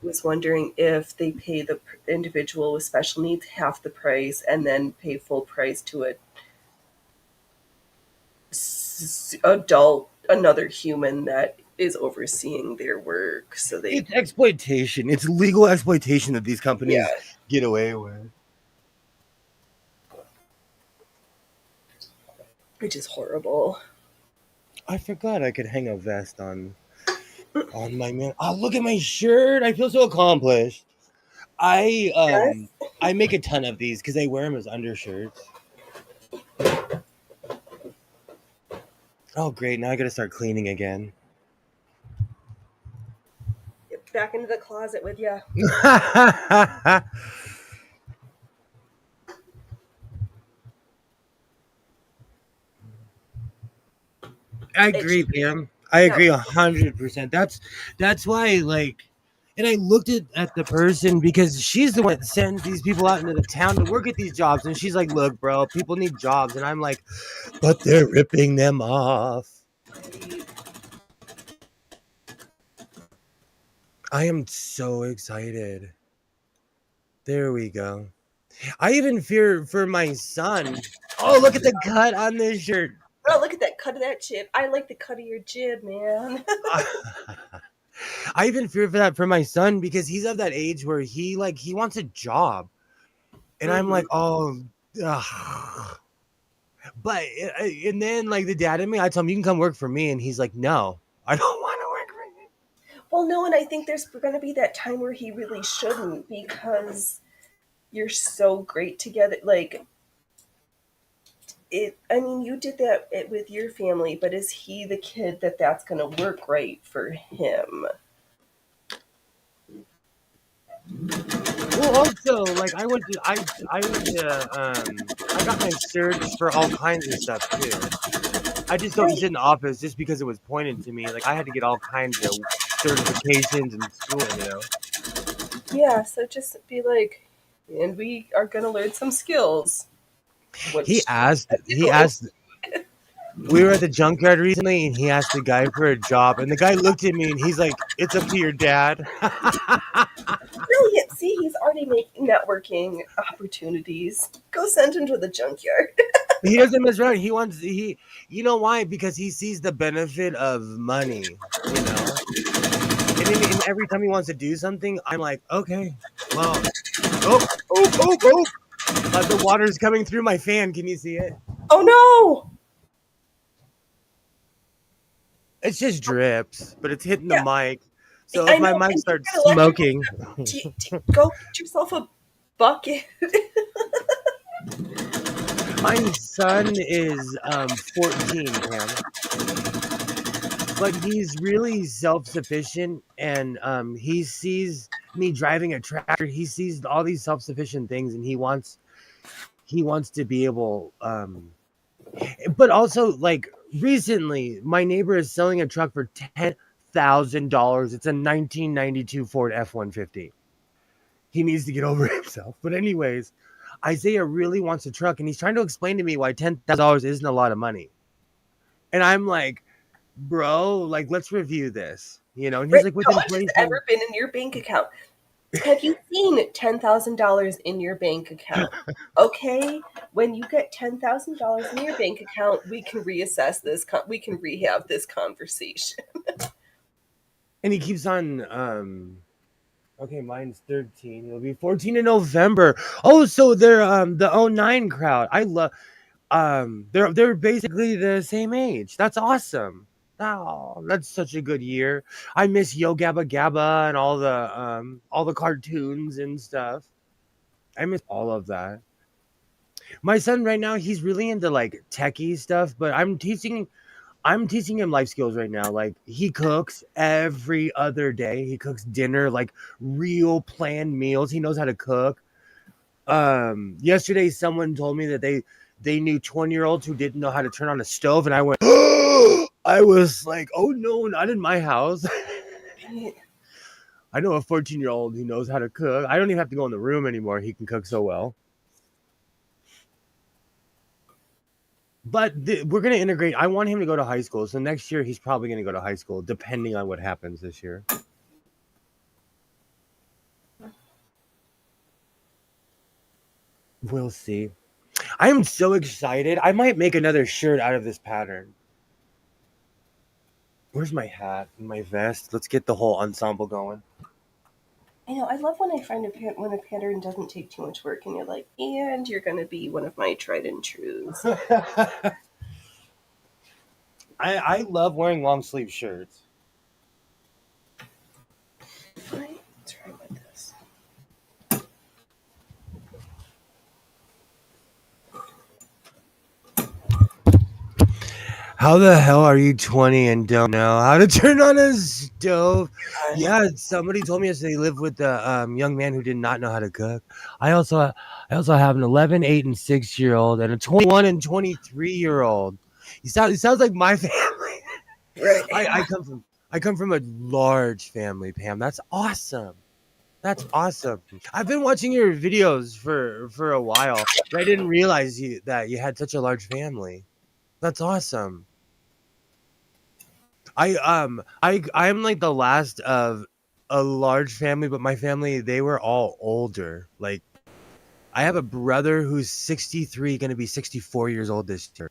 was wondering if they pay the individual with special needs half the price and then pay full price to another human that is overseeing their work. So
it's exploitation. It's legal exploitation that these companies get away with.
Which is horrible.
I forgot I could hang a vest on my man. Oh, look at my shirt. I feel so accomplished. I make a ton of these because I wear them as undershirts. Oh, great. Now I got to start cleaning again.
Back into the closet with you.
I agree, Pam. I agree 100%. That's why, like, and I looked at the person because she's the one that sends these people out into the town to work at these jobs, and she's like, "Look, bro, people need jobs," and I'm like, "But they're ripping them off." I am so excited. There we go. I even fear for my son. Oh, look at the cut on this shirt.
Oh, look at that cut of that jib. I like the cut of your jib, man.
I even fear for that for my son because he's of that age where he wants a job. And I'm like, oh, ugh. But, and then like the dad in me, I tell him, you can come work for me. And he's like, no, I don't want to work for you.
Well, no, and I think there's going to be that time where he really shouldn't because you're so great together. Like, I mean, you did that with your family, but is he the kid that's going to work right for him?
Well, also, like I got my certs for all kinds of stuff too. I just don't sit in the office just because it was pointed to me. Like I had to get all kinds of certifications in school,
Yeah, so just be like, and we are going to learn some skills.
He
Which
asked.
I'm
He
doing.
asked. We were at the junkyard recently, and he asked the guy for a job, and the guy looked at me, and he's like, "It's up to your dad."
Brilliant. See, he's already making networking opportunities. Go send him to the junkyard.
He doesn't mess around. He wants he. You know why? Because he sees the benefit of money. You know, and every time he wants to do something, I'm like, okay, well, oh, oh, oh, oh. The water's coming through my fan. Can you see it?
Oh no!
It's just drips, but it's hitting the
Yeah,
mic. So if
I
my
know.
mic
And you've
starts
got electrical
smoking,
stuff. Go get yourself a bucket.
my son is 14, Pam, but he's really self-sufficient, and he sees me driving a tractor. He sees all these self-sufficient things, and he wants to be able but also, like, recently my neighbor is selling a truck for $10,000. It's a 1992 Ford F-150. He needs to get over himself. But anyways, Isaiah really wants a truck, and he's trying to explain to me why $10,000 isn't a lot of money. And I'm like, bro, like, let's review this, and he's
Right?
like, with
How much has
inflation.
ever been in your bank account? Have you seen $10,000 in your bank account? Okay, when you get $10,000 in your bank account, we can reassess this. We can rehab this conversation.
And he keeps on okay, mine's 13. It'll be 14 in November. Oh, so they're the '09 crowd. I love they're basically the same age. That's awesome. Oh, that's such a good year. I miss Yo Gabba Gabba and all the cartoons and stuff. I miss all of that. My son right now, he's really into like techie stuff, but I'm teaching him life skills right now. Like, he cooks every other day. He cooks dinner, like real planned meals. He knows how to cook. Yesterday someone told me that they knew 20-year-olds who didn't know how to turn on a stove, and I went, I was like, oh no, not in my house. I know a 14-year-old who knows how to cook. I don't even have to go in the room anymore. He can cook so well. But we're going to integrate. I want him to go to high school. So next year he's probably going to go to high school, depending on what happens this year. We'll see. I am so excited. I might make another shirt out of this pattern. Where's my hat and my vest? Let's get the whole ensemble going.
I know. I love when I find when a pattern doesn't take too much work, and you're like, and you're gonna be one of my tried and trues.
I love wearing long sleeve shirts.
Right? What's wrong with this?
How the hell are you 20 and don't know how to turn on a stove? Yeah, somebody told me yesterday they live with a young man who did not know how to cook. I also have an 11, 8, and 6-year-old and a 21 and 23-year-old. He sounds like my family.
Right.
I come from a large family, Pam. That's awesome. That's awesome. I've been watching your videos for a while, but I didn't realize that you had such a large family. That's awesome. I'm like the last of a large family, but my family, they were all older. Like, I have a brother who's 63, going to be 64 years old this year.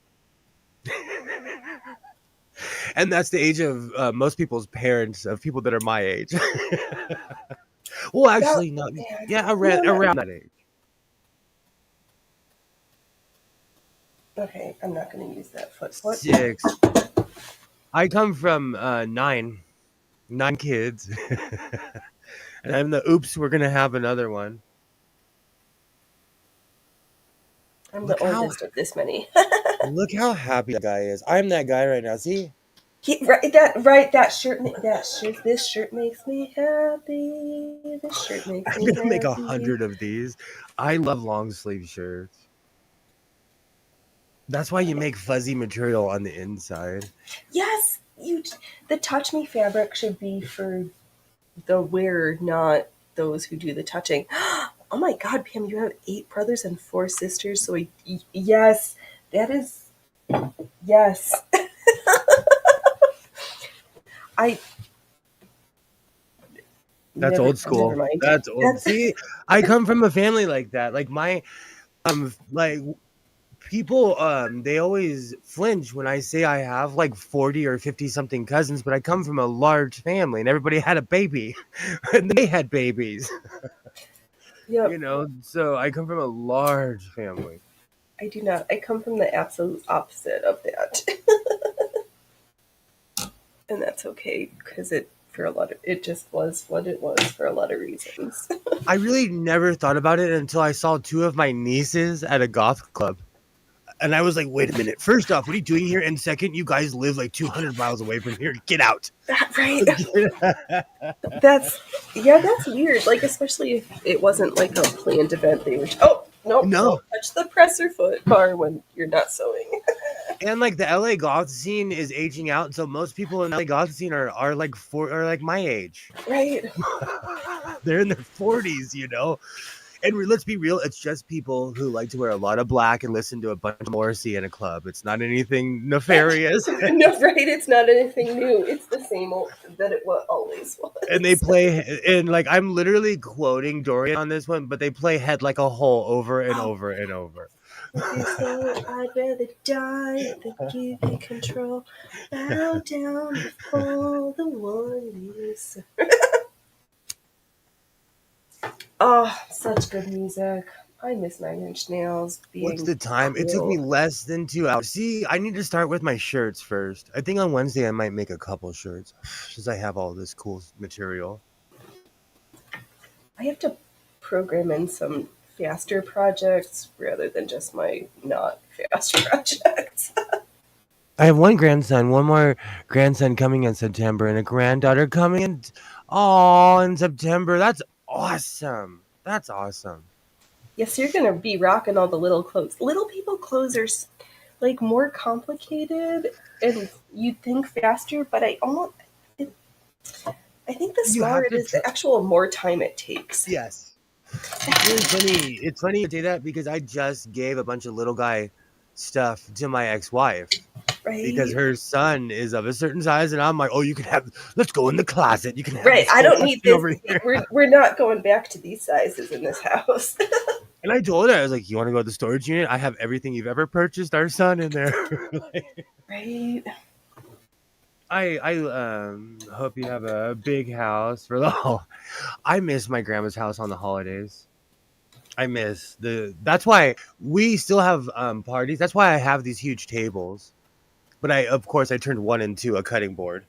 And that's the age of most people's parents, of people that are my age. Well,
About
actually, no. Yeah,
no,
around that age.
okay. I'm not gonna use that foot. What?
6. I come from nine kids. And I'm the oops, we're going to have another one.
I'm the
Look how
oldest of this many.
Look how happy that guy is. I'm that guy right now. See?
That shirt. This shirt makes me happy. This shirt makes
I'm
me
gonna make
happy.
100 of these. I love long sleeve shirts. That's why you make fuzzy material on the inside.
Yes, the touch me fabric should be for the wearer, not those who do the touching. Oh my God, Pam, you have 8 brothers and 4 sisters. So yes, that is yes. I
That's
never
old
never
school.
mind.
That's old.
That's
See, I come from a family like that. Like my like people they always flinch when I say I have like 40 or 50 something cousins, but I come from a large family and everybody had a baby and they had babies,
yep.
so I come from a large family.
I do not. I come from the absolute opposite of that. And that's okay because it just was what it was for a lot of reasons.
I really never thought about it until I saw two of my nieces at a goth club. And I was like, wait a minute. First off, what are you doing here? And second, you guys live like 200 miles away from here. Get out.
Right. That's yeah, that's weird. Like especially if it wasn't like a planned event. They were oh no,
No.
don't touch the presser foot bar when you're not sewing.
And like the LA goth scene is aging out. So most people in the LA goth scene are like are like my age.
Right.
They're in their 40s. And let's be real, it's just people who like to wear a lot of black and listen to a bunch of Morrissey in a club. It's not anything nefarious.
No, right. It's not anything new. It's the same old that it always
And they
was.
play, and like I'm literally quoting Dorian on this one, but they play Head Like a Hole over and
Oh,
over and over.
if you say I'd rather die than give you control, bow down before the one you serve. Oh, such good music. I miss Nine Inch Nails
What's
being
the time? It took me
cool.
less than 2 hours. See, I need to start with my shirts first. I think on Wednesday I might make a couple shirts since I have all this cool material.
I have to program in some faster projects rather than just my not fast projects.
I have one grandson, one more grandson coming in September, and a granddaughter coming in September. That's awesome. That's awesome.
Yes, you're gonna be rocking all the little clothes. Little people clothes are like more complicated, and you'd think faster, but it, I think the
You
smaller
have
it
to
is, the actual more time it takes.
yes. It's really funny. It's funny you say that because I just gave a bunch of little guy stuff to my ex-wife because
Right.
her son is of a certain size, and I'm like, oh, let's go in the closet. You can have
Right.
this
I
whole
don't need
section
this.
over here.
We're not going back to these sizes in this house.
And I told her, I was like, you want to go to the storage unit? I have everything you've ever purchased, our son, in there.
Right.
I hope you have a big house for the whole. I miss my grandma's house on the holidays. I miss that's why we still have parties. That's why I have these huge tables. But of course I turned one into a cutting board.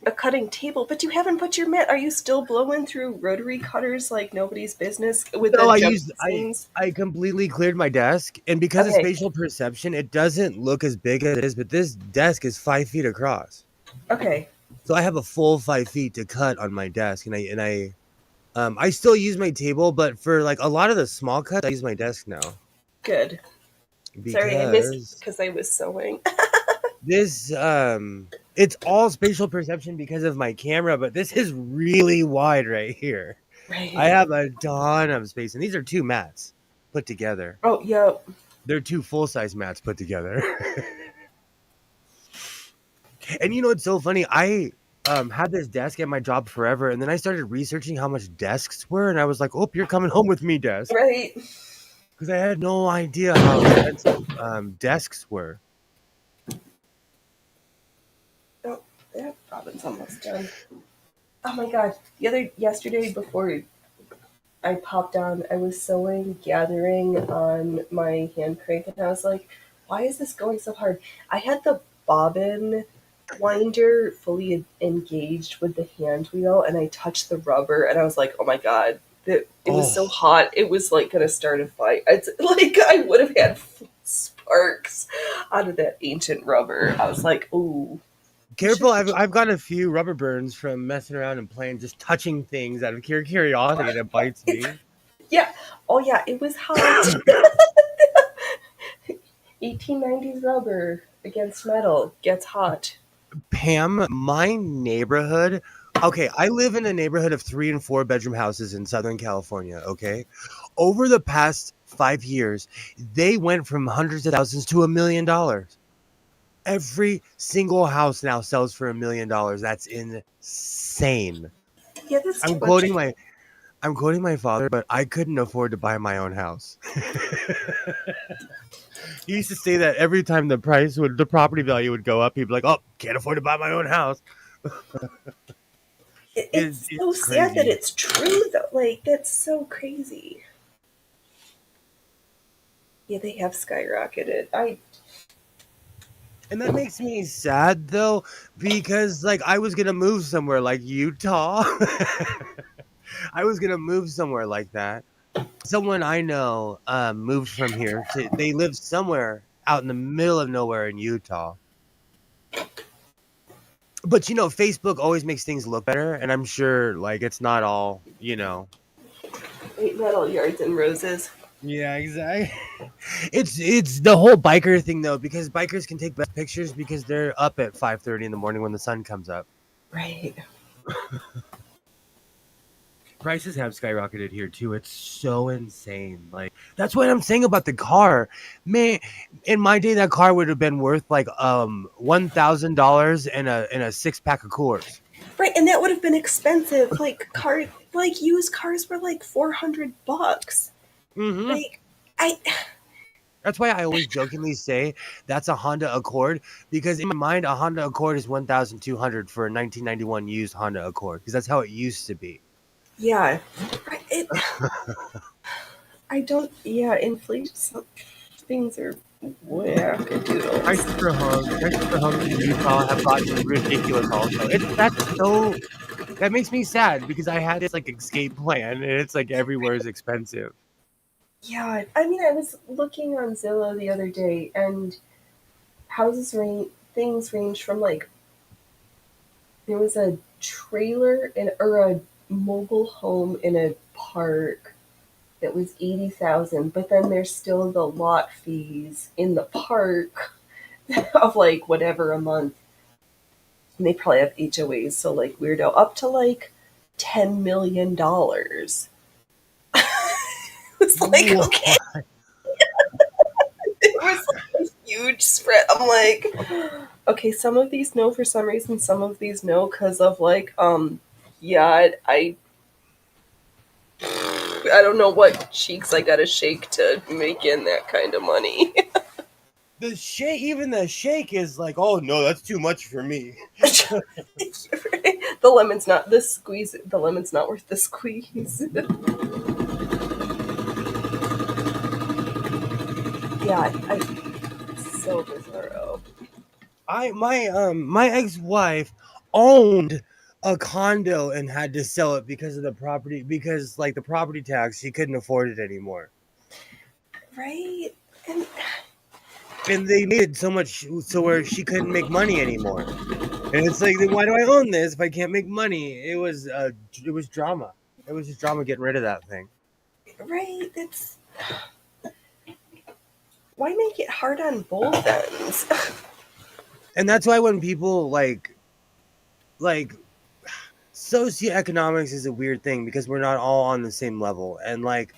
A cutting table, but you haven't put your mat. Are you still blowing through rotary cutters like nobody's business with
No,
the
I
jump
used
scenes?
I completely cleared my desk, and because of
Okay.
spatial perception, it doesn't look as big as it is, but this desk is 5 feet across.
Okay.
So I have a full 5 feet to cut on my desk, and I still use my table, but for like a lot of the small cuts, I use my desk now
Good. Sorry, I missed
because
because I was sewing.
this it's all spatial perception because of my camera, but this is really wide right here. I
Right.
have a ton of space, and these are two mats put together.
Oh, yeah.
They're two full-size mats put together. And it's so funny. I had this desk at my job forever, and then I started researching how much desks were, and I was like, "Oh, you're coming home with me, desk,"
Right.
because I had no idea how expensive desks were.
Oh, that robin's almost done. Oh my god. Yesterday before I popped on, I was sewing, gathering on my hand crank, and I was like, why is this going so hard? I had the bobbin winder fully engaged with the hand wheel, and I touched the rubber, and I was like, oh my god, it was so
Oh,
hot, it was like gonna start a fight. It's like I would have had sparks out of that ancient rubber. I was like, ooh, you should.
careful! I've got a few rubber burns from messing around and playing, just touching things out of curiosity that bites me.
Yeah. Oh yeah, it was hot. 1890s rubber against metal gets hot.
Pam, my neighborhood Okay, I live in a neighborhood of 3 and 4 bedroom houses in Southern California, okay? Over the past 5 years, they went from hundreds of thousands to $1 million. Every single house now sells for $1 million. That's insane.
Yeah, that's too
I'm
much.
quoting my I'm quoting my father, but I couldn't afford to buy my own house. He used to say that every time the property value would go up, he'd be like, "Oh, can't afford to buy my own house."
It's so
It's
sad that
crazy.
it's true though. Like that's so crazy. Yeah, they have skyrocketed. I
And that makes me sad though, because like I was gonna move somewhere like Utah. I was gonna move somewhere like that. Someone I know moved from here. They live somewhere out in the middle of nowhere in Utah. But Facebook always makes things look better, and I'm sure like it's not all.
hate metal yards and roses.
Yeah, exactly. It's the whole biker thing though, because bikers can take best pictures because they're up at 5:30 in the morning when the sun comes up.
Right.
Prices have skyrocketed here too. It's so insane. Like that's what I'm saying about the car. Man, in my day that car would have been worth like $1,000 and a 6 pack of Coors.
Right, and that would have been expensive. Like used cars were like $400.
Hmm.
Like, I
That's why I always jokingly say that's a Honda Accord, because in my mind a Honda Accord is 1,200 for a 1991 used Honda Accord, because that's how it used to be.
yeah, right, I don't. Yeah, inflation. Some things are wackadoodles.
Prices for homes in Utah have gotten ridiculous also. That makes me sad because I had this like escape plan and it's like everywhere is expensive.
Yeah, I mean, I was looking on Zillow the other day, and houses range things range from like there was a trailer or a mobile home in a park that was 80,000, but then there's still the lot fees in the park of like whatever a month. And they probably have HOAs, so like weirdo, up to like $10 million. It's like okay,
What?
it was like a huge spread. I'm like, okay, some of these no for some reason, some of these no because of like, yeah, I don't know what cheeks I gotta shake to make in that kind of money.
Even the shake is like, oh no, that's too much for me.
The lemon's not the squeeze. The lemon's not worth the squeeze. Yeah, so bizarro.
My ex-wife owned a condo and had to sell it because of the property, because like the property tax, she couldn't afford it anymore.
Right? And
And they made it so much so where she couldn't make money anymore. And it's like, then why do I own this if I can't make money? It was drama. It was just drama getting rid of that thing.
right, that's why make it hard on both ends?
And that's why when people like socioeconomics is a weird thing because we're not all on the same level. And like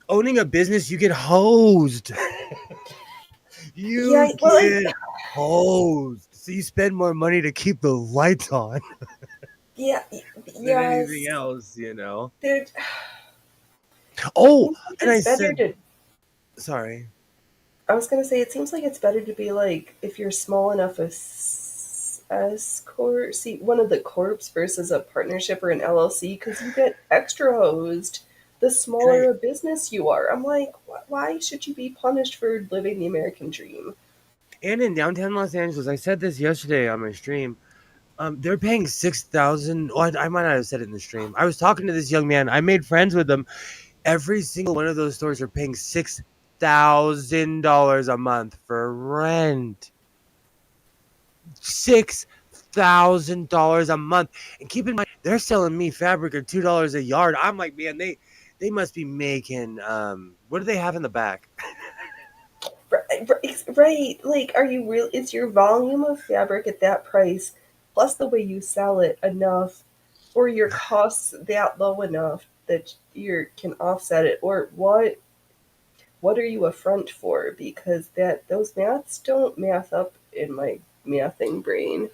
owning a business, you get hosed.
Yeah,
You
well,
get hosed. So you spend more money to keep the lights on
yeah,
than anything
yes.
else.
There,
Oh,
seems like
and I
it's better
said
to.
sorry.
I was gonna say it seems like it's better to be like if you're small enough as corp. See, one of the corps versus a partnership or an LLC because you get extra hosed the
And I
smaller a business you are. I'm like, why should you be punished for living the American dream?
and in downtown Los Angeles, I said this yesterday on my stream. They're paying 6,000. Oh, I might not have said it in the stream. I was talking to this young man. I made friends with him. Every single one of those stores are paying $6,000 a month for rent. $6,000 a month. And keep in mind, they're selling me fabric at $2 a yard. I'm like, man, they must be making what do they have in the back?
Right, right. Like, are you real? Is your volume of fabric at that price plus the way you sell it enough, or your costs that low enough that you can offset it, or what are you a front for? Because that those maths don't math up in my mathing brain.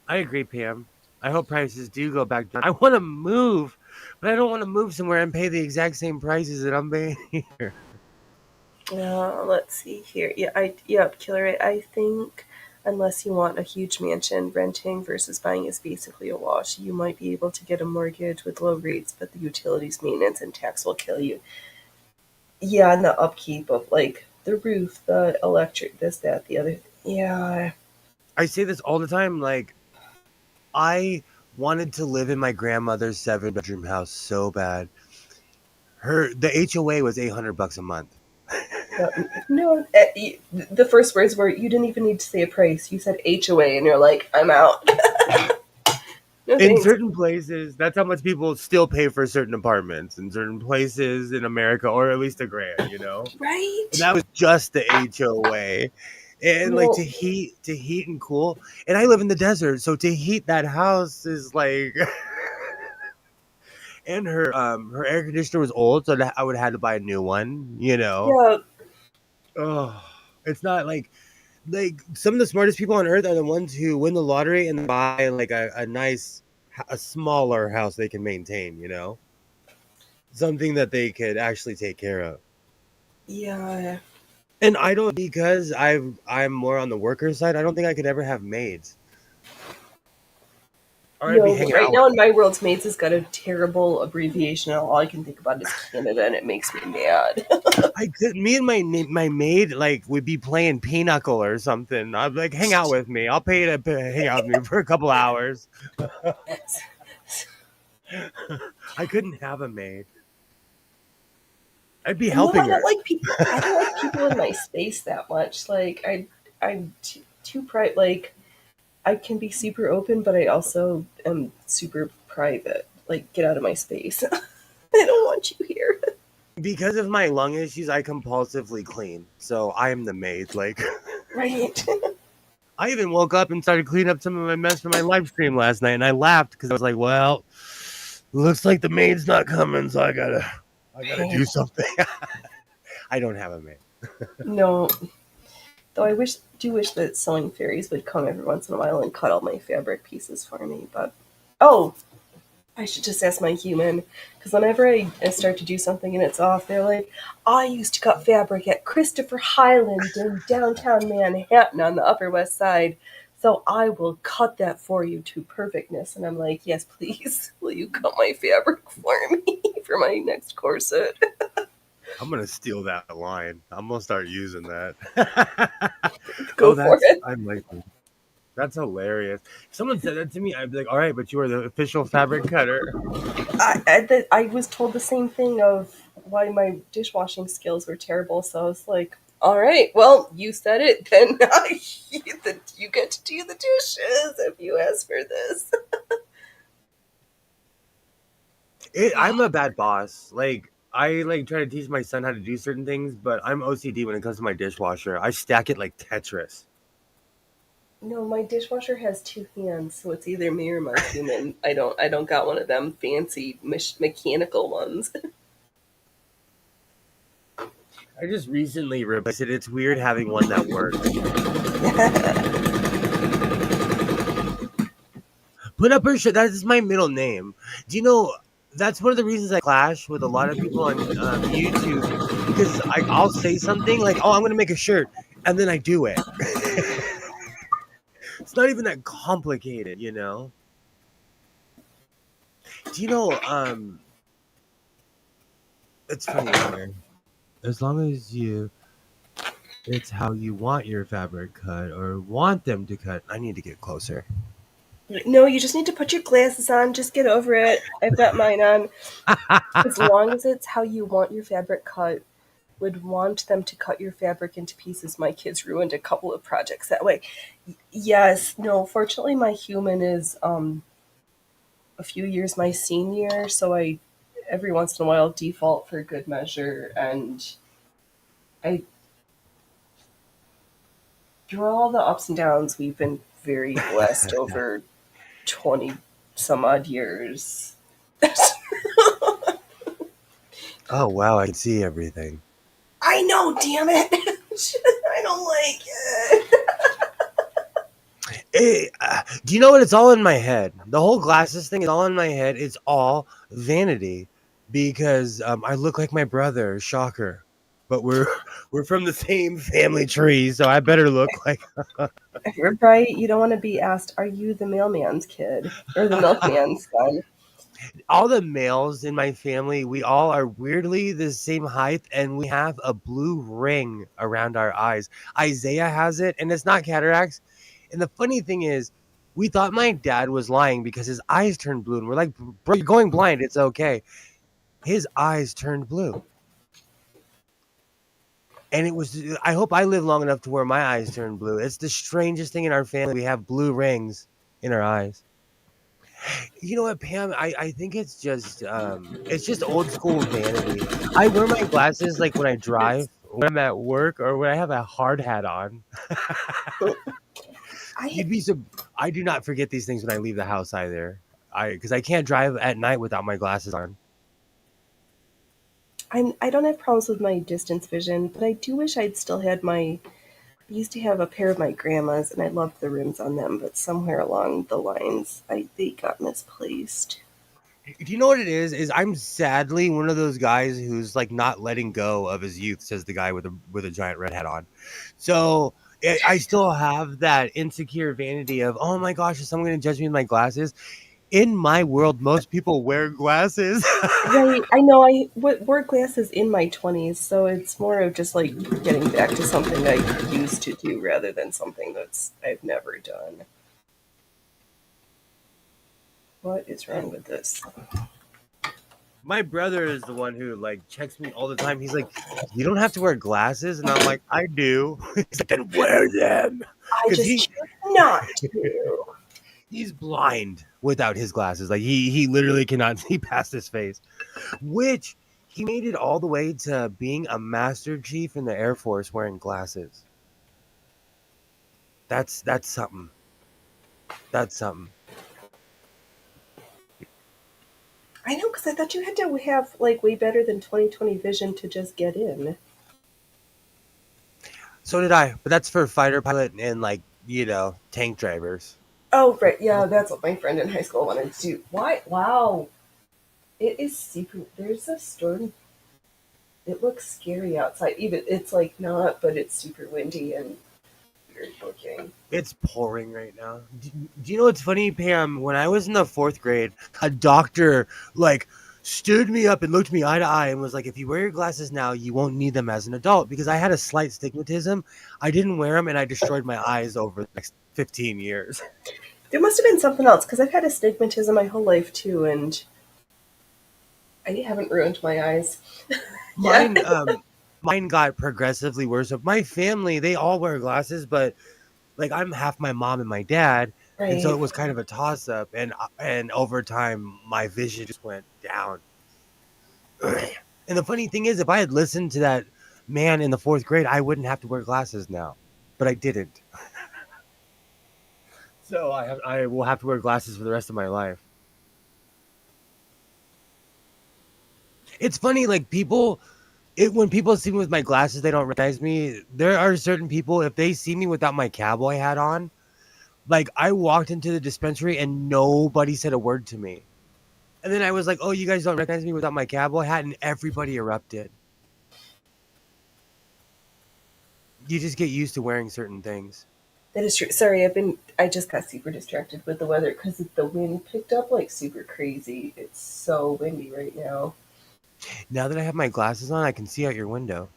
I agree, Pam. I hope prices do go back down. I want to move, but I don't want to move somewhere and pay the exact same prices that I'm paying here.
Let's see here. Killer it. I think unless you want a huge mansion, renting versus buying is basically a wash. You might be able to get a mortgage with low rates, but the utilities, maintenance, and tax will kill you. Yeah, and the upkeep of like the roof, the electric, this, that, the other. Yeah,
I say this all the time. Like, I wanted to live in my grandmother's 7-bedroom house so bad. The HOA was $800 a month.
no, no. The first words were you didn't even need to say a price. You said HOA, and you're like, I'm out. No
In
thanks.
certain places, that's how much people still pay for certain apartments in certain places in America, or at least a grand, you know? And
Right?
that was just the HOA. And like
No.
to heat and cool. And I live in the desert, so to heat that house is like and her air conditioner was old, so that I would have had to buy a new one, you know.
Yeah.
Oh, it's not like some of the smartest people on earth are the ones who win the lottery and buy like a nice a smaller house they can maintain, you know? Something that they could actually take care of.
Yeah.
And I don't because I'm more on the worker side, I don't think I could ever have maids. Or I'd be
No,
hanging
right
out with
now in my world, Mates has got a terrible abbreviation, and all I can think about is Canada, and it makes me mad.
I could me and my maid like would be playing pinochle or something. I'd be like, hang out with me. I'll pay you to hang out with me for a couple hours. I couldnn have a maid. I'd be
No,
helping
I don't
her.
like people. I don't like people in my space that much. Like I'm too private. Like I can be super open, but I also am super private. Like get out of my space. I don't want you here.
Because of my lung issues, I compulsively clean. So I am the maid. Like
Right.
I even woke up and started cleaning up some of my mess from my live stream last night, and I laughed because I was like, "Well, looks like the maid's not coming, so I gotta do something." I don't have a maid.
No, though I wish that sewing fairies would come every once in a while and cut all my fabric pieces for me. But oh, I should just ask my human because whenever I start to do something and it's off, they're like, I used to cut fabric at Christopher Highland in downtown Manhattan on the Upper West Side. So I will cut that for you to perfectness. And I'm like, yes, please. Will you cut my fabric for me for my next corset?
I'm gonna steal that line. I'm gonna start using that.
Go for it.
I'm like that's hilarious. If someone said that to me, I'd be like, "All right, but you are the official fabric cutter."
I was told the same thing of why my dishwashing skills were terrible. So I was like, all right, well, you said it, then you get to do the dishes if you ask for this.
I'm a bad boss. Like I like try to teach my son how to do certain things, but I'm OCD when it comes to my dishwasher. I stack it like Tetris.
No, my dishwasher has two hands, so it's either me or my human. I don't got one of them fancy mechanical ones.
I just recently replaced it. It's weird having one that works. Put up her shit. That is my middle name. Do you know that's one of the reasons I clash with a lot of people on YouTube because I'll say something like, "Oh, I'm gonna make a shirt," and then I do it. It's not even that complicated, you know. Do you know? It's funny, Connor. As long as it's how you want your fabric cut or want them to cut. I need to get closer.
No, you just need to put your glasses on. Just get over it. I've got mine on. As long as it's how you want your fabric cut, would want them to cut your fabric into pieces. My kids ruined a couple of projects that way. Yes, no, fortunately my human is a few years my senior, so I every once in a while default for good measure, and I through all the ups and downs we've been very blessed over 20 some odd years.
Oh wow, I can see everything.
I know, damn it. I don't like it.
Do you know what? It's all in my head. The whole glasses thing is all in my head. It's all vanity because I look like my brother. Shocker, but we're we're from the same family tree, so I better look like.
Right? You don't want to be asked, are you the mailman's kid or the milkman's son?
All the males in my family, we all are weirdly the same height, and we have a blue ring around our eyes. Isaiah has it, and it's not cataracts. And the funny thing is, we thought my dad was lying because his eyes turned blue, and we're like, "Bro, you're going blind. It's okay." His eyes turned blue, and it was. I hope I live long enough to where my eyes turn blue. It's the strangest thing in our family. We have blue rings in our eyes. You know what, Pam? I think it's just old school vanity. I wear my glasses like when I drive, when I'm at work, or when I have a hard hat on.
I
You'd be so I do not forget these things when I leave the house either. Because I can't drive at night without my glasses on.
I don't have problems with my distance vision, but I do wish I'd still had my. I used to have a pair of my grandma's, and I loved the rims on them, but somewhere along the lines, they got misplaced.
Do you know what it is? Is I'm sadly one of those guys who's like not letting go of his youth, says the guy with a giant red hat on. So I still have that insecure vanity of, oh my gosh, is someone going to judge me with my glasses? In my world, most people wear glasses.
Right. I know wore glasses in my 20s, so it's more of just like getting back to something I used to do rather than something that's I've never done. What is wrong with this?
My brother is the one who like checks me all the time. He's like, "You don't have to wear glasses," and I'm like, "I do." He's like, "Then wear them,"
I
because
just choose not to.
he's blind without his glasses. Like he literally cannot see past his face. Which he made it all the way to being a master chief in the Air Force wearing glasses. That's something. That's something.
I know, because I thought you had to have like way better than 20/20 vision to just get in.
So did I, but that's for fighter pilot and like tank drivers.
Oh, right. Yeah, that's what my friend in high school wanted to do. Why? Wow. It is super. There's a storm. It looks scary outside. Even it's like not, but it's super windy and weird looking.
It's pouring right now. Do you know what's funny, Pam? When I was in the fourth grade, a doctor like stood me up and looked me eye to eye and was like, "If you wear your glasses now, you won't need them as an adult." Because I had a slight stigmatism. I didn't wear them, and I destroyed my eyes over the next 15 years.
There must have been something else because I've had astigmatism my whole life too, and I haven't ruined my eyes. Yeah.
Mine, mine got progressively worse. Of my family, they all wear glasses, but like I'm half my mom and my dad, and so
Right.
it was kind of a toss up. And over time, my vision just went down. And the funny thing is, if I had listened to that man in the fourth grade, I wouldn't have to wear glasses now, but I didn't. So I will have to wear glasses for the rest of my life. It's funny, like when people see me with my glasses, they don't recognize me. There are certain people, if they see me without my cowboy hat on, like I walked into the dispensary and nobody said a word to me. And then I was like, "Oh, you guys don't recognize me without my cowboy hat," and everybody erupted. You just get used to wearing certain things.
That is true. Sorry, I just got super distracted with the weather because the wind picked up like super crazy. It's so windy right now.
Now that I have my glasses on, I can see out your window.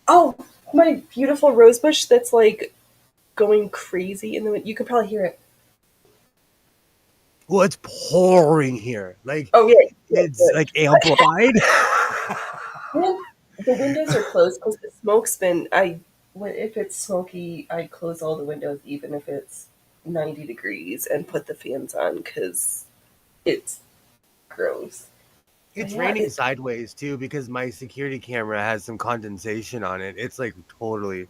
Oh, my beautiful rosebush that's like going crazy in the wind. You could probably hear it.
Well, it's pouring here. Like
Oh yeah, yeah,
it's like amplified.
good. The windows are closed because the smoke's been. If it's smoky, I close all the windows, even if it's 90 degrees, and put the fans on because it's gross. But
It's
yeah,
raining sideways too because my security camera has some condensation on it. It's like totally.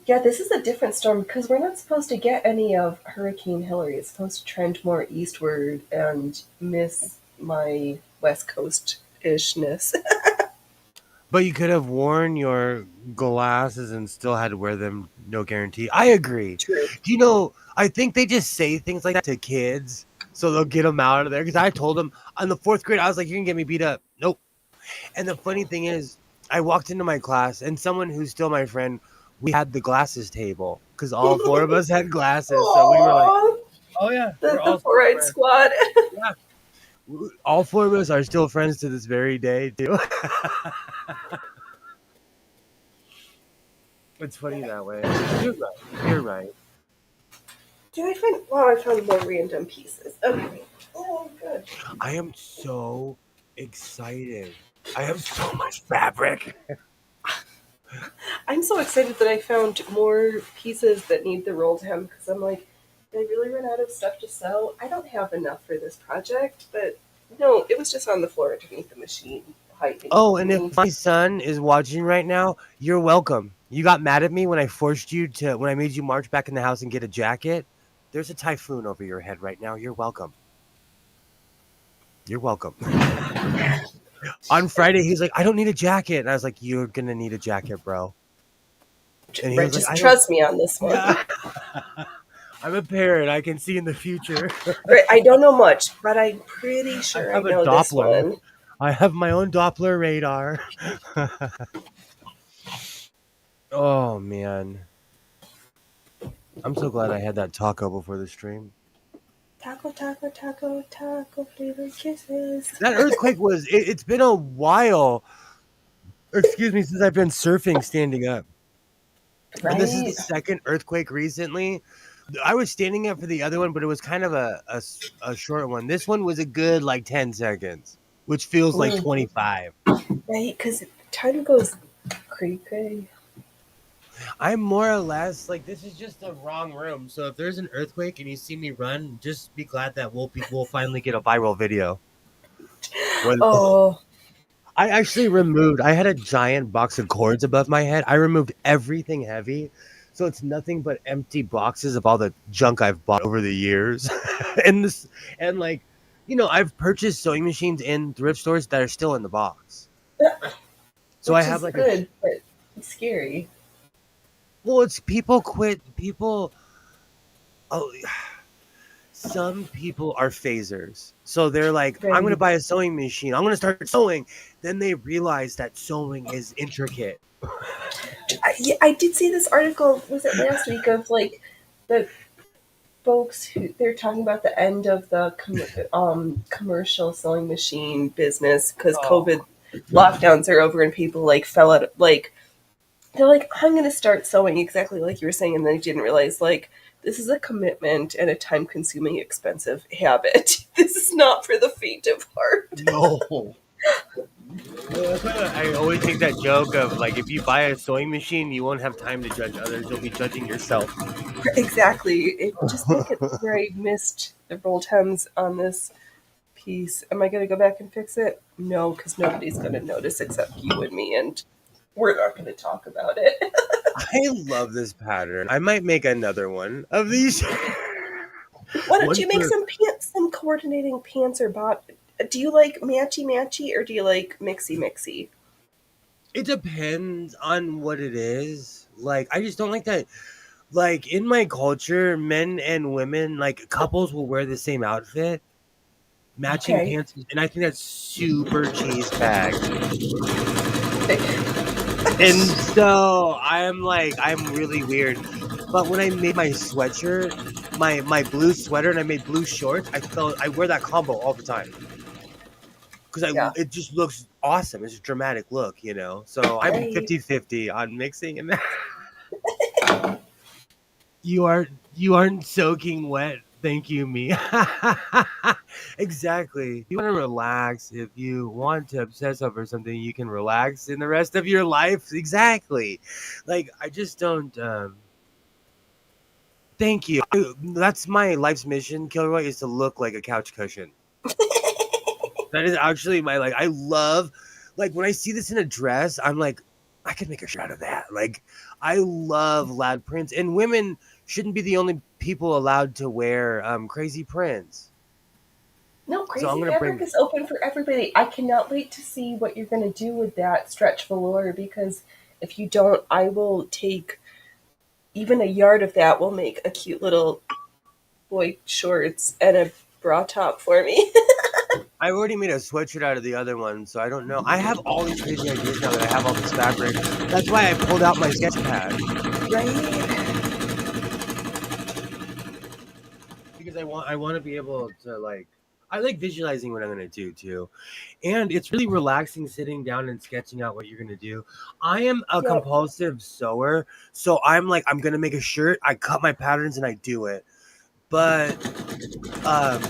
Yeah, this is a different storm because we're not supposed to get any of Hurricane Hillary. It's supposed to trend more eastward and miss my West Coast ishness.
But you could have worn your glasses and still had to wear them, no guarantee. I agree.
True.
Do you know, I think they just say things like that to kids so they'll get them out of there. Because I told them in the fourth grade, I was like, you're going to get me beat up. Nope. And the funny thing is, I walked into my class and someone who's still my friend, we had the glasses table because all four of us had glasses. So we were like,
Aww,
oh, yeah, we're
the
all
four
still
eyed
friends.
squad.
Yeah. All four of us are still friends to this very day, too. It's funny that way. You're right. You're right.
Did I find? Wow, I found more random pieces. Okay. Oh, good.
I am so excited. I have so much fabric.
I'm so excited that I found more pieces that need the rolled hem because I'm like, did I really run out of stuff to sew? I don't have enough for this project, but no, it was just on the floor underneath the machine, hiding
Oh,
from
and if
me.
my son is watching right now, you're welcome. You got mad at me when I forced you to, when I made you march back in the house and get a jacket. There's a typhoon over your head right now. You're welcome. You're welcome. On Friday, he's like, I don't need a jacket. And I was like, you're going to need a jacket, bro. And he
Right,
was like,
just
I don't.
trust me on this one.
Yeah. I'm a parent. I can see in the future.
Right, I don't know much, but I'm pretty
I
sure I
have a
know this
Doppler.
one.
I have my own Doppler radar. Oh, man. I'm so glad I had that taco before the stream.
Taco, taco, taco, taco flavored kisses.
That earthquake was, it's been a while, excuse me, since I've been surfing standing up. And this is the
Right?
second earthquake recently. I was standing up for the other one, but it was kind of a short one. This one was a good like 10 seconds, which feels like
Mm,
25.
right, because time goes cray.
I'm more or less like this is just the wrong room. So if there's an earthquake and you see me run, just be glad that we'll finally get a viral video. Where
Oh,
I actually removed. I had a giant box of cords above my head. I removed everything heavy, so it's nothing but empty boxes of all the junk I've bought over the years. and this and like, I've purchased sewing machines in thrift stores that are still in the box. So I
which
have
is
like a
good, but it's scary.
well, it's people quit. People. Oh, some people are phasers. So they're like, I'm going to
Right.
buy a sewing machine. I'm going to start sewing. Then they realize that sewing is intricate.
Yeah, I did see this article, was it last week, of like the folks who they're talking about the end of the commercial sewing machine business because
Oh,
COVID lockdowns are over and people like fell out, like, they're like, I'm going to start sewing exactly like you were saying. And then I didn't realize, like, this is a commitment and a time consuming, expensive habit. This is not for the faint of heart.
no. I always make that joke of like, if you buy a sewing machine, you won't have time to judge others. You'll be judging yourself.
Exactly. Just look at where I missed the rolled hems on this piece. Am I going to go back and fix it? No, because nobody's going to notice except you and me, and we're not going to talk about it.
I love this pattern. I might make another one of these.
Why don't
One
you make
for
some pants, some coordinating pants or bot? Do you like matchy matchy or do you like mixy mixy?
it depends on what it is. Like, I just don't like that. Like in my culture, men and women, like couples will wear the same outfit, matching
Okay.
pants, and I think that's super cheese bag. And so I'm like, I'm really weird. But when I made my sweatshirt, my blue sweater, and I made blue shorts, I wear that combo all the time because
Yeah.
it just looks awesome. It's a dramatic look, So I'm
Right.
50-50 on mixing and you aren't soaking wet. Thank you, me. Exactly. If you want to relax, if you want to obsess over something, you can relax in the rest of your life. Exactly. Like I just don't. Thank you. That's my life's mission, Kilroy, is to look like a couch cushion. That is actually my like. I love, like when I see this in a dress, I'm like, I could make a shirt out of that. Like, I love loud prints, and women shouldn't be the only people allowed to wear crazy prints.
No,
So I'm
Crazy
gonna
Fabric
bring.
is open for everybody. I cannot wait to see what you're going to do with that stretch velour because if you don't, I will take even a yard of that will make a cute little boy shorts and a bra top for me.
I already made a sweatshirt out of the other one, so I don't know. I have all these crazy ideas now that I have all this fabric. That's why I pulled out my sketch pad
Right?
because I want to be able to like. I like visualizing what I'm gonna do too. And it's really relaxing sitting down and sketching out what you're gonna do. I am a
Yep.
compulsive sewer, so I'm like I'm gonna make a shirt. I cut my patterns and I do it. But um,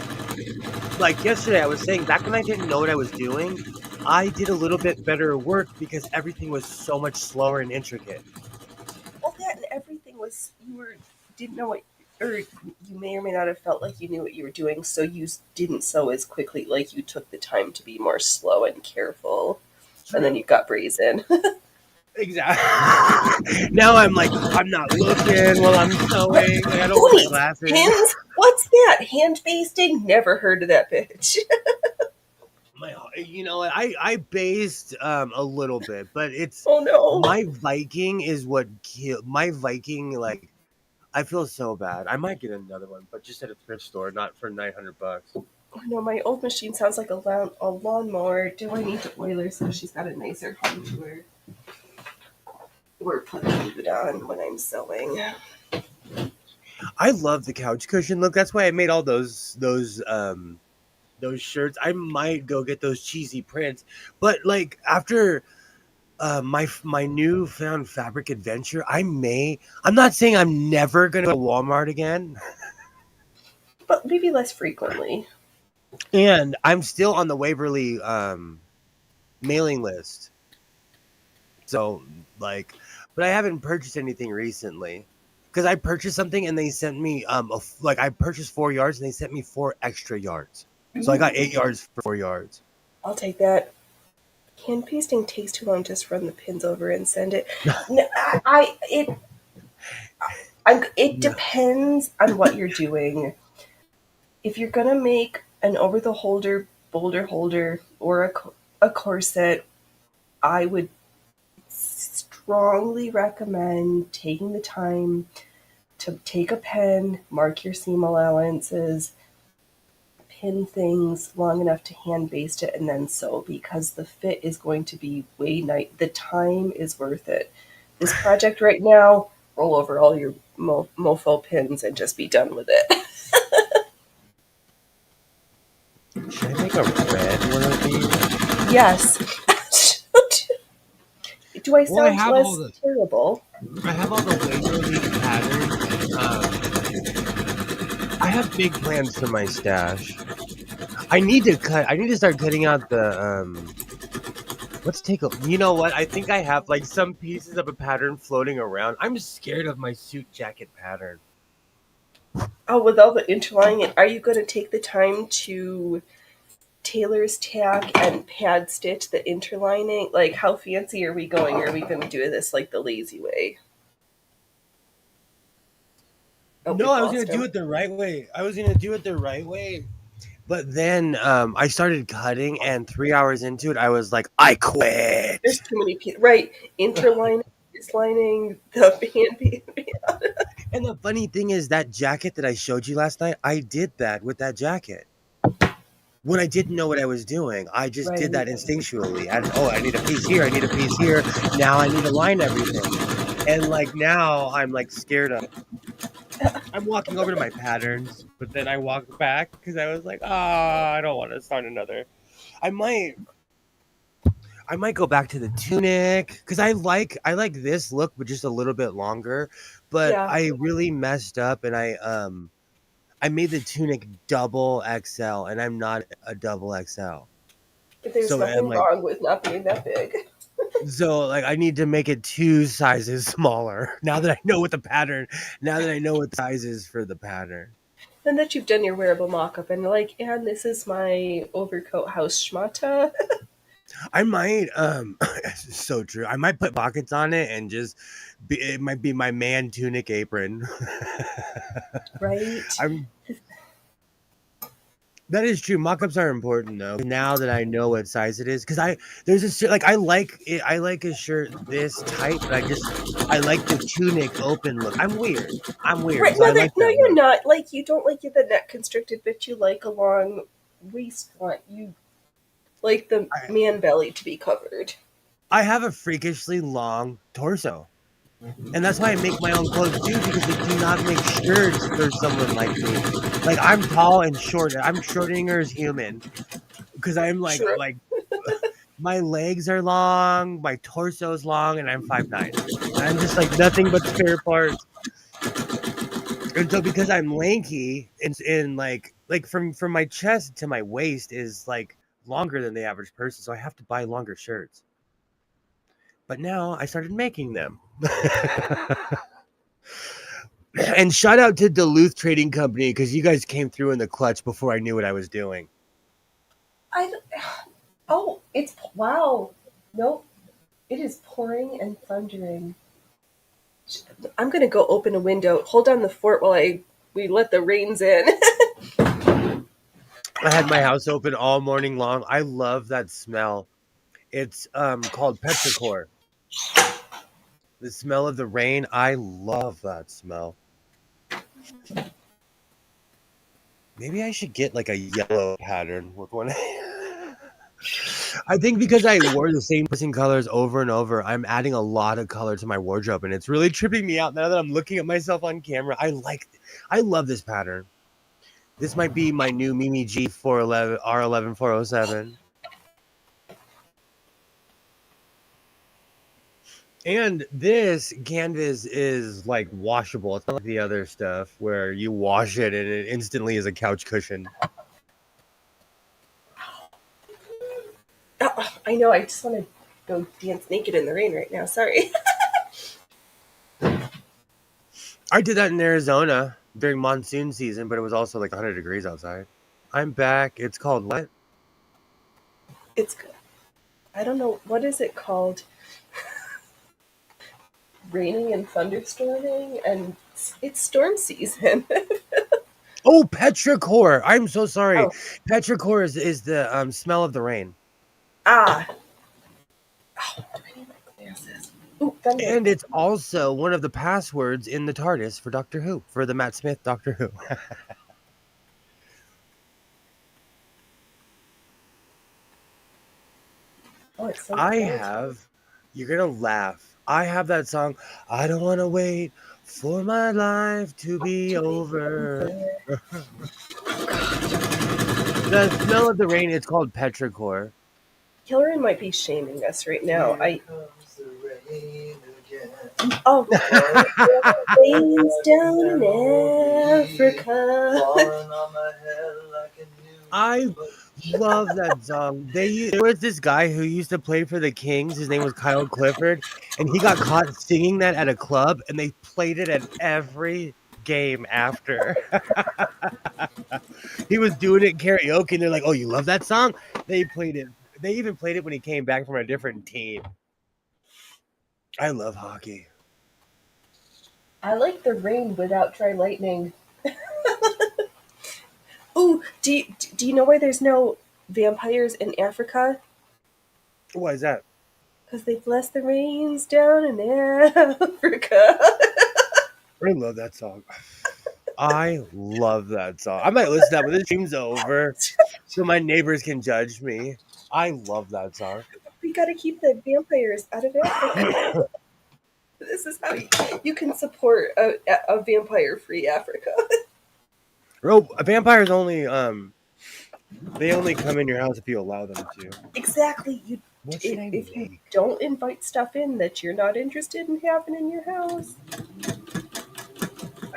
like yesterday, I was saying back when I didn't know what I was doing, I did a little bit better work because everything was so much slower and intricate.
Well, that and everything was, you were, didn't know what, or you may or may not have felt like you knew what you were doing, so you didn't sew as quickly, like you took the time to be more slow and careful, and then you
True.
got brazen.
Exactly. Now I'm like I'm not looking while I'm sewing. Like I don't
Who
wear my
needs
glasses.
pins? What's that? Hand basting? Never heard of that bitch.
You know what? I based a little bit, but it's
Oh no.
my Viking is what killed my Viking. Like I feel so bad. I might get another one, but just at a thrift store, not for $900.
Oh no, my old machine sounds like a lawnmower. Do I need to oil her so she's got a nicer hum to her? Or put food on when I'm sewing.
I love the couch cushion look. That's why I made all those shirts. I might go get those cheesy prints, but like after my newfound fabric adventure, I may. I'm not saying I'm never gonna go to Walmart again,
But maybe less frequently.
and I'm still on the Waverly mailing list. So like, but I haven't purchased anything recently because I purchased something and they sent me like I purchased 4 yards and they sent me 4 extra yards. So I got
Ooh,
8 yards for 4 yards.
I'll take that. Hand pasting takes too long. Just run the pins over and send it. No, it
No.
depends on what you're doing. If you're gonna make an over the holder boulder holder or a corset, I would strongly recommend taking the time to take a pen, mark your seam allowances, pin things long enough to hand baste it, and then sew because the fit is going to be way nice. The time is worth it. This project right now, roll over all your mofo pins and just be done with it.
Should I make a red one of these?
Yes. Do I
Well, I
sound
have all
less
the
terrible?
I have all the Waverly patterns. I have big plans for my stash. I need to cut. I need to start cutting out the Let's take a. You know what? I think I have like some pieces of a pattern floating around. I'm scared of my suit jacket pattern.
Oh, with all the interlining, are you going to take the time to tailor's tack and pad stitch the interlining? Like, how fancy are we going? Are we going to do this like the lazy way? Oh,
No,
we've
I was gonna
lost
do
him.
it the right way. I was gonna do it the right way. But then I started cutting, and 3 hours into it, I was like, I
There's
quit.
too many pieces. Right, interlining, dislining, the hand.
And the funny thing is, that jacket that I showed you last night, I did that with that jacket. When I didn't know what I was doing, I just did
Right.
that instinctually. I need a piece here. I need a piece here. Now I need to line everything. And like now, I'm like scared of. I'm walking over to my patterns, but then I walked back because I was like, ah, I don't want to start another. I might I might go back to the tunic because I like this look, but just a little bit longer. But
Yeah.
I really messed up, and I made the tunic double XL, and I'm not a double XL.
But there's
So I'm
nothing
like,
wrong with not being that big.
I need to make it 2 sizes smaller now that I know what the pattern. Now that I know what the size is for the pattern.
And that you've done your wearable mock up and like, and this is my overcoat house schmata.
I might it's so true. I might put pockets on it and just it might be my man tunic apron.
Right?
I'm That is true. Mock-ups are important though. Now that I know what size it is, because there's a shirt like I like it. I like a shirt this tight, but I like the tunic open look. I'm weird,
Right.
so I like
No,
that
you're
look.
not. Like, you don't like the neck constricted, but you like a long waistline. You like the
I,
man belly to be covered.
I have a freakishly long torso, and that's why I make my own clothes too, because they do not make shirts for someone like me. Like I'm tall and short. I'm Schrodinger's human because I'm
Sure.
like my legs are long, my torso is long, and I'm 5'9". And I'm just like nothing but spare parts. And so because I'm lanky and like from my chest to my waist is like longer than the average person, so I have to buy longer shirts. But now I started making them. And shout out to Duluth Trading Company because you guys came through in the clutch before I knew what I was doing.
I. Oh, it's wow. Nope. It is pouring and thundering. I'm gonna go open a window. Hold on the fort while we let the rains in.
I had my house open all morning long. I love that smell. It's called petrichor. The smell of the rain. I love that smell. Maybe I should get like a yellow pattern with one. I think because I wore the same person colors over and over, I'm adding a lot of color to my wardrobe, and it's really tripping me out now that I'm looking at myself on camera. I love this pattern. This might be my new Mimi G 411 R11 407. And this canvas is like washable. It's not like the other stuff where you wash it and it instantly is a couch cushion.
Oh, I know. I just want to go dance naked in the rain right now. Sorry.
I did that in Arizona during monsoon season, but it was also like 100 degrees outside. I'm back. It's called what?
It's. I don't know what is it called. Raining and thunderstorming, and it's storm season.
Oh, petrichor. I'm so sorry.
Oh,
Petrichor is the smell of the rain.
ah. Oh, do I need my glasses? Ooh, thunder.
And it's also one of the passwords in the TARDIS for Doctor Who, for the Matt Smith Doctor Who.
Oh, it's so
I
cold.
have, you're going to laugh. I have that song, I don't want to wait for my life to be
To be
over.
over.
The smell of the rain, it's called petrichor.
Hillary might be shaming us right now.
Here comes the rain again.
Oh, rains down in
Memories
Africa.
falling on my head like a new
I love that song. There was this guy who used to play for the Kings. His name was Kyle Clifford, and he got caught singing that at a club, and they played it at every game after. He was doing it karaoke, and they're like, "Oh, you love that song?" They played it. They even played it when he came back from a different team. I love hockey.
I like the rain without dry lightning. Ooh, do you know why there's no vampires in Africa?
What is that?
Because they bless the rains down in Africa.
I love that song. I love that song. I might listen to that when the stream's over, so my neighbors can judge me. I love that song.
We gotta keep the vampires out of Africa. This is how you can support a vampire-free Africa.
Bro, vampires only they only come in your house if you allow them to.
Exactly.
What should I
If you
make?
don't invite stuff in that you're not interested in having in your house.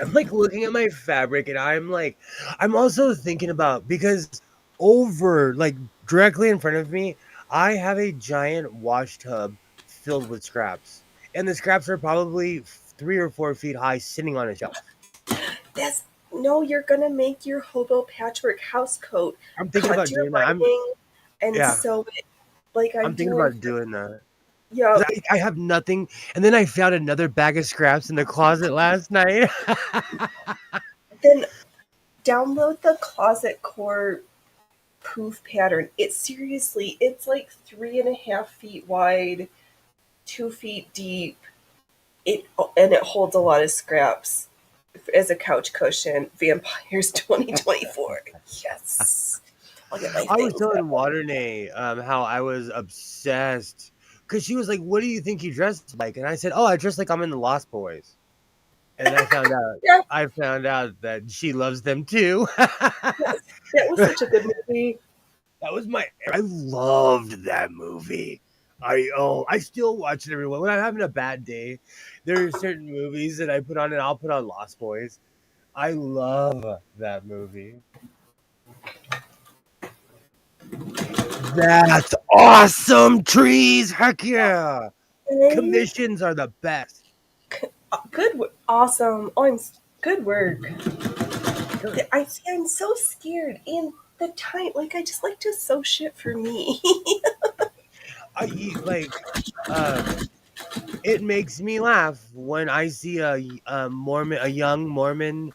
I'm like looking at my fabric and I'm also thinking about because over like directly in front of me, I have a giant wash tub filled with scraps. And the scraps are probably 3 or 4 feet high sitting on a shelf.
That's no, you're gonna make your hobo patchwork house coat.
I'm thinking
Cut
about
your
doing that.
lining and
Yeah.
sew it. Like I'm
I'm thinking
doing,
about doing that.
yeah.
'Cause I have nothing, and then I found another bag of scraps in the closet last night.
Then download the Closet Core poof pattern. It's like 3.5 feet wide, 2 feet deep. It holds a lot of scraps as a couch cushion. Vampires 2024. Yes. I'll get my
I was
things
telling
out.
Waternay how I was obsessed because she was like, "What do you think you dress like?" And I said, "Oh, I dress like I'm in the Lost Boys." And
Yeah,
I found out that she loves them too.
that was such a good movie.
That was I loved that movie. I still watch it every when I'm having a bad day. There are certain movies that I put on, and I'll put on Lost Boys. I love that movie. That's awesome trees. Heck yeah.
And
Commissions are the best.
awesome. Good work.
Good.
I'm so scared. And the time, like, I just like to sew shit for me.
I like it makes me laugh when I see a young Mormon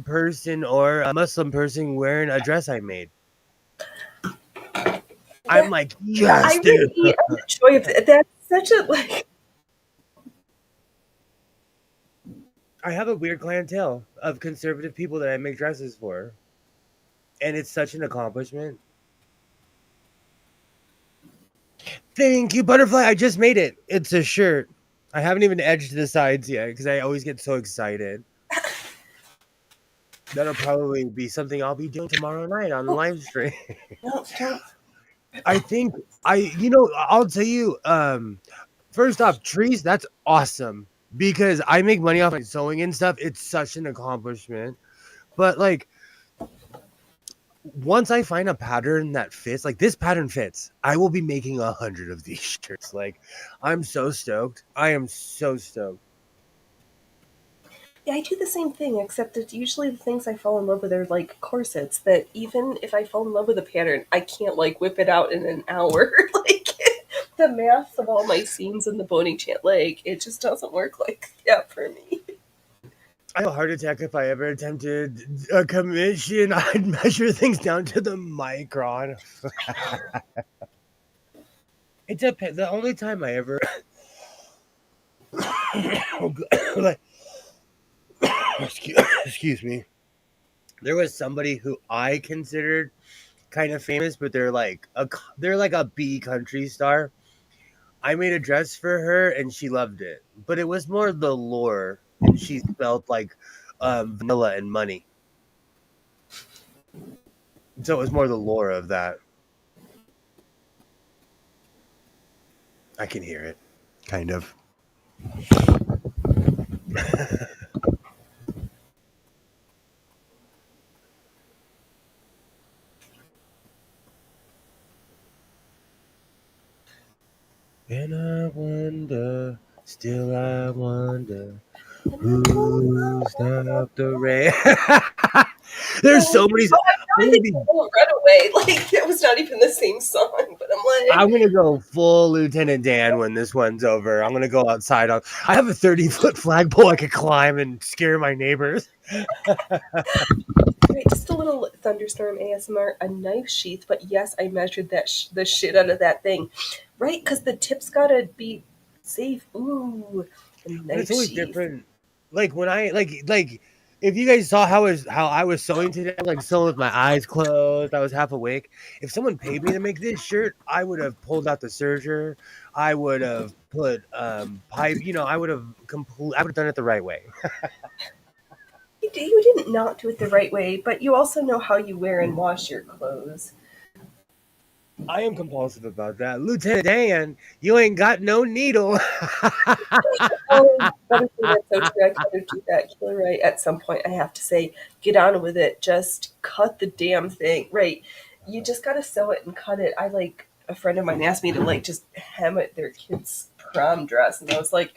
person or a Muslim person wearing a dress I made. I'm
that
like,
I
yes, dude.
really am the joy of it. That's such a like.
I have a weird clientele of conservative people that I make dresses for, and it's such an accomplishment. Thank you, butterfly. I just made it. It's a shirt. I haven't even edged the sides yet because I always get so excited. That'll probably be something I'll be doing tomorrow night on the
Oh,
live stream.
no, don't.
I think I'll tell you, first off, trees, that's awesome because I make money off my sewing and stuff. It's such an accomplishment. But like once I find a pattern that fits, like this pattern fits, I will be making 100 of these shirts. Like I'm so stoked. I am so stoked.
Yeah, I do the same thing, except that usually the things I fall in love with are like corsets. That even if I fall in love with a pattern, I can't like whip it out in an hour. Like the math of all my seams and the boning chant leg, it just doesn't work like that for me.
I have a heart attack if I ever attempted a commission. I'd measure things down to the micron. It depends. The only time I ever like excuse me. There was somebody who I considered kind of famous, but they're like a B country star. I made a dress for her and she loved it, but it was more the lore, and she spelled like vanilla and money, so it was more the lore of that. I can hear it, kind of. And I wonder, still I wonder, who stopped the rain. There's so many.
Oh, I
I'm
know I
gonna
think
be.
Runaway. Like that was not even the same song, but I'm like,
I'm gonna go full Lieutenant Dan when this one's over. I'm gonna go outside. I have a 30-foot flagpole I could climb and scare my neighbors.
right, just a little thunderstorm ASMR, a knife sheath. But yes, I measured the shit out of that thing, right? Because the tip's gotta be safe. Ooh, the
But it's
knife
always
sheath.
different. Like when I like if you guys saw how I was sewing today, like sewing with my eyes closed, I was half awake. If someone paid me to make this shirt, I would have pulled out the serger. I would have put pipe. I would have done it the right way.
You didn't not do it the right way, but you also know how you wear and wash your clothes.
I am compulsive about that, Lieutenant Dan. You ain't got no needle.
Oh, honestly, that's so true. I kind of do that. You're right. At some point, I have to say, get on with it. Just cut the damn thing. Right. You just got to sew it and cut it. I like, a friend of mine asked me to like just hem at their kid's prom dress. And I was like,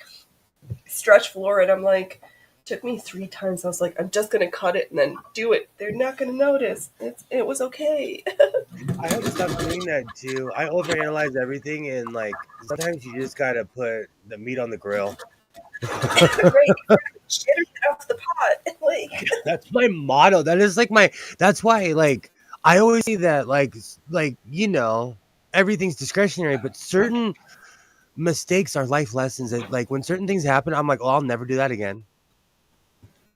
stretch floor. And I'm like, took me 3 times. I was like, I'm just going to cut it and then do it. They're not going to notice. It was okay.
I had to stop doing that too. I overanalyze everything, and like sometimes you just gotta put the meat on the grill.
Right, exactly. Shit or get off the pot. Like,
That's my motto. That is like my. That's why like I always say that like everything's discretionary, but certain mistakes are life lessons. That like when certain things happen, I'm like, oh, I'll never do that again.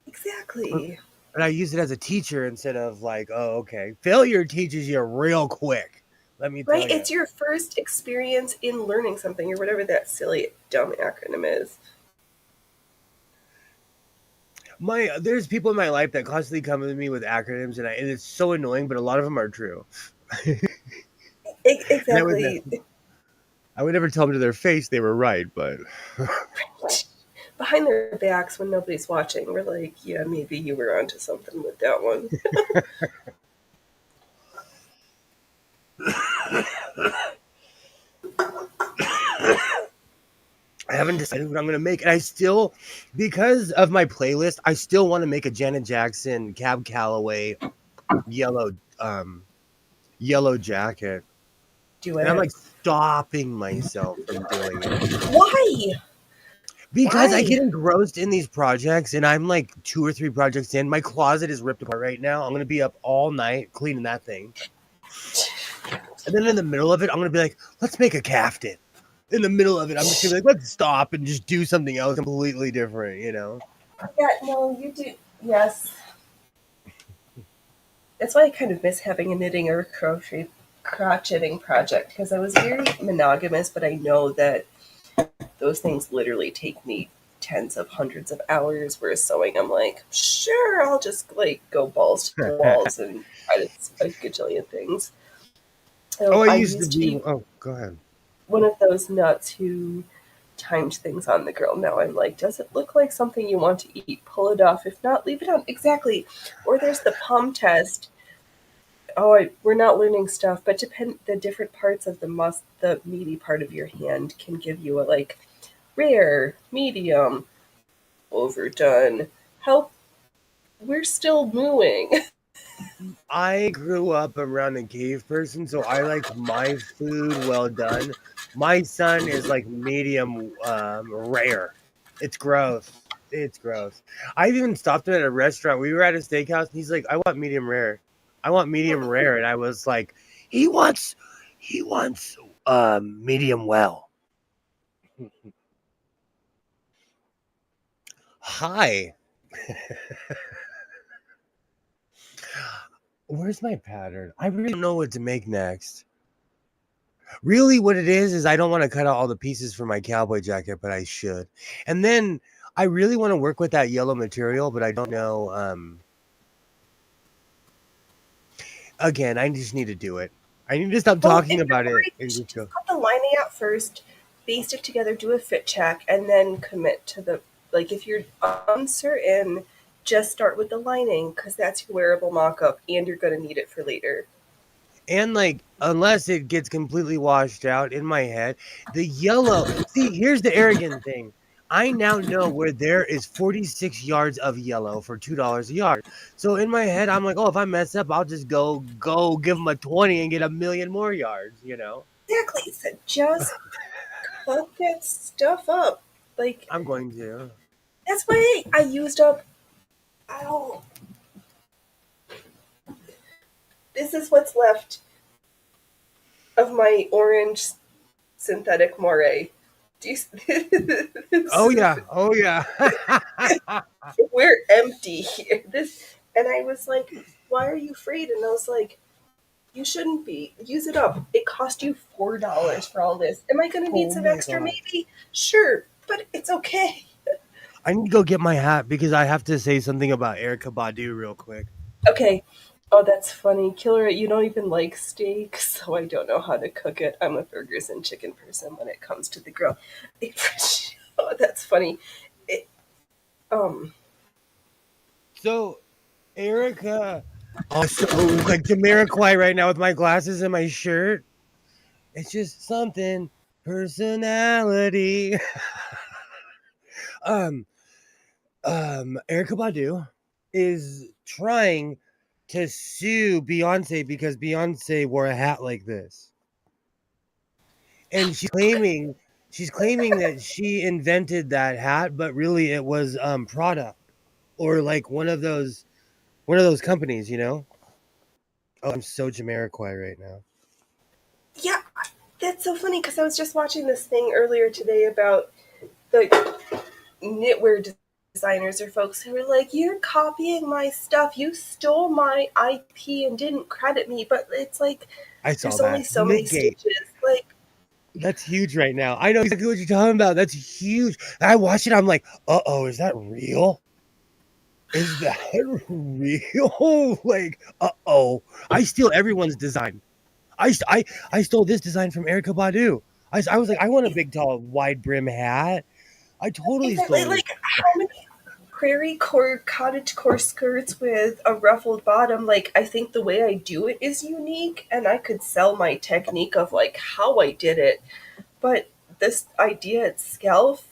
exactly.
And I use it as a teacher instead of like, oh, okay, failure teaches you real quick. Let me
Right?
tell you.
It's your first experience in learning something or whatever that silly, dumb acronym is.
There's people in my life that constantly come to me with acronyms, and it's so annoying, but a lot of them are true. And
Exactly.
I would never tell them to their face they were right, but
Behind their backs when nobody's watching, we're like, yeah, maybe you were onto something with that one.
I haven't decided what I'm gonna make. And I still, because of my playlist, I still want to make a Janet Jackson, Cab Calloway, yellow, um, yellow jacket.
Do
And I'm
it.
like stopping myself from doing it
Why?
because I
Why?
get engrossed in these projects, and I'm like 2 or 3 projects in. My closet is ripped apart right now. I'm gonna be up all night cleaning that thing. And then in the middle of it, I'm gonna be like, let's make a caftan. In the middle of it, I'm just gonna be like, let's stop and just do something else completely different, you know?
Yeah, no, you do. Yes. That's why I kind of miss having a knitting or crocheting project because I was very monogamous, but I know that those things literally take me tens of hundreds of hours. Whereas sewing, I'm like, sure, I'll just like go balls to the walls and try to a gajillion things.
Oh,
So
I
I
used to
used to
be.
be
Oh, go ahead.
one of those nuts who timed things on the grill. Now I'm like, does it look like something you want to eat? Pull it off. If not, leave it on. Exactly. Or there's the palm test. We're not learning stuff, but depend the different parts of the meaty part of your hand can give you a like rare, medium, overdone. Help. We're still mooing.
I grew up around a cave person, so I like my food well done. My son is like medium rare. It's gross. It's gross. I've even stopped him at a restaurant. We were at a steakhouse, and he's like, "I want medium rare. I want medium rare," and I was like, "He wants, he wants medium well." Hi. Where's my pattern? I really don't know what to make next. Really, what it is I don't want to cut out all the pieces for my cowboy jacket, but I should. And then I really want to work with that yellow material, but I don't know. Again, I just need to do it. I need to stop
Well,
talking
if you're
about it
worried, you
and
should
just
just
go.
cut the lining out first, baste it together, do a fit check, and then commit to the like. If you're uncertain, just start with the lining because that's your wearable mock-up, and you're going to need it for later.
And like, unless it gets completely washed out in my head, the yellow. See, here's the arrogant thing. I now know where there is 46 yards of yellow for $2 a yard. So in my head, I'm like, oh, if I mess up, I'll just go give them a 20 and get a million more yards. You know,
Exactly. So just cut that stuff up. Like
I'm going to.
that's why I used up. Oh, this is what's left of my orange synthetic moire. Do you,
Oh yeah, oh yeah.
we're empty here. This and I was like, why are you afraid? And I was like, you shouldn't be. Use it up. It cost you $4 for all this. Am I gonna need
Oh
some
my
extra
god.
maybe? Sure, but it's okay.
I need to go get my hat because I have to say something about Erica Badu real quick.
Okay. Oh, that's funny. Killer, you don't even like steak, so I don't know how to cook it. I'm a burgers and chicken person when it comes to the grill. Oh, that's funny. It, um,
So Erica, also look like Jamiroquai right now with my glasses and my shirt. It's just something personality. um, Erica Badu is trying to sue Beyonce because Beyonce wore a hat like this. And she's claiming that she invented that hat, but really it was Prada or like one of those companies, you know? Oh, I'm so Jamiroquai right now.
Yeah, that's so funny because I was just watching this thing earlier today about the knitwear designers or folks who were like, "You're copying my stuff. You stole my IP and didn't credit me." But it's like
I saw
there's only
that.
so many
Knitgate.
stitches. Like,
That's huge right now. I know exactly what you're talking about. That's huge. I watched it. I'm like, uh-oh, is that real? Is that real? Like, uh-oh. I steal everyone's design. I stole this design from Erica Badu. I was like, I want a big, tall, wide brim hat. I totally
exactly.
stole this.
Like how many prairie core cottage core skirts with a ruffled bottom? Like I think the way I do it is unique, and I could sell my technique of like how I did it. But this idea itself,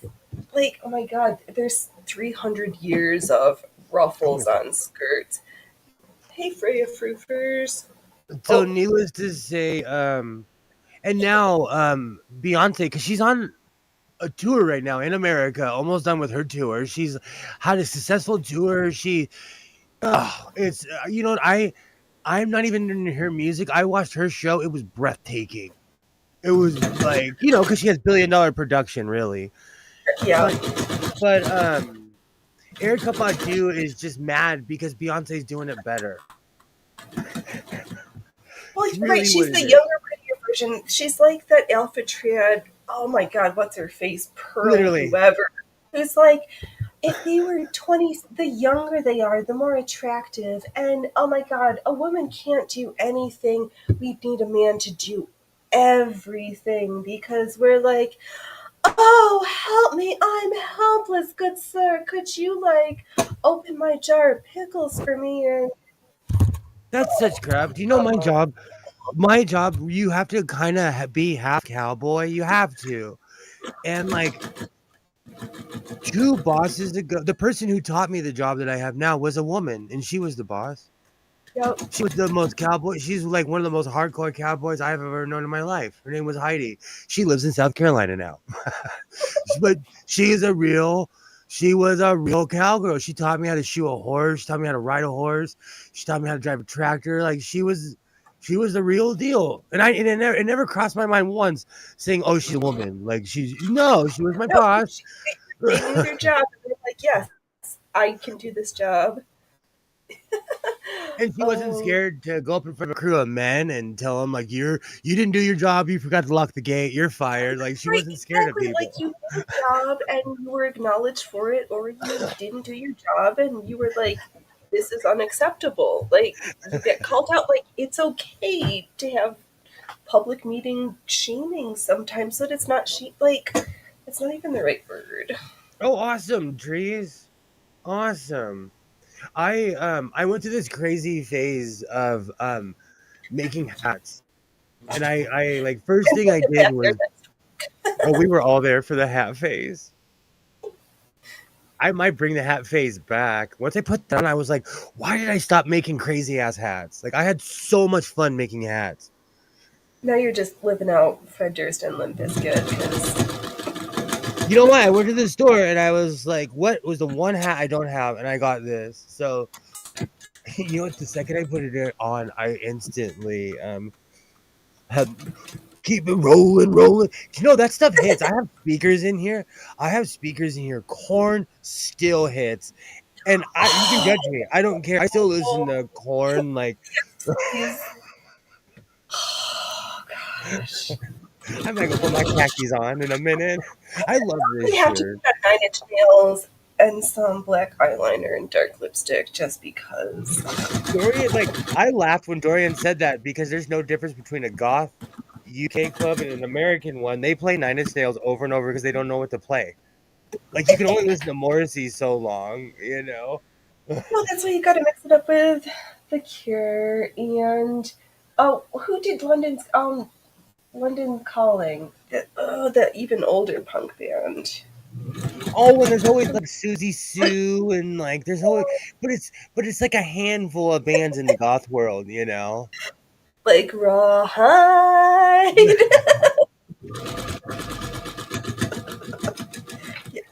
like, oh my god, there's 300 years of
Oh my
ruffles
God.
on skirts. Hey, Freya Froofers.
So
Oh,
needless to say, and now Beyonce, because she's on a tour right now in America, almost done with her tour. She's had a successful tour. It's you know what, I'm not even into her music. I watched her show. It was breathtaking. It was like, because she has billion-dollar production, really.
yeah.
But but Erica Badu is just mad because Beyonce's doing it better.
Well,
It's
right,
really what
she's
it
the
is.
younger, prettier version. She's like that Alpha Triad. Oh my god, what's her face? Pearl,
Literally.
whoever. Who's like, if they were 20, the younger they are, the more attractive. And oh my god, a woman can't do anything. We need a man to do everything because we're like, oh, help me, I'm helpless, good sir. Could you, like, open my jar of pickles for me? And,
That's such crap. Do you know my
oh,
job? My job, you have to kind of be half cowboy. You have to. And like 2 bosses ago, the person who taught me the job that I have now was a woman, and she was the boss.
yep.
She was the most cowboy. She's like one of the most hardcore cowboys I've ever known in my life. Her name was Heidi. She lives in South Carolina now. But she is a real she was a real cowgirl. She taught me how to shoe a horse. She taught me how to ride a horse. She taught me how to drive a tractor. Like she was the real deal. And it never crossed my mind once saying, "Oh, she's a woman." Like no, she was my
No,
boss.
they knew their job. And they're like, yes, I can do this job.
And she wasn't
Oh,
scared to go up in front of a crew of men and tell them like you didn't do your job, you forgot to lock the gate, you're fired. Like she
right,
wasn't scared of
exactly.
people.
Like you did a job and you were acknowledged for it, or you didn't do your job and you were like, this is unacceptable. Like you get called out. Like it's okay to have public meeting shaming sometimes, but it's not like it's not even the right word.
Oh, awesome, trees. Awesome. I went through this crazy phase of making hats. And I like first
And
thing
we'll
I
get
did
back there.
was oh, we were all there for the hat phase. I might bring the hat phase back. Once I put that on, I was like, why did I stop making crazy ass hats? Like I had so much fun making hats.
Now you're just living out Fred Durst and Limp Bizkit because
You know what? I went to the store and I was like, what was the one hat I don't have? And I got this. So, you know what? The second I put it on, I instantly had keep it rolling, rolling. You know, that stuff hits. I have speakers in here. I have speakers in here. Corn still hits. And you can judge me. I don't care. I still listen to corn. Like,
please. Oh gosh.
I'm not going to put my khakis on in a minute. I love this
We have to
shirt.
put on 9 Inch Nails and some black eyeliner and dark lipstick just because.
Dorian, like, I laughed when Dorian said that because there's no difference between a goth UK club and an American one. They play Nine Inch Nails over and over because they don't know what to play. Like, you can only listen to Morrissey so long, you know?
Well, that's why you got to mix it up with The Cure and oh, who did London Calling? The even older punk band.
Oh, and there's always like Susie Sue and like there's always but it's like a handful of bands in the goth world, you know.
Like Rawhide.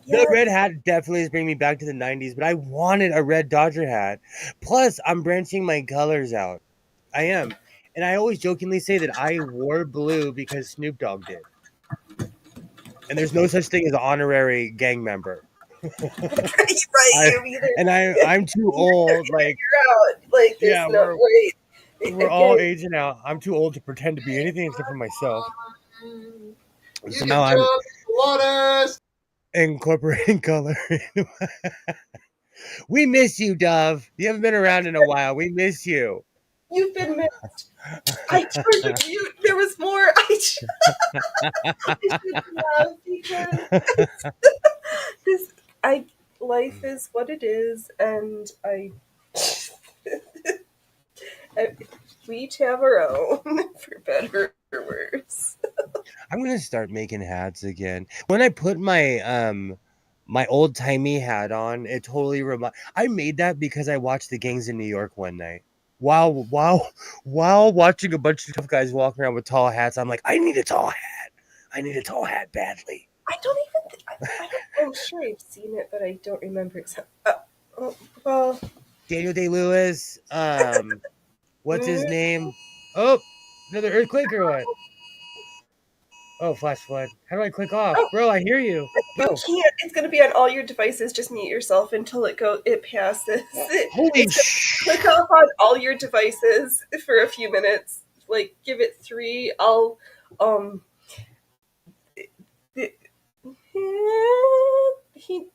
The
Yeah,
red hat definitely is bringing me back to the 90s, but I wanted a red Dodger hat. Plus, I'm branching my colors out. I am. And I always jokingly say that I wore blue because Snoop Dogg did. And there's no such thing as an honorary gang member.
right.
I
You're either
and I'm too old. Like,
out. Like there's
yeah,
no right.
we're all
Again,
aging out. I'm too old to pretend to be anything except for myself.
You
So
can
now I'm
jump the waters.
incorporating color. We miss you, Dove. You haven't been around in a while. We miss you.
you've been missed. I turned to mute. There was more. I should laugh because this. I life is what it is, and I. We each have our own, for better or worse.
I'm gonna start making hats again. When I put my old timey hat on, it totally I made that because I watched the gangs in New York one night. While watching a bunch of tough guys walk around with tall hats, I'm like, I need a tall hat. I need a tall hat badly.
I don't even. I don't. I'm sure I've seen it, but I don't remember exactly. Oh, well,
Daniel Day Lewis, what's his
mm,
name? Oh, another earthquake or what? Oh, flash flood. How do I click off?
oh,
Bro, I hear you.
you
Bro.
can't. It's going to be on all your devices. Just mute yourself until it passes.
Holy
It's going to click off on all your devices for a few minutes. Like give it 3. I'll um.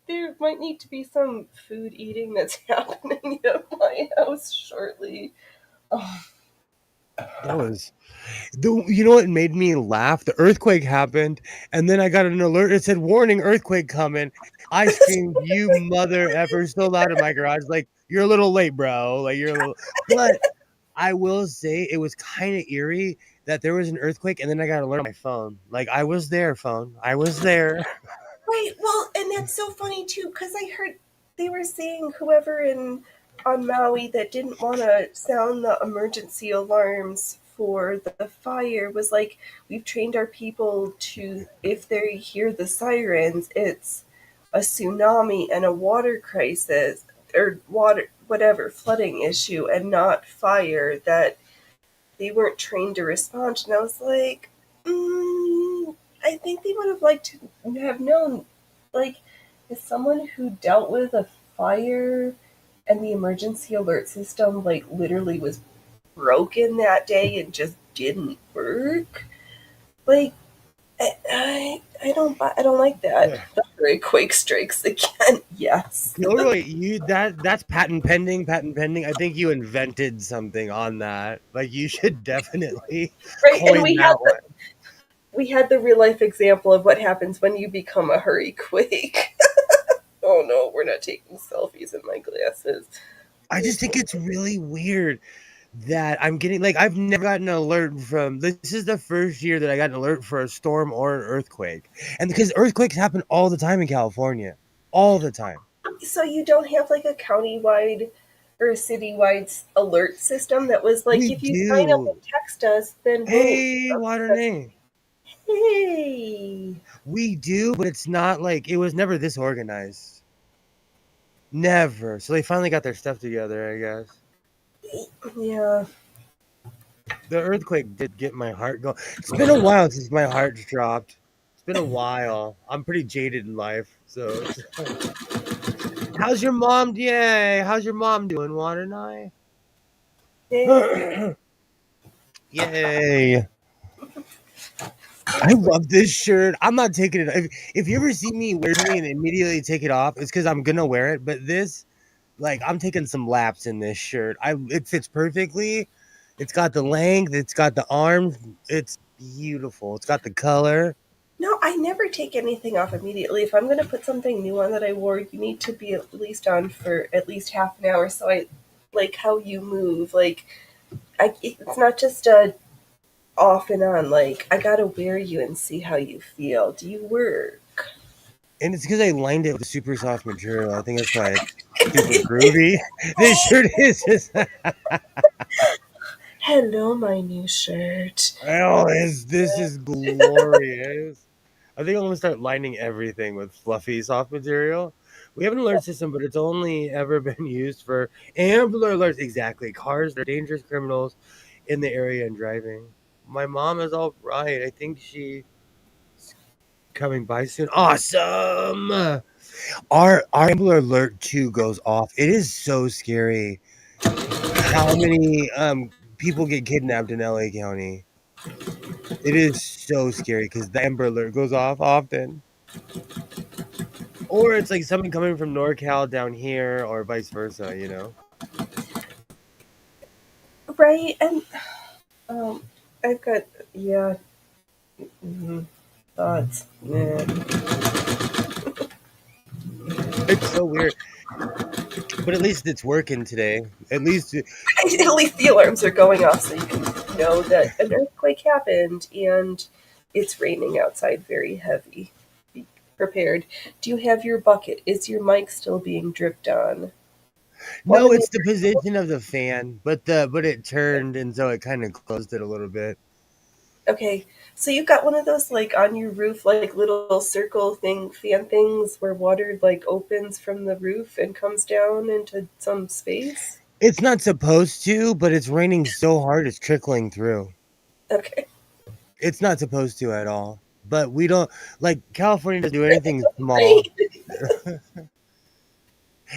There might need to be some food eating that's happening at my house shortly. Oh,
that was you know what made me laugh? The earthquake happened, and then I got an alert. It said, "Warning, earthquake coming." I screamed, "You mother effer!" so loud in my garage, like you're a little late, bro. Like you're a little. But I will say it was kind of eerie that there was an earthquake, and then I got an alert on my phone. Like I was there, phone. I was there.
right. Well, and that's so funny too, because I heard they were saying whoever in on Maui that didn't want to sound the emergency alarms for the fire was like, we've trained our people to, if they hear the sirens, it's a tsunami and a water crisis or water whatever flooding issue and not fire, that they weren't trained to respond. And I was like, I think they would have liked to have known. Like, as someone who dealt with a fire and the emergency alert system, like, literally was broken that day and just didn't work. Like, I don't like that.
Yeah.
The earthquake strikes again. Yes.
Totally, that's patent pending. Patent pending. I think you invented something on that. Like you should definitely
Right. And
coin that one.
we had the real life example of what happens when you become a hurry quake. Oh no, we're not taking selfies in my glasses.
I just think it's really weird that I'm getting like I've never gotten an alert from this is the first year that I got an alert for a storm or an earthquake. And because earthquakes happen all the time in California. All the time.
So you don't have like a county-wide or a city-wide alert system that was like,
We
if you sign up
do.
and text us, then boom.
Hey, water name.
Hey.
We do, but it's not like it was never this organized. Never. So they finally got their stuff together, I guess.
Yeah.
The earthquake did get my heart going. It's been a while since my heart's dropped. It's been a while. I'm pretty jaded in life, so it's how's your mom? Yay! How's your mom doing, Water and I? Yay! I love this shirt. I'm not taking it. If you ever see me wear something and immediately take it off, it's because I'm gonna wear it. But this, like, I'm taking some laps in this shirt. It fits perfectly. It's got the length. It's got the arms. It's beautiful. It's got the color.
No, I never take anything off immediately. If I'm going to put something new on that I wore, you need to be at least on for at least half an hour. So I like how you move. Like, it's not just a off and on. Like, I got to wear you and see how you feel. Do you work?
And it's because I lined it with a super soft material. I think that's why it's super groovy. This shirt is just
Hello, my new shirt.
oh, this is glorious. I think I'm gonna start lining everything with fluffy soft material. We have an alert system, but it's only ever been used for Amber alerts. Exactly, cars that are dangerous criminals in the area and driving. My mom is all right. I think she's coming by soon. Awesome. Our Amber Alert 2 goes off. It is so scary how many people get kidnapped in LA County. It is so scary because the Amber Alert goes off often. Or it's like someone coming from NorCal down here or vice versa, you know?
Right, and um, I've got yeah, mm-hmm, thoughts. Yeah.
It's so weird. But at least it's working today. At least
At least the alarms are going off, so you can know that an earthquake happened and it's raining outside very heavy. Be prepared. Do you have your bucket? Is your mic still being dripped on? One
no,
of the
it's the position of the fan, but it turned and so it kind of closed it a little bit.
Okay, so you've got one of those like on your roof, like little circle thing, fan things where water like opens from the roof and comes down into some space.
It's not supposed to, but it's raining so hard it's trickling through.
Okay,
It's not supposed to at all. But we don't like California doesn't do anything small.
great.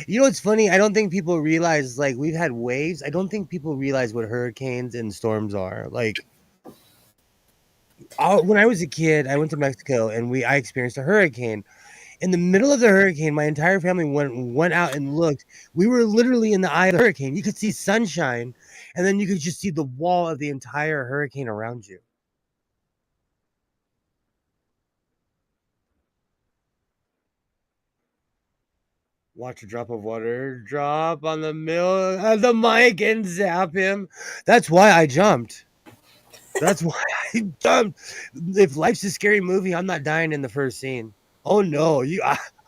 You know what's funny? I don't think people realize like we've had waves. I don't think people realize what hurricanes and storms are. Like when I was a kid, I went to Mexico and I experienced a hurricane. In the middle of the hurricane, my entire family went out and looked. We were literally in the eye of the hurricane. You could see sunshine, and then you could just see the wall of the entire hurricane around you. Watch a drop of water drop on the middle of the mic and zap him. That's why I jumped. That's why I jumped. If life's a scary movie, I'm not dying in the first scene. Oh no,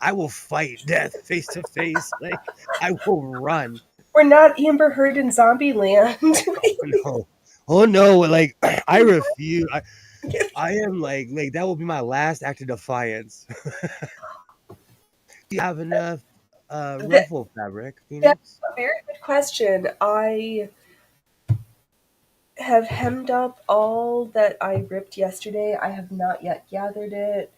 I will fight death face to face. Like I will run.
We're not Amber Heard in Zombieland.
Oh no. Oh no, like I refuse. I am like that will be my last act of defiance. Do you have enough
that,
ruffle fabric,
that's
Phoenix?
a very good question. I have hemmed up all that I ripped yesterday. I have not yet gathered it.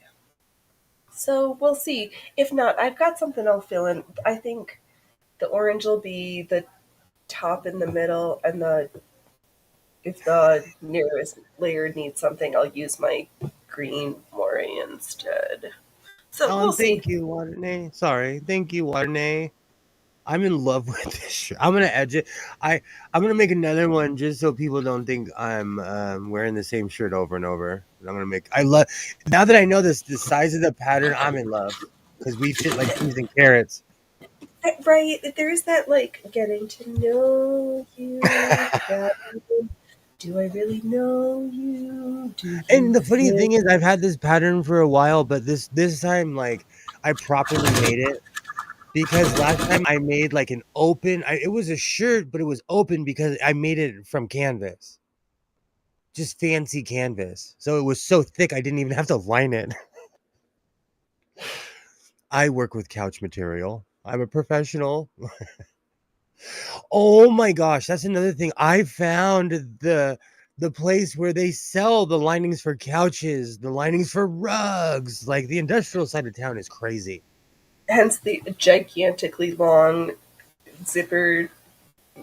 So we'll see. If not, I've got something I'll fill in. I think the orange will be the top in the middle, and the if the nearest layer needs something, I'll use my green moray instead. So
Oh,
we'll
and
see.
thank you, Waterne. Sorry, thank you, Waterne. I'm in love with this shirt. I'm gonna edge it. I'm gonna make another one just so people don't think I'm wearing the same shirt over and over. And I'm gonna make. I love now that I know the size of the pattern. I'm in love because we fit like peas and carrots.
Right, there's that like getting to know you. Do I really know you? Do
And
you
the funny
feel?
thing is, I've had this pattern for a while, but this time, like, I properly made it because last time I made like an open. It was a shirt, but it was open because I made it from canvas, just fancy canvas. So it was so thick I didn't even have to line it. I work with couch material. I'm a professional. Oh my gosh, that's another thing. I found the place where they sell the linings for couches, the linings for rugs. Like the industrial side of town is crazy.
Hence the gigantically long zipper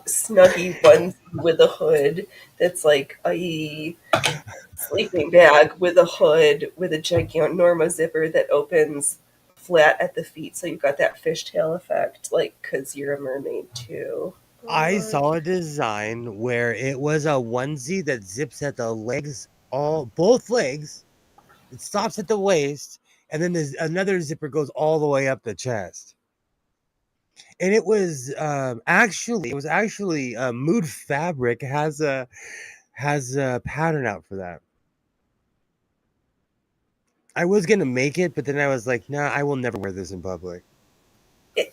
snuggy onesie with a hood that's like a sleeping bag with a hood with a ginormous zipper that opens flat at the feet, so you've got that fishtail effect, like because you're a mermaid too. Oh
I
my!
saw a design where it was a onesie that zips at the legs, all both legs. It stops at the waist, and then there's another zipper goes all the way up the chest. And it was actually Mood Fabric has a pattern out for that. I was gonna make it, but then I was like, nah, I will never wear this in public.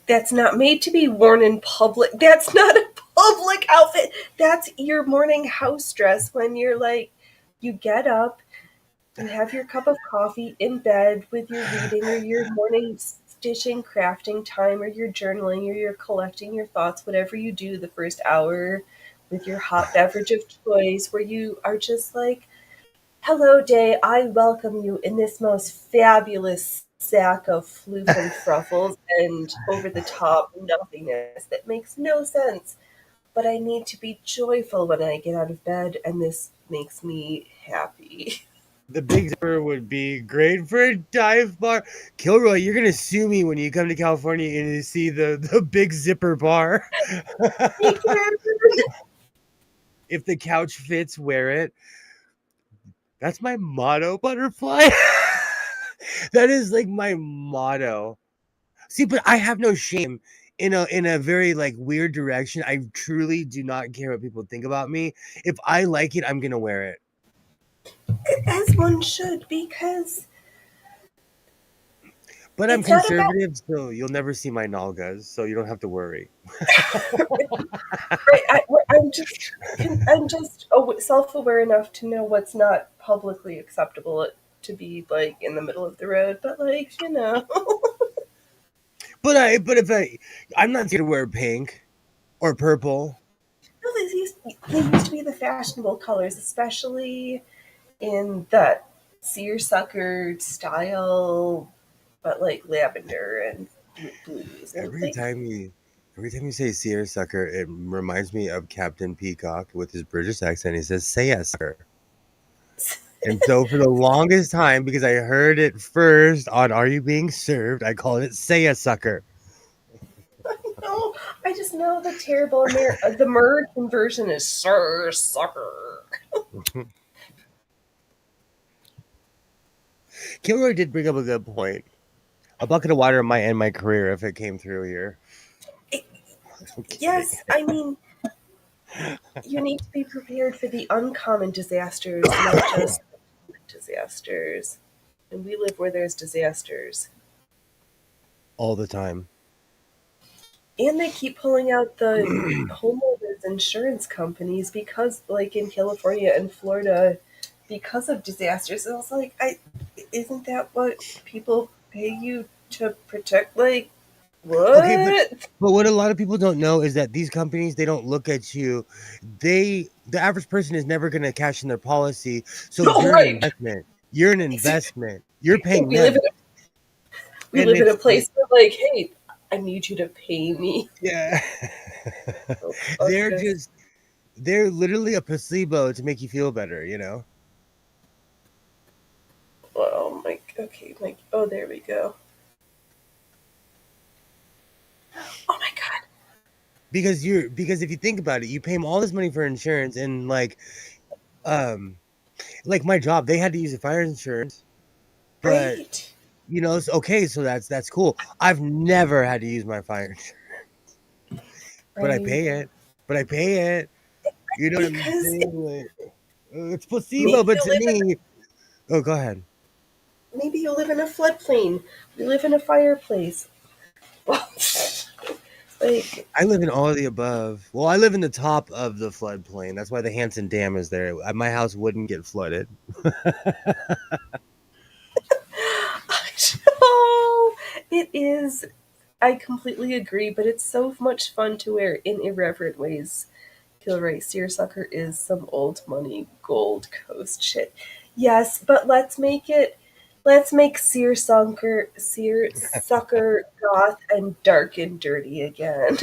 That's not made to be worn in public. That's not a public outfit. That's your morning house dress when you're like, you get up, you have your cup of coffee in bed with your reading or your morning stitching, crafting time, or your journaling, or you're collecting your thoughts, whatever you do the first hour with your hot beverage of choice, where you are just like, hello, day. I welcome you in this most fabulous sack of floof and fruffles and over the top nothingness that makes no sense. But I need to be joyful when I get out of bed, and this makes me happy.
The Big Zipper would be great for a dive bar. Kilroy, you're gonna sue me when you come to California and you see the Big Zipper bar.
Thank you.
If the couch fits, wear it. That's my motto, butterfly. That is like my motto. See, but I have no shame in a very like weird direction. I truly do not care what people think about me. If I like it, I'm gonna wear it.
As one should, because
But I'm
it's not about
conservative, so you'll never see my nalgas, so you don't have to worry.
right. I'm just self-aware enough to know what's not publicly acceptable to be like in the middle of the road, but like
But if I'm not scared to wear pink or purple.
no, they used to be the fashionable colors, especially in that seersucker style, but like lavender and blues and
Every
like
time you every time you say seersucker, it reminds me of Captain Peacock with his British accent. He says, "Say a sucker." And so for the longest time, because I heard it first on Are You Being Served, I called it "Say a Sucker."
no, I just know the terrible the American version is Sir Sucker.
Kilroy did bring up a good point. A bucket of water might end my career if it came through here. I'm kidding.
Yes, I mean you need to be prepared for the uncommon disasters, not just disasters. And we live where there's disasters.
All the time.
And they keep pulling out the homeowners insurance companies because, like in California and Florida, because of disasters. And I was like, isn't that what people pay you to protect? Like,
Okay, but
what?
but what a lot of people don't know is that these companies, they don't look at you. The average person is never going to cash in their policy, so
Oh,
you're an
right.
investment. You're an investment. You're paying
We live
them,
in we
and
live in a
it's like,
place where, like, hey, I need you to pay me.
yeah,
Oh,
they're
us.
just they're literally a placebo to make you feel better.
Oh my. Okay, my. Oh, there we go. Oh my god.
Because if you think about it, you pay them all this money for insurance, and um like my job, they had to use a fire insurance, but
Right.
okay, so that's cool. I've never had to use my fire insurance, but I
Right.
pay it. But I pay it. You know what I'm
Because
saying? Like, it's placebo,
maybe
but
you
to
live in
me, oh, go ahead.
maybe you live in a floodplain. We live in a fireplace. Like,
I live in all of the above. Well, I live in the top of the floodplain. That's why the Hanson Dam is there. My house wouldn't get flooded.
oh, it is. I completely agree, but it's so much fun to wear in irreverent ways. Kilroy Seersucker is some old money Gold Coast shit. Yes, but let's make Seersucker goth and dark and dirty again.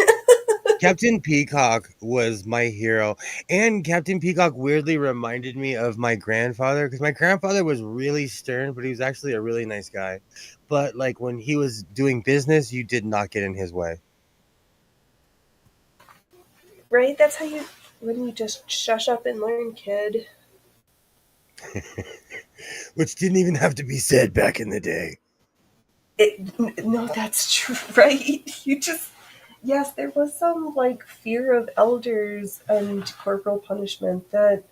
Captain Peacock was my hero, and Captain Peacock weirdly reminded me of my grandfather because my grandfather was really stern, but he was actually a really nice guy. But like when he was doing business, you did not get in his way.
Right? That's how you when you just shush up and learn, kid.
Which didn't even have to be said back in the day.
No, that's true, right? You just yes, there was some like fear of elders and corporal punishment that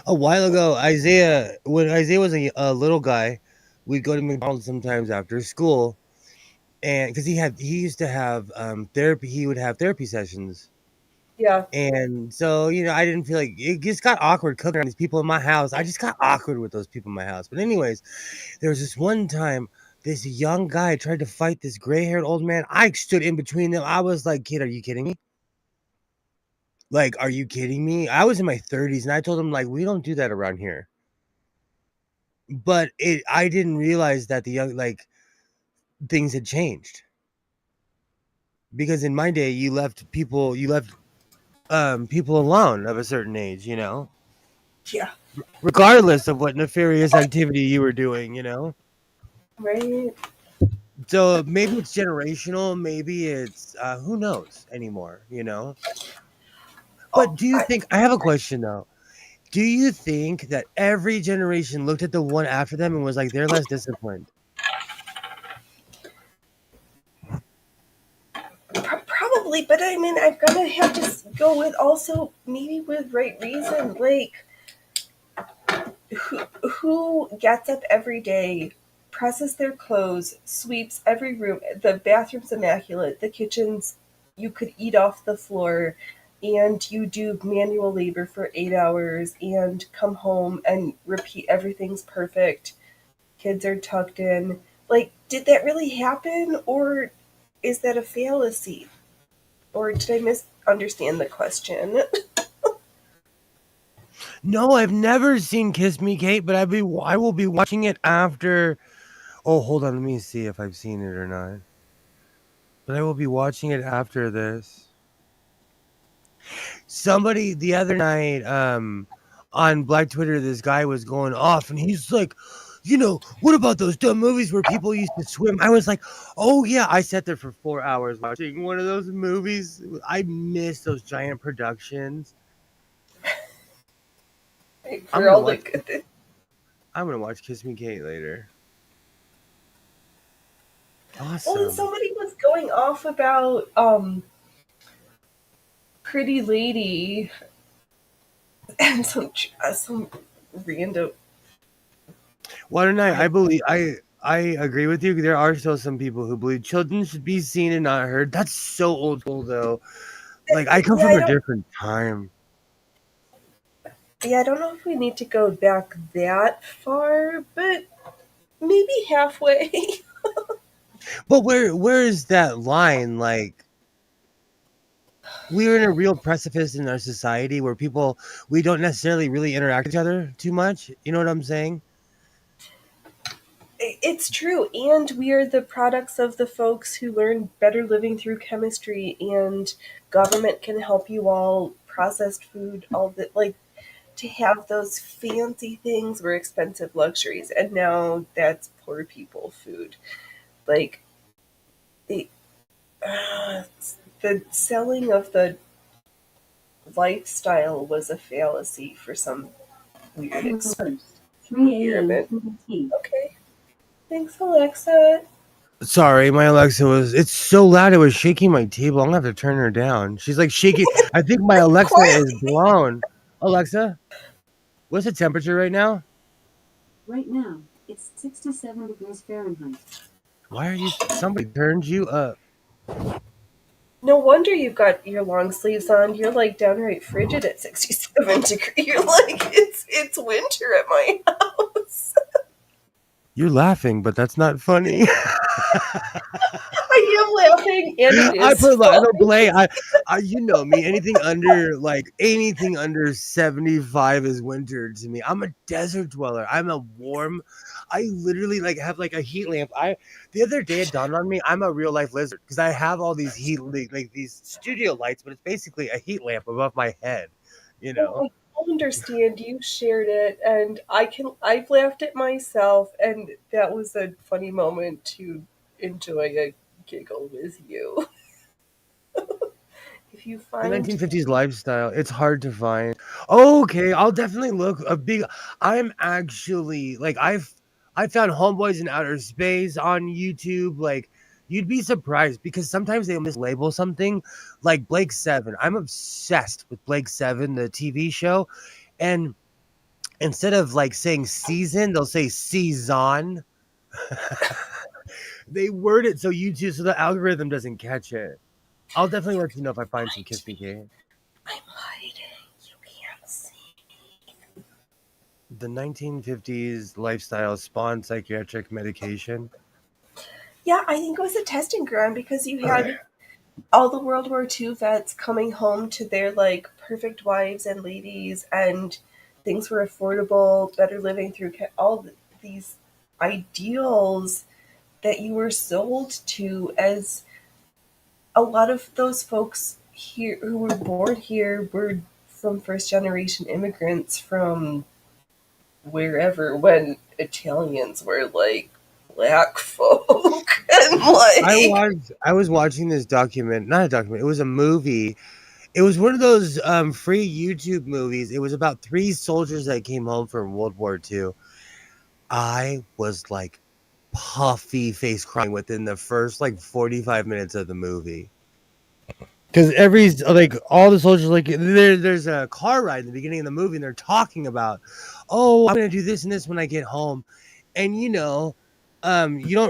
A while ago, when Isaiah was a little guy, we'd go to McDonald's sometimes after school, and because he used to have therapy, he would have therapy sessions.
Yeah.
And so, I didn't feel like it just got awkward cooking around these people in my house. I just got awkward with those people in my house. But anyways, there was this one time this young guy tried to fight this gray-haired old man. I stood in between them. I was like, "Kid, are you kidding me? Like, are you kidding me?" I was in my 30s and I told him like, "We don't do that around here." But I didn't realize that the young like things had changed. Because in my day, you left people alone of a certain age,
Yeah.
regardless of what nefarious activity you were doing.
Right.
So maybe it's generational, maybe it's who knows anymore.
Oh,
But do you think I have a question though? Do you think that every generation looked at the one after them and was like they're less disciplined?
probably, but I mean, I'm gonna have to go with also maybe with right reason. Like, who gets up every day, presses their clothes, sweeps every room, the bathroom's immaculate, the kitchen's you could eat off the floor, and you do manual labor for 8 hours and come home and repeat everything's perfect. Kids are tucked in. Like, did that really happen, or is that a fallacy? Or did I misunderstand the question?
No, I've never seen Kiss Me Kate, but I will be watching it after. Oh, hold on, let me see if I've seen it or not. But I will be watching it after this. Somebody the other night, on Black Twitter, this guy was going off, and he's like, what about those dumb movies where people used to swim? I was like, oh yeah, I sat there for 4 hours watching one of those movies. I miss those giant productions. I'm
For
gonna
all the
watch.
good.
I'm gonna watch Kiss Me Kate later.
Well, and
Awesome.
somebody was going off about Pretty Lady and some random.
Why don't I?
I,
I believe I agree with you. There are still some people who believe children should be seen and not heard. That's so old school, though. Like I come
yeah,
from a different time.
I don't know if we need to go back that far, but maybe halfway.
But where is that line? Like we're in a real precipice in our society where we don't necessarily really interact with each other too much. You know what I'm saying?
It's true, and we are the products of the folks who learn better living through chemistry, and government can help you all processed food, all that. Like, to have those fancy things were expensive luxuries, and now that's poor people food. Like, the uh, the selling of the lifestyle was a fallacy for some weird experiment.
3 a.m.
Okay, thanks, Alexa.
Sorry, my Alexa it's so loud it was shaking my table. I'm gonna have to turn her down. She's like shaking. I think my Alexa
Quiet.
is blown. Alexa, what's the temperature right now?
Right now, it's 67 degrees Fahrenheit.
Why are you somebody turned you up?
No wonder you've got your long sleeves on. You're like downright frigid at 67 degrees. You're like it's winter at my house.
You're laughing, but that's not funny.
I am laughing, and it
I
is
put I
fun.
don't play. You know me. Anything under 75 is winter to me. I'm a desert dweller. I'm a warm. I literally have like a heat lamp. The other day it dawned on me I'm a real life lizard because I have all these like these studio lights, but it's basically a heat lamp above my head. You know.
Well, I understand you shared it, and I've laughed at myself, and that was a funny moment to enjoy a giggle with you. If you
The
find
1950s lifestyle, it's hard to find. Okay, I'll definitely look a big. I'm actually I found Homeboys in Outer Space on YouTube. Like you'd be surprised because sometimes they mislabel something like Blake 7. I'm obsessed with Blake 7, the TV show, and Instead of like saying season, they'll say season. They word it so YouTube, so the algorithm doesn't catch it. I'll definitely let you know if I find some Kiss Me Kate.
I'm hiding. You can't see.
The 1950s lifestyle spawned psychiatric medication.
Yeah, I think it was a testing ground because you had all the World War II vets coming home to their like perfect wives and ladies, and things were affordable, better living through all these ideals that you were sold to. As a lot of those folks here who were born here were from first generation immigrants from wherever, when Italians were like black folk and like
I was watching this not a document, it was a movie. It was one of those free YouTube movies. It was about 3 soldiers that came home from World War II. I was like puffy face crying within the first like 45 minutes of the movie. Because all the soldiers, like there's a car ride in the beginning of the movie, and they're talking about, oh, I'm gonna do this and this when I get home, and you don't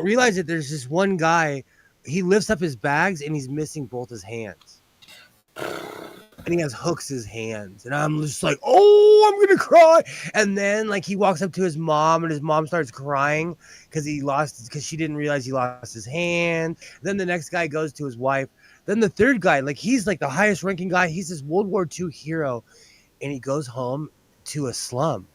realize that there's this one guy, he lifts up his bags and he's missing both his hands, and he has hooks his hands, and I'm just like, oh, I'm gonna cry, and then like he walks up to his mom, and his mom starts crying because she didn't realize he lost his hand. Then the next guy goes to his wife. Then the third guy, like he's like the highest ranking guy. He's this World War II hero, and he goes home to a slum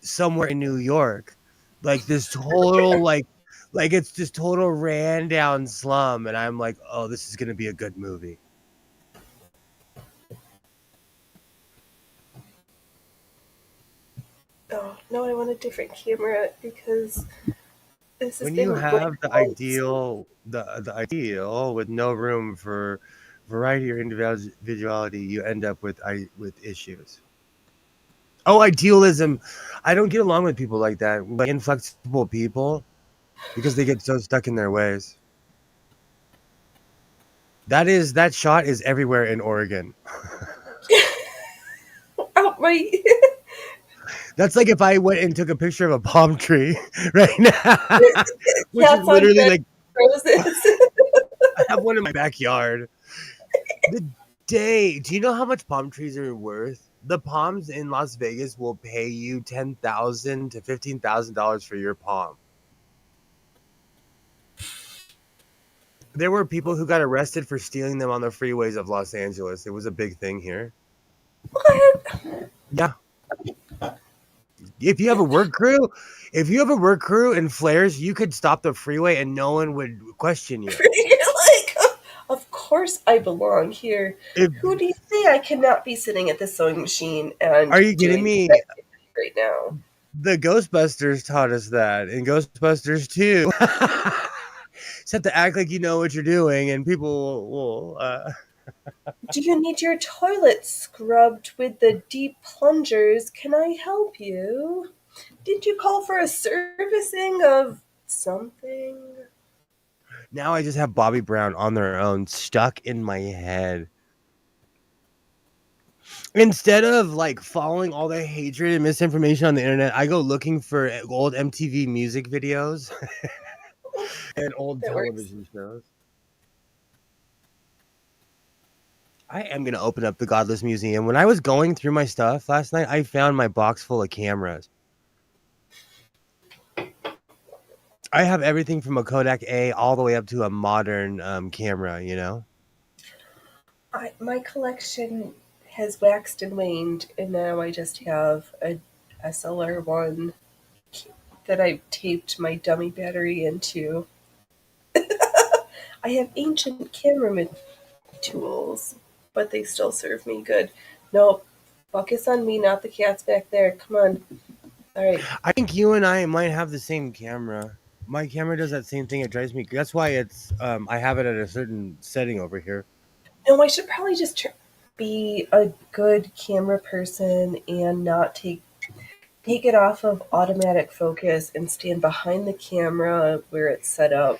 somewhere in New York, like this total like it's this total ran down slum. And I'm like, oh, this is gonna be a good movie.
oh no, I want a different camera because this has
When
been
you
like
have the
months.
ideal with no room for variety or individuality, you end up with issues. Oh, idealism. I don't get along with people like that, like inflexible people, because they get so stuck in their ways. That shot is everywhere in Oregon.
Outright.
That's like if I went and took a picture of a palm tree right now, which is
Cats on
literally
red
like
roses.
I have one in my backyard. Do you know how much palm trees are worth? The palms in Las Vegas will pay you $10,000 to $15,000 for your palm. There were people who got arrested for stealing them on the freeways of Los Angeles. It was a big thing here.
What?
Yeah. If you have a work crew and flares, you could stop the freeway and no one would question you.
You're like, of course I belong here. Who do you say I cannot be sitting at the sewing machine and
Are you kidding
doing
me?
this right now?
The Ghostbusters taught us that. In Ghostbusters 2. Just have to act like you know what you're doing, and people will.
Do you need your toilet scrubbed with the deep plungers? Can I help you? Did you call for a servicing of something?
Now I just have Bobby Brown on their own stuck in my head. Instead of like following all the hatred and misinformation on the internet, I go looking for old MTV music videos and old
That works.
television shows. I am going to open up the Godless Museum. When I was going through my stuff last night, I found my box full of cameras. I have everything from a Kodak A all the way up to a modern camera, you know?
My collection has waxed and waned, and now I just have a SLR1 that I taped my dummy battery into. I have ancient camera tools, but they still serve me good. No, focus on me, not the cats back there. Come on. All right.
I think you and I might have the same camera. My camera does that same thing. It drives me. That's why it's. I have it at a certain setting over here.
No, I should probably just be a good camera person and not take it off of automatic focus and stand behind the camera where it's set up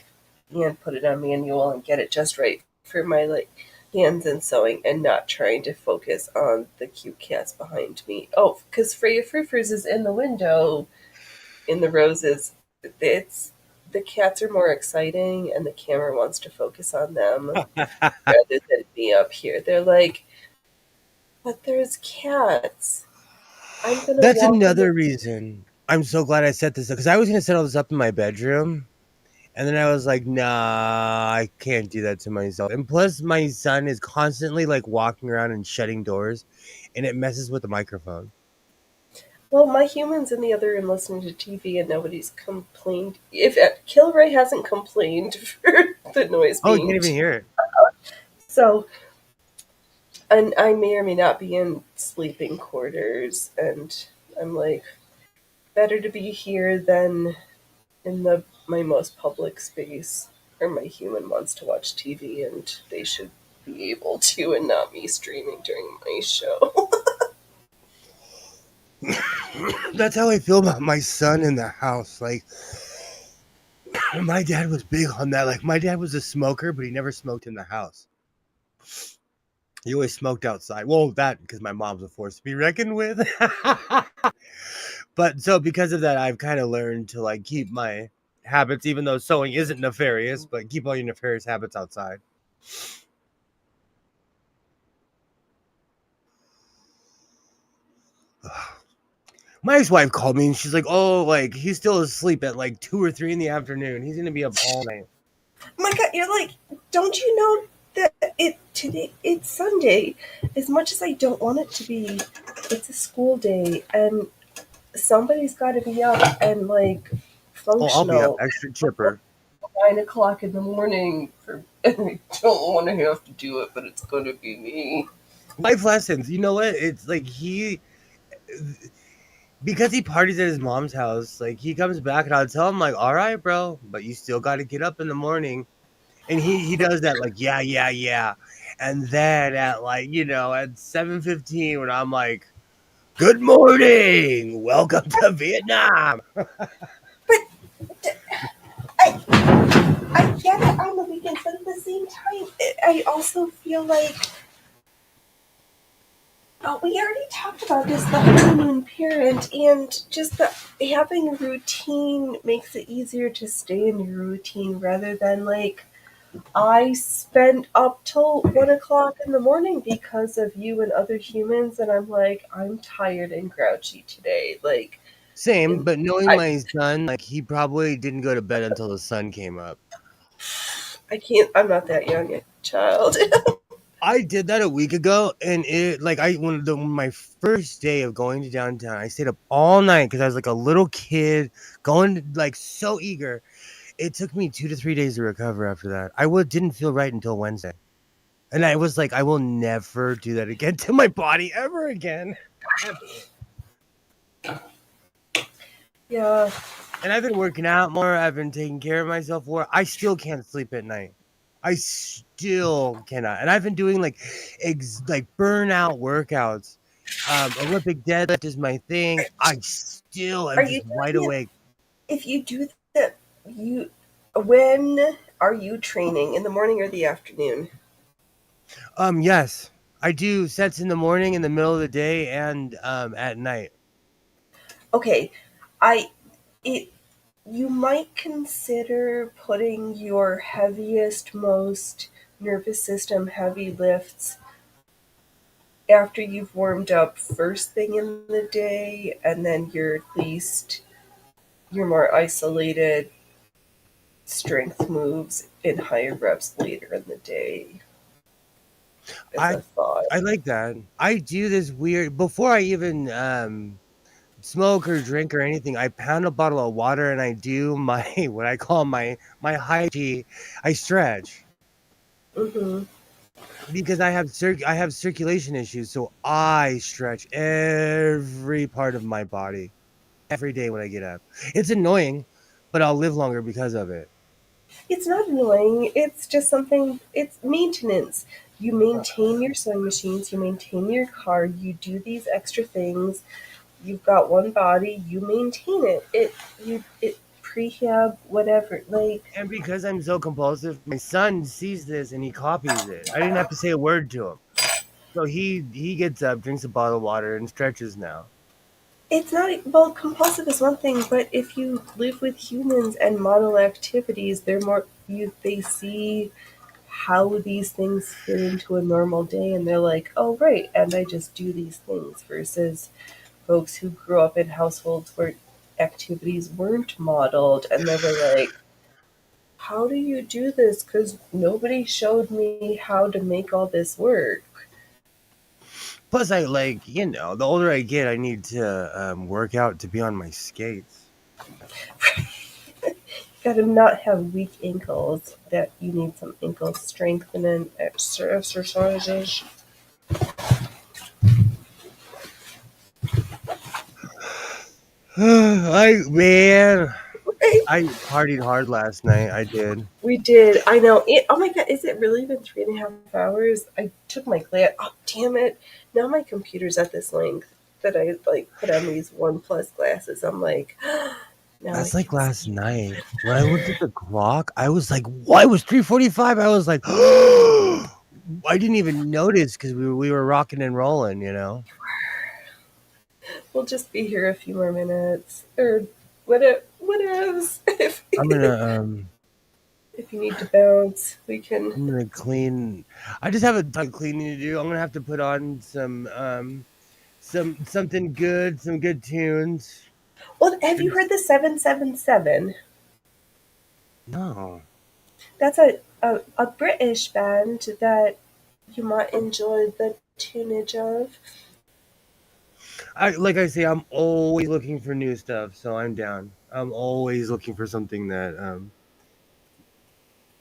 and put it on manual and get it just right for my like hands in sewing and not trying to focus on the cute cats behind me. Oh, because Freya Frufers is in the window in the roses. It's the cats are more exciting, and the camera wants to focus on them rather than me up here. They're like, but there's cats. I'm gonna
That's
walk in the.
another reason I'm so glad I set this up because I was gonna set all this up in my bedroom. And then I was like, nah, I can't do that to myself. And plus, my son is constantly like walking around and shutting doors, and it messes with the microphone.
Well, my human's in the other room listening to TV, and nobody's complained. If Kilroy hasn't complained for the noise
Oh, you can't
being
even hear it.
so, and I may or may not be in sleeping quarters, and I'm like, better to be here than in the my most public space, or my human wants to watch TV, and they should be able to, and not me streaming during my show.
That's how I feel about my son in the house. Like, my dad was big on that. Like, my dad was a smoker, but he never smoked in the house. He always smoked outside. Well, that because my mom's a force to be reckoned with. But so because of that, I've kind of learned to like keep my habits, even though sewing isn't nefarious, but keep all your nefarious habits outside. My ex-wife called me and she's like, "Oh, like he's still asleep at like 2 or 3 in the afternoon. He's gonna be up all night."
My God, you're like, don't you know that today it's Sunday? As much as I don't want it to be, it's a school day, and somebody's got to be up and like
Oh, I'll be up
functional
extra chipper.
9 o'clock in the morning. For and I don't want to have to do it, but it's going to be me.
Life lessons. You know what? It's like because he parties at his mom's house. Like he comes back and I'll tell him like, "All right, bro, but you still got to get up in the morning." And he does that like, "Yeah, yeah, yeah." And then at like at 7:15 when I'm like, "Good morning, welcome to Vietnam."
But I I get it on the weekends, but at the same time, I also feel like. Oh, we already talked about this, the honeymoon parent, and just the having a routine makes it easier to stay in your routine rather than like I spent up till 1 o'clock in the morning because of you and other humans, and I'm like, I'm tired and grouchy today. Like,
Same,
and
but knowing
I,
my son, like he probably didn't go to bed until the sun came up.
I can't. I'm not that young a child.
I did that a week ago, and it like I when my first day of going to downtown, I stayed up all night because I was like a little kid going like so eager. It took me 2 to 3 days to recover after that. Didn't feel right until Wednesday, and I was like, I will never do that again to my body ever again. Ever.
Yeah,
And I've been working out more. I've been taking care of myself more. I still can't sleep at night. I still cannot. And I've been doing like like burnout workouts. Olympic deadlift is my thing. I still am
are you
just wide
doing it?
awake.
If you do that, you when are you training, in the morning or the afternoon?
Yes. I do sets in the morning, in the middle of the day, and at night.
Okay, I it you might consider putting your heaviest, most nervous system heavy lifts after you've warmed up first thing in the day, and then your more isolated strength moves in higher reps later in the day, as
I
a thought.
I like that. I do this weird before I even smoke or drink or anything. I pound a bottle of water and I do my what I call my high G. I stretch
Hmm.
because I have circulation issues, so I stretch every part of my body every day when I get up. It's annoying, but I'll live longer because of it.
It's not annoying. It's just something. It's maintenance. You maintain your sewing machines. You maintain your car. You do these extra things. You've got one body. You maintain it. It prehab, whatever. Like,
And because I'm so compulsive, my son sees this and he copies it. I didn't have to say a word to him. So he gets up, drinks a bottle of water, and stretches now.
it's not, well, compulsive is one thing, but if you live with humans and model activities, they're more, they see how these things fit into a normal day and they're like, oh, right, and I just do these things versus folks who grew up in households where activities weren't modeled and they were like, how do you do this? Because nobody showed me how to make all this work.
Plus, I like, the older I get, I need to work out to be on my skates.
Gotta not have weak ankles, that you need some ankle strengthening exercises.
Man,
Right.
I partied hard last night. I did.
We did. I know. Oh my god, is it really been 3.5 hours? I took my glass. Oh, damn it. Now my computer's at this length that I like put on these OnePlus glasses. I'm like, now I
That's like
can
last
see.
night when I looked at the clock. I was like, "What?" It was 3:45. I was like, I didn't even notice because we were rocking and rolling.
We'll just be here a few more minutes. Or what else?
I'm gonna
If you need to bounce, we can.
I'm gonna clean. I just have a ton of cleaning to do. I'm gonna have to put on something good, some good tunes.
Well, have you heard the 777?
No.
That's a British band that you might enjoy the tunage of.
Like I say, I'm always looking for new stuff, so I'm down. I'm always looking for something that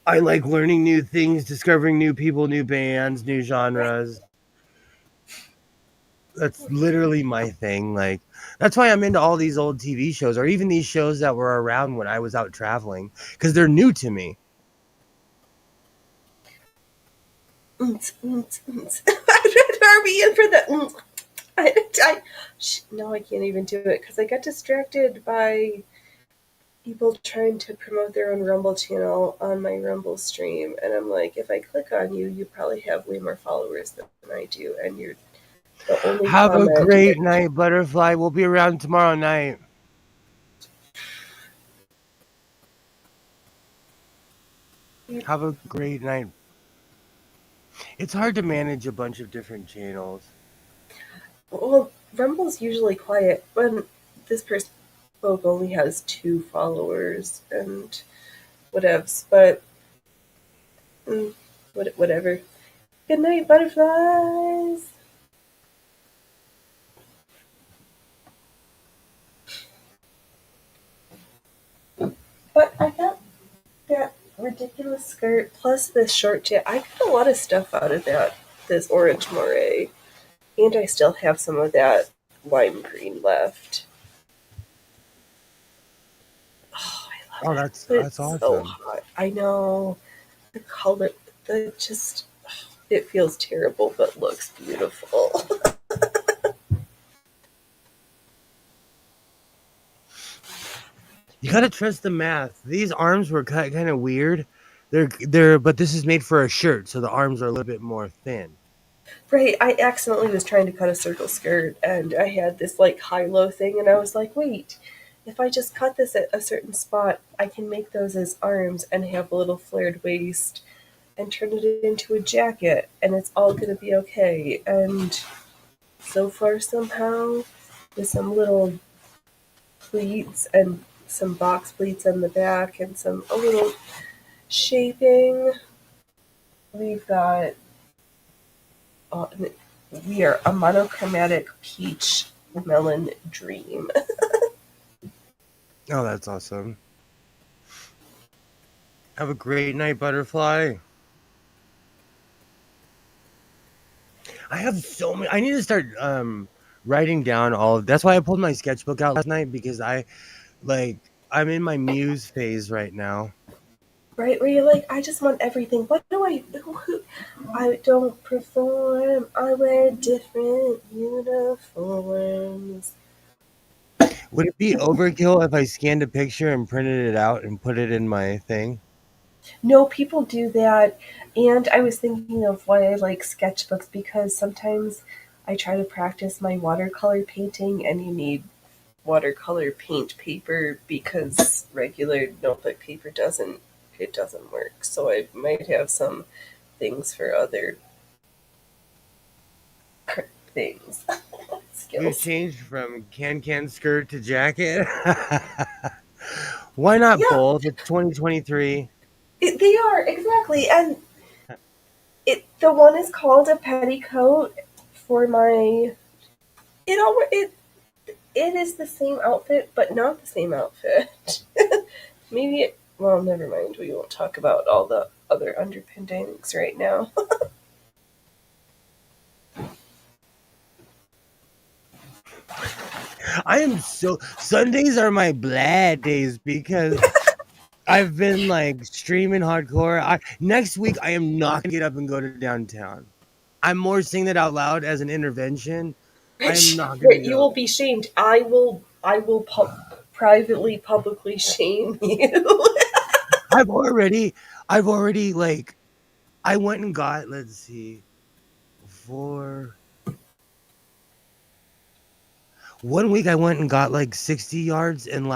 I like learning new things, discovering new people, new bands, new genres. That's literally my thing. Like that's why I'm into all these old TV shows or even these shows that were around when I was out traveling because they're new to me.
I'd be in for the. No, I can't even do it because I got distracted by people trying to promote their own Rumble channel on my Rumble stream, and I'm like, if I click on you, you probably have way more followers than I do, and you're the only
Have a
comment.
great night, Butterfly. We'll be around tomorrow night. Have a great night. It's hard to manage a bunch of different channels.
Well, Rumble's usually quiet when this person only has 2 followers and whatevs, but whatever. Good night, butterflies. But I got that ridiculous skirt plus this short jacket. I got a lot of stuff out of that. This orange moire, and I still have some of that lime green left. Oh, I
Oh,
love it.
that's
But it's so
awesome.
hot. I know the color. The just it feels terrible, but looks beautiful.
You gotta trust the math. These arms were cut kind of weird. But this is made for a shirt, so the arms are a little bit more thin.
Right, I accidentally was trying to cut a circle skirt and I had this like high-low thing and I was like, wait, if I just cut this at a certain spot, I can make those as arms and have a little flared waist and turn it into a jacket and it's all gonna be okay. And so far somehow, with some little pleats and some box pleats on the back and some a little shaping, we've got uh, we are a monochromatic peach melon dream.
Oh, that's awesome. Have a great night, Butterfly. I have so many. I need to start writing down all of. That's why I pulled my sketchbook out last night because I'm in my muse phase right now.
Right, where you're like, I just want everything. What do I do? I don't perform. I wear different uniforms.
Would it be overkill if I scanned a picture and printed it out and put it in my thing?
No, people do that. And I was thinking of why I like sketchbooks because sometimes I try to practice my watercolor painting and you need watercolor paint paper because regular notebook paper doesn't work. So I might have some things for other things.
We've
Skills.
changed from can skirt to jacket. Why not
Yeah,
both? It's 2023.
they are exactly. And the one is called a petticoat for my it is the same outfit, but not the same outfit. Maybe well, never mind. We won't talk about all the other underpinnings right now.
I am so Sundays are my blad days because I've been like streaming hardcore. Next week I am not gonna get up and go to downtown. I'm more saying that out loud as an intervention. I am
Rich,
not gonna
you
go.
will be shamed. I will privately, publicly shame you.
I've already, I've already like, I went and got. Let's see, for 1 week I went and got like 60 yards, and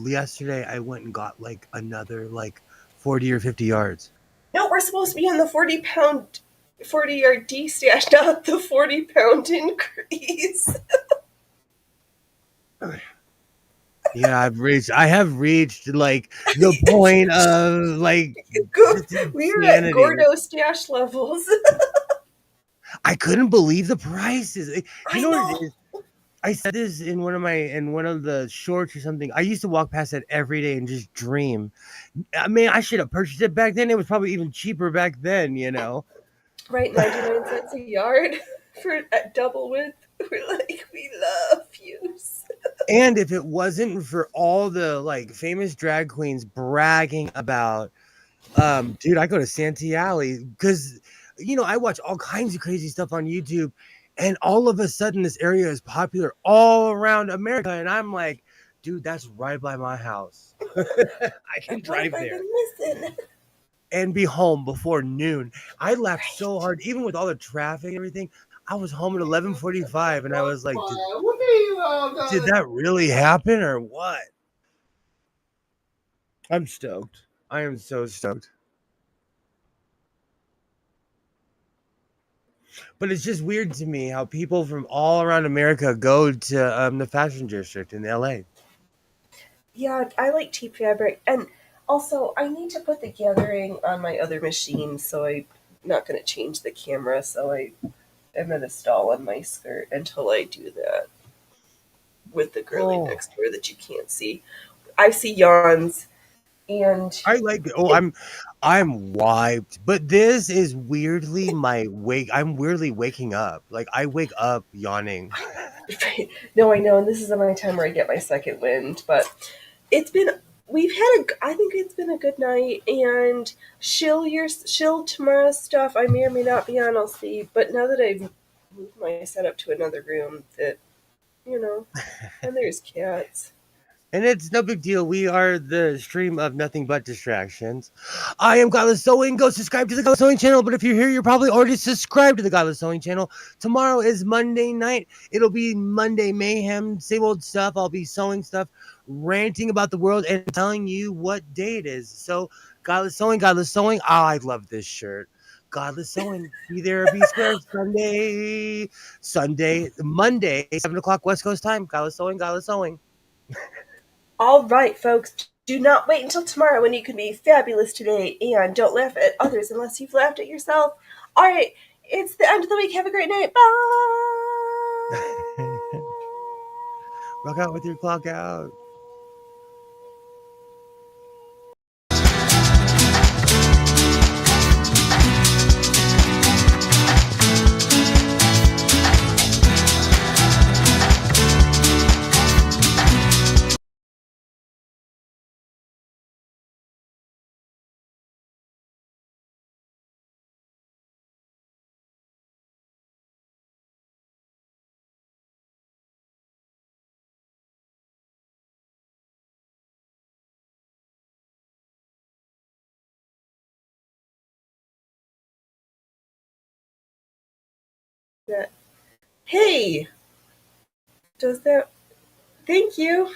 yesterday I went and got like another like 40 or 50 yards.
No, we're supposed to be on the 40-pound, 40-yard D stash, not the 40-pound increase.
Yeah, I have reached like the point of like just
We're at
insanity.
Gordo stash levels.
I couldn't believe the prices. You
I
know what it
know.
is? I said this in one of the shorts or something. I used to walk past that every day and just dream. I mean, I should have purchased it back then. It was probably even cheaper back then, you know.
Right, 99 cents a yard for a double width. We're like, we love views.
And if it wasn't for all the like famous drag queens bragging about dude, I go to Santee Alley because I watch all kinds of crazy stuff on YouTube, and all of a sudden this area is popular all around America, and I'm like, dude, that's right by my house. I can
What have
drive
I
there
been missing?
and be home before noon. I laughed so
Right.
hard, even with all the traffic and everything. I was home at 11:45, and I was like, did
Whoopee!
that really happen or what? I'm stoked. I am so stoked. But it's just weird to me how people from all around America go to the fashion district in LA.
Yeah, I like cheap fabric. And also, I need to put the gathering on my other machine, so I'm not going to change the camera, so I am at a stall on my skirt until I do that with the girly
Oh,
next door that you can't see. I see yawns, and
I like it. Oh,
it,
I'm wiped. But this is weirdly my wake. I'm weirdly waking up. Like I wake up yawning.
no, I know, and this is my time where I get my second wind, but it's been I think it's been a good night, and shill tomorrow's stuff I may or may not be on, I'll see, but now that I've moved my setup to another room that you know and there's cats.
And it's no big deal. We are the stream of nothing but distractions. I am Godless Sewing. Go subscribe to the Godless Sewing channel. But if you're here, you're probably already subscribed to the Godless Sewing channel. Tomorrow is Monday night. It'll be Monday mayhem. Same old stuff. I'll be sewing stuff, ranting about the world, and telling you what day it is. So, Godless Sewing, Godless Sewing. Oh, I love this shirt. Godless Sewing. Be there, be square. Monday, 7 o'clock West Coast time. Godless Sewing, Godless Sewing.
All right, folks, do not wait until tomorrow when you can be fabulous today, and don't laugh at others unless you've laughed at yourself. All right, it's the end of the week. Have a great night. Bye.
Rock out with your clock out.
That. Hey! Does that. Thank you!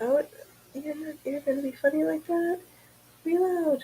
Oh, you're gonna be funny like that? Be loud.